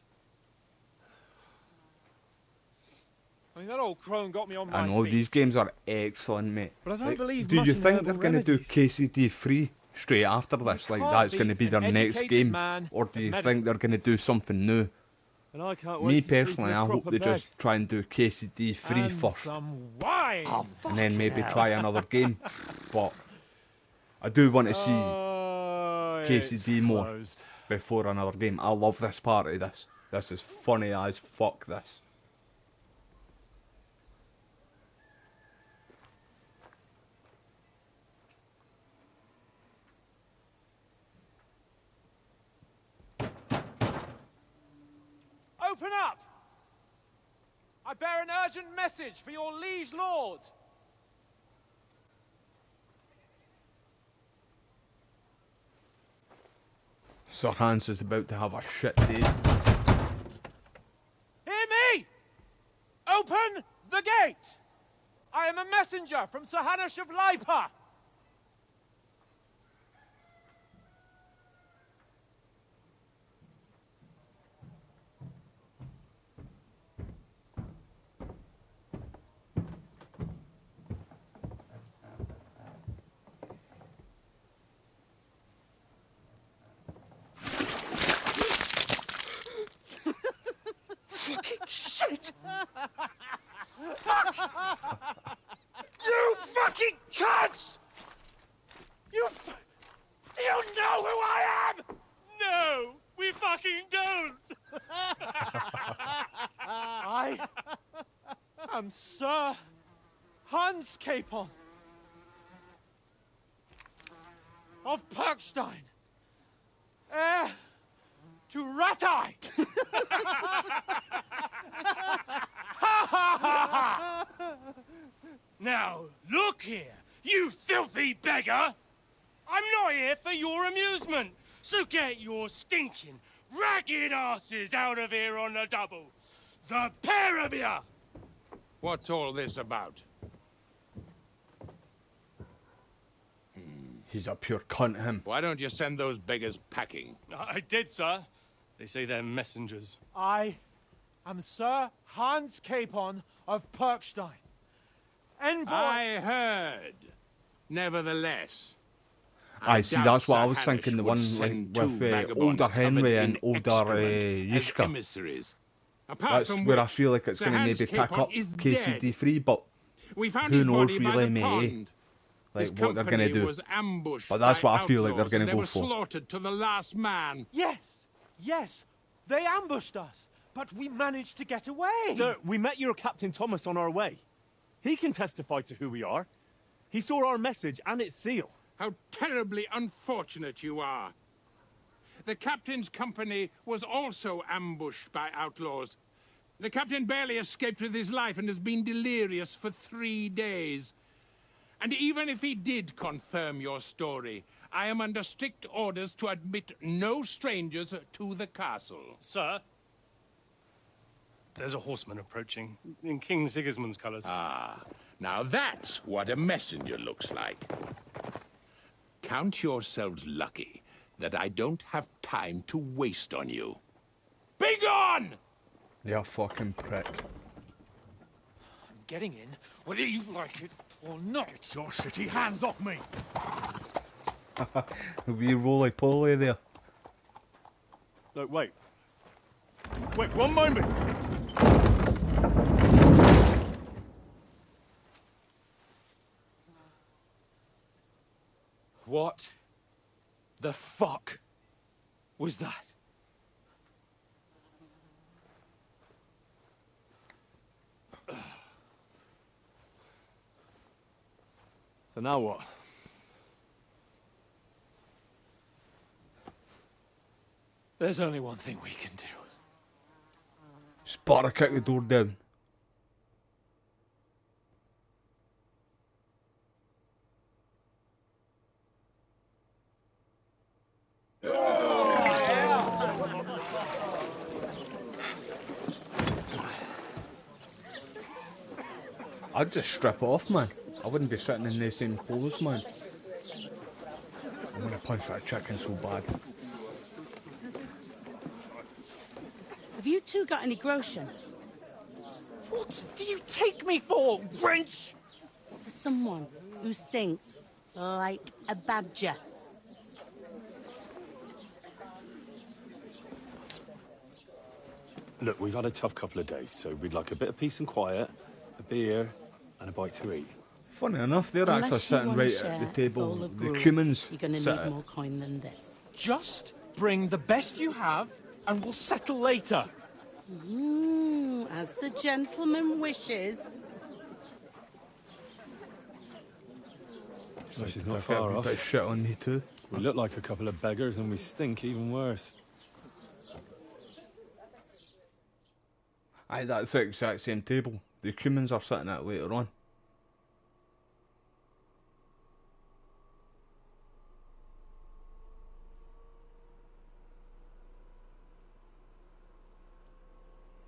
I mean, that old crone got me on my I know, feet. these games are excellent, mate. But I don't like, believe do much you in think herbal they're going to do remedies. KCD free straight after this? Like, that's going to be their next game? Or do you think they're going to do something new? And I can't Me wait to sleep personally, in a I hope proper they bed. just try and do KCD free And first. some wine. Oh, And then maybe try another game. But I do want to see KCD more before another game. I love this part of this. This is funny as fuck, this. Open up! I bear an urgent message for your liege lord. Sir Hans is about to have a shit day. Hear me! Open the gate! I am a messenger from Sir Hanush of Lipa. Fucking shit! Fuck! You fucking cunts! Do you know who I am? No, we fucking don't! I am Sir Hans Capon of Perkstein, heir to Ratai. Now, look here, you filthy beggar! I'm not here for your amusement, so get your stinking, ragged asses out of here on the double. The pair of you! What's all this about? He's a pure cunt, him. Why don't you send those beggars packing? I did, sir. They say they're messengers. I am Sir Hans Capon of Perkstein. Envoy. I heard. Nevertheless. I see, that's what I was thinking, the one like, with older Henry and older Yishka. That's where I feel like it's going to maybe pick up KCD3, but who knows really, mate? Like what they're going to do. But that's what I feel like they're going to go for. Slaughtered to the last man. Yes, they ambushed us, but we managed to get away. Sir, we met your Captain Thomas on our way. He can testify to who we are. He saw our message and its seal. How terribly unfortunate you are. The captain's company was also ambushed by outlaws. The captain barely escaped with his life and has been delirious for 3 days. And even if he did confirm your story, I am under strict orders to admit no strangers to the castle. Sir, there's a horseman approaching in King Sigismund's colours. Ah, now that's what a messenger looks like. Count yourselves lucky that I don't have time to waste on you. Be gone! You fucking prick. I'm getting in, whether you like it or not. Get your shitty hands off me! Wee roly-poly there. Look, wait. Wait, one moment! What the fuck was that? So now what? There's only one thing we can do. Sparta kick the door down. I'd just strip off, man. I wouldn't be sitting in the same clothes, man. I'm gonna punch that chicken so bad. Have you two got any groschen? What do you take me for, wench? For someone who stinks like a badger. Look, we've had a tough couple of days, so we'd like a bit of peace and quiet, a beer, and a bite to eat. Funny enough, they're Unless actually you sitting wanna right share at the a table. bowl of The gruel, humans you're gonna sit need at. more coin than this. Just bring the best you have, and we'll settle later. As the gentleman wishes. This is Like, not a far bit off. of shit on me too. We look like a couple of beggars, and we stink even worse. Aye, that's the exact same table. The humans are sitting at it later on.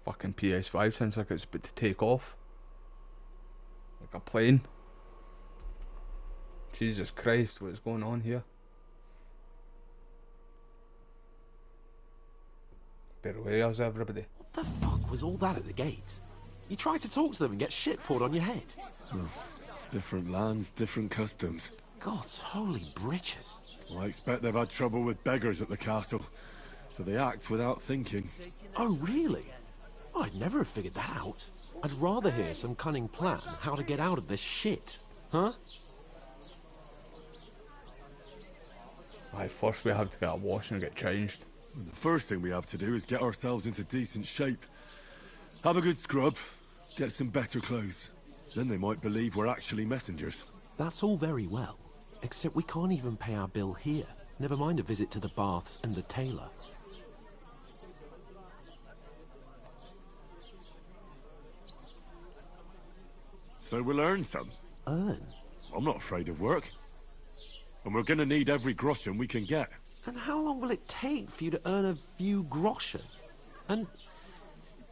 Fucking PS5 sounds like it's about to take off. Like a plane. Jesus Christ, what is going on here? Better away us, everybody. What the fuck was all that at the gate? You try to talk to them and get shit poured on your head. Different lands, different customs. God's holy britches. Well, I expect they've had trouble with beggars at the castle, so they act without thinking. Oh, really? I'd never have figured that out. I'd rather hear some cunning plan how to get out of this shit. Huh? Aye, first we have to get a wash and get changed. The first thing we have to do is get ourselves into decent shape. Have a good scrub, get some better clothes. Then they might believe we're actually messengers. That's all very well, except we can't even pay our bill here. Never mind a visit to the baths and the tailor. So we'll earn some. Earn? I'm not afraid of work. And we're gonna need every groschen we can get. And how long will it take for you to earn a few groschen? And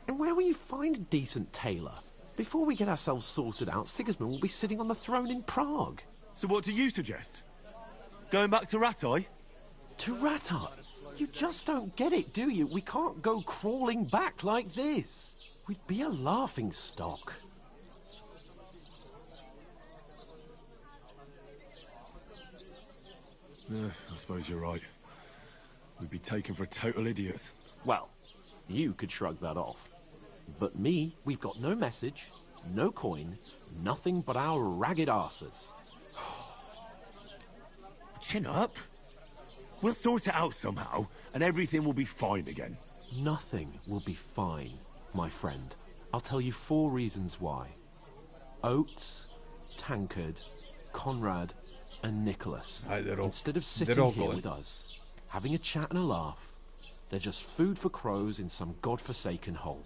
where will you find a decent tailor? Before we get ourselves sorted out, Sigismund will be sitting on the throne in Prague. So what do you suggest? Going back to Ratai? To Ratai? You just don't get it, do you? We can't go crawling back like this. We'd be a laughing stock. Yeah, I suppose you're right. We'd be taken for total idiots. Well, you could shrug that off. But me, we've got no message, no coin, nothing but our ragged arses. Chin up. We'll sort it out somehow, and everything will be fine again. Nothing will be fine, my friend. I'll tell you 4 reasons why. Oates, Tankard, Conrad, and Nicholas. Aye, instead of they're sitting all here going. with us, having a chat and a laugh, they're just food for crows in some godforsaken hole.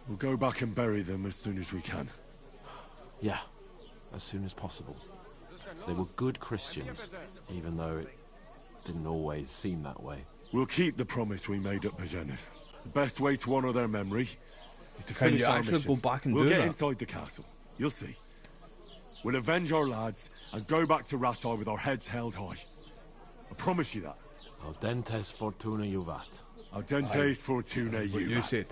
We'll go back and bury them as soon as we can. Yeah, as soon as possible. They were good Christians, even though it didn't always seem that way. We'll keep the promise we made at Bajenis. The best way to honour their memory is to Can finish you our actually mission. go back and we'll do get that? inside the castle. You'll see. We'll avenge our lads and go back to Ratai with our heads held high. I promise you that. Audentes fortuna juvat. Audentes fortuna What you juvat. said.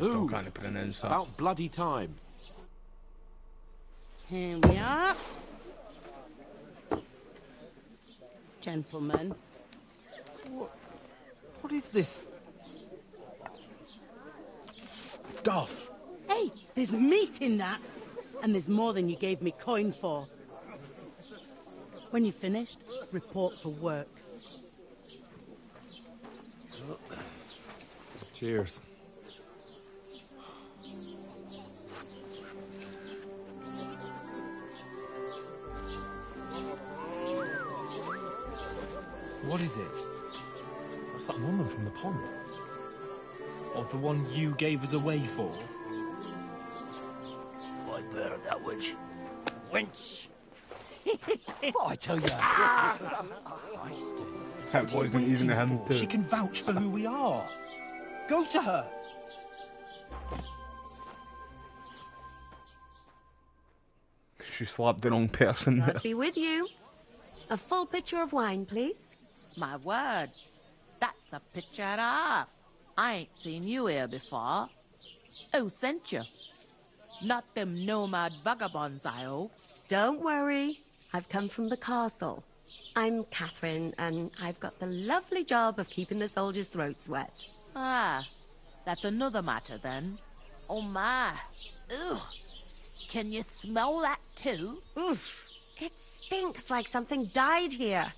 Ooh, Can't pronounce that. about bloody time. Here we are. Gentlemen. What is this stuff? Hey, there's meat in that. And there's more than you gave me coin for. When you're finished, report for work. Cheers. What is it? That's that woman from the pond. Or the one you gave us away for? Fight better that witch. Wench! What I tell you? It wasn't even him too. She can vouch for who we are. Go to her. She slapped the wrong person. God be with you. A full pitcher of wine, please. My word. That's a picture and a half. I ain't seen you here before. Who sent you? Not them nomad vagabonds, I hope. Don't worry. I've come from the castle. I'm Catherine, and I've got the lovely job of keeping the soldiers' throats wet. Ah, that's another matter then. Oh my. Ugh. Can you smell that too? Oof. It stinks like something died here.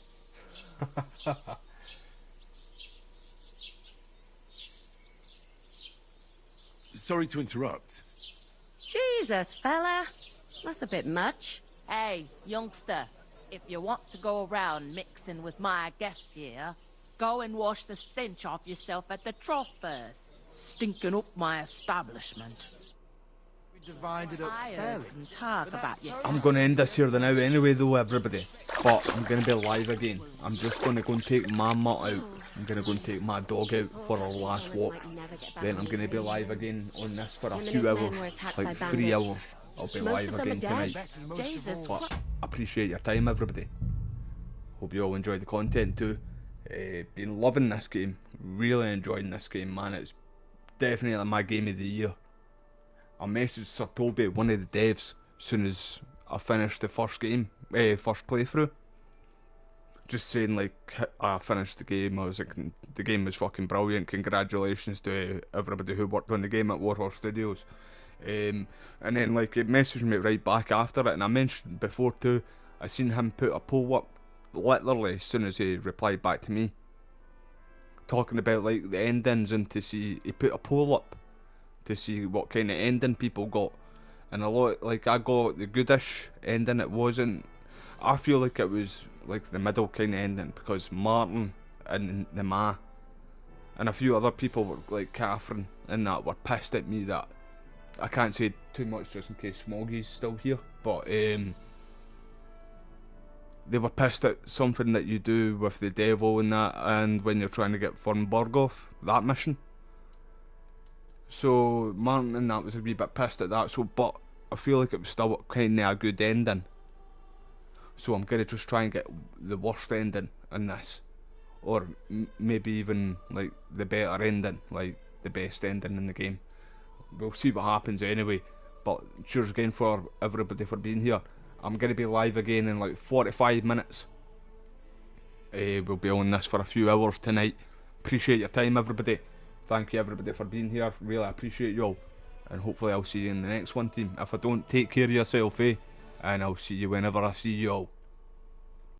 Sorry to interrupt. Jesus, fella. That's a bit much. Hey, youngster. If you want to go around mixing with my guests here, go and wash the stench off yourself at the trough first. Stinking up my establishment. Divided up I heard some talk about you. I'm going to end this here now anyway though, everybody. But I'm going to be live again. I'm just going to go and take my mutt out. I'm going to go and take my dog out for our last walk. Then I'm going to be live again on this for a few hours. Like 3 hours. I'll be live again tonight. Jesus, But I appreciate your time, everybody. Hope you all enjoyed the content too. Been loving this game. Really enjoying this game, man. It's definitely my game of the year. I messaged Sir Toby, one of the devs, as soon as I finished the first game, first playthrough. Just saying, like, I finished the game. I was like, the game was fucking brilliant. Congratulations to everybody who worked on the game at Warhorse Studios. And then, like, he messaged me right back after it, and I mentioned before too, I seen him put a poll up, literally, as soon as he replied back to me, talking about, like, the endings, and to see, he put a poll up to see what kind of ending people got, and a lot, like, I got the goodish ending. It wasn't, I feel like it was like the middle kind of ending, because Martin and the Ma and a few other people were, like Catherine and that, were pissed at me that, I can't say too much just in case Smoggy's still here, but they were pissed at something that you do with the devil and that, and when you're trying to get Fernburg off, that mission. So Martin and that was a wee bit pissed at that, so, but I feel like it was still kind of a good ending. So I'm going to just try and get the worst ending in this. Or maybe even like the better ending, like the best ending in the game. We'll see what happens anyway. But cheers again for everybody for being here. I'm going to be live again in like 45 minutes. We'll be on this for a few hours tonight. Appreciate your time, everybody. Thank you everybody for being here. Really appreciate you all. And hopefully I'll see you in the next one, team. If I don't, take care of yourself, and I'll see you whenever I see you all.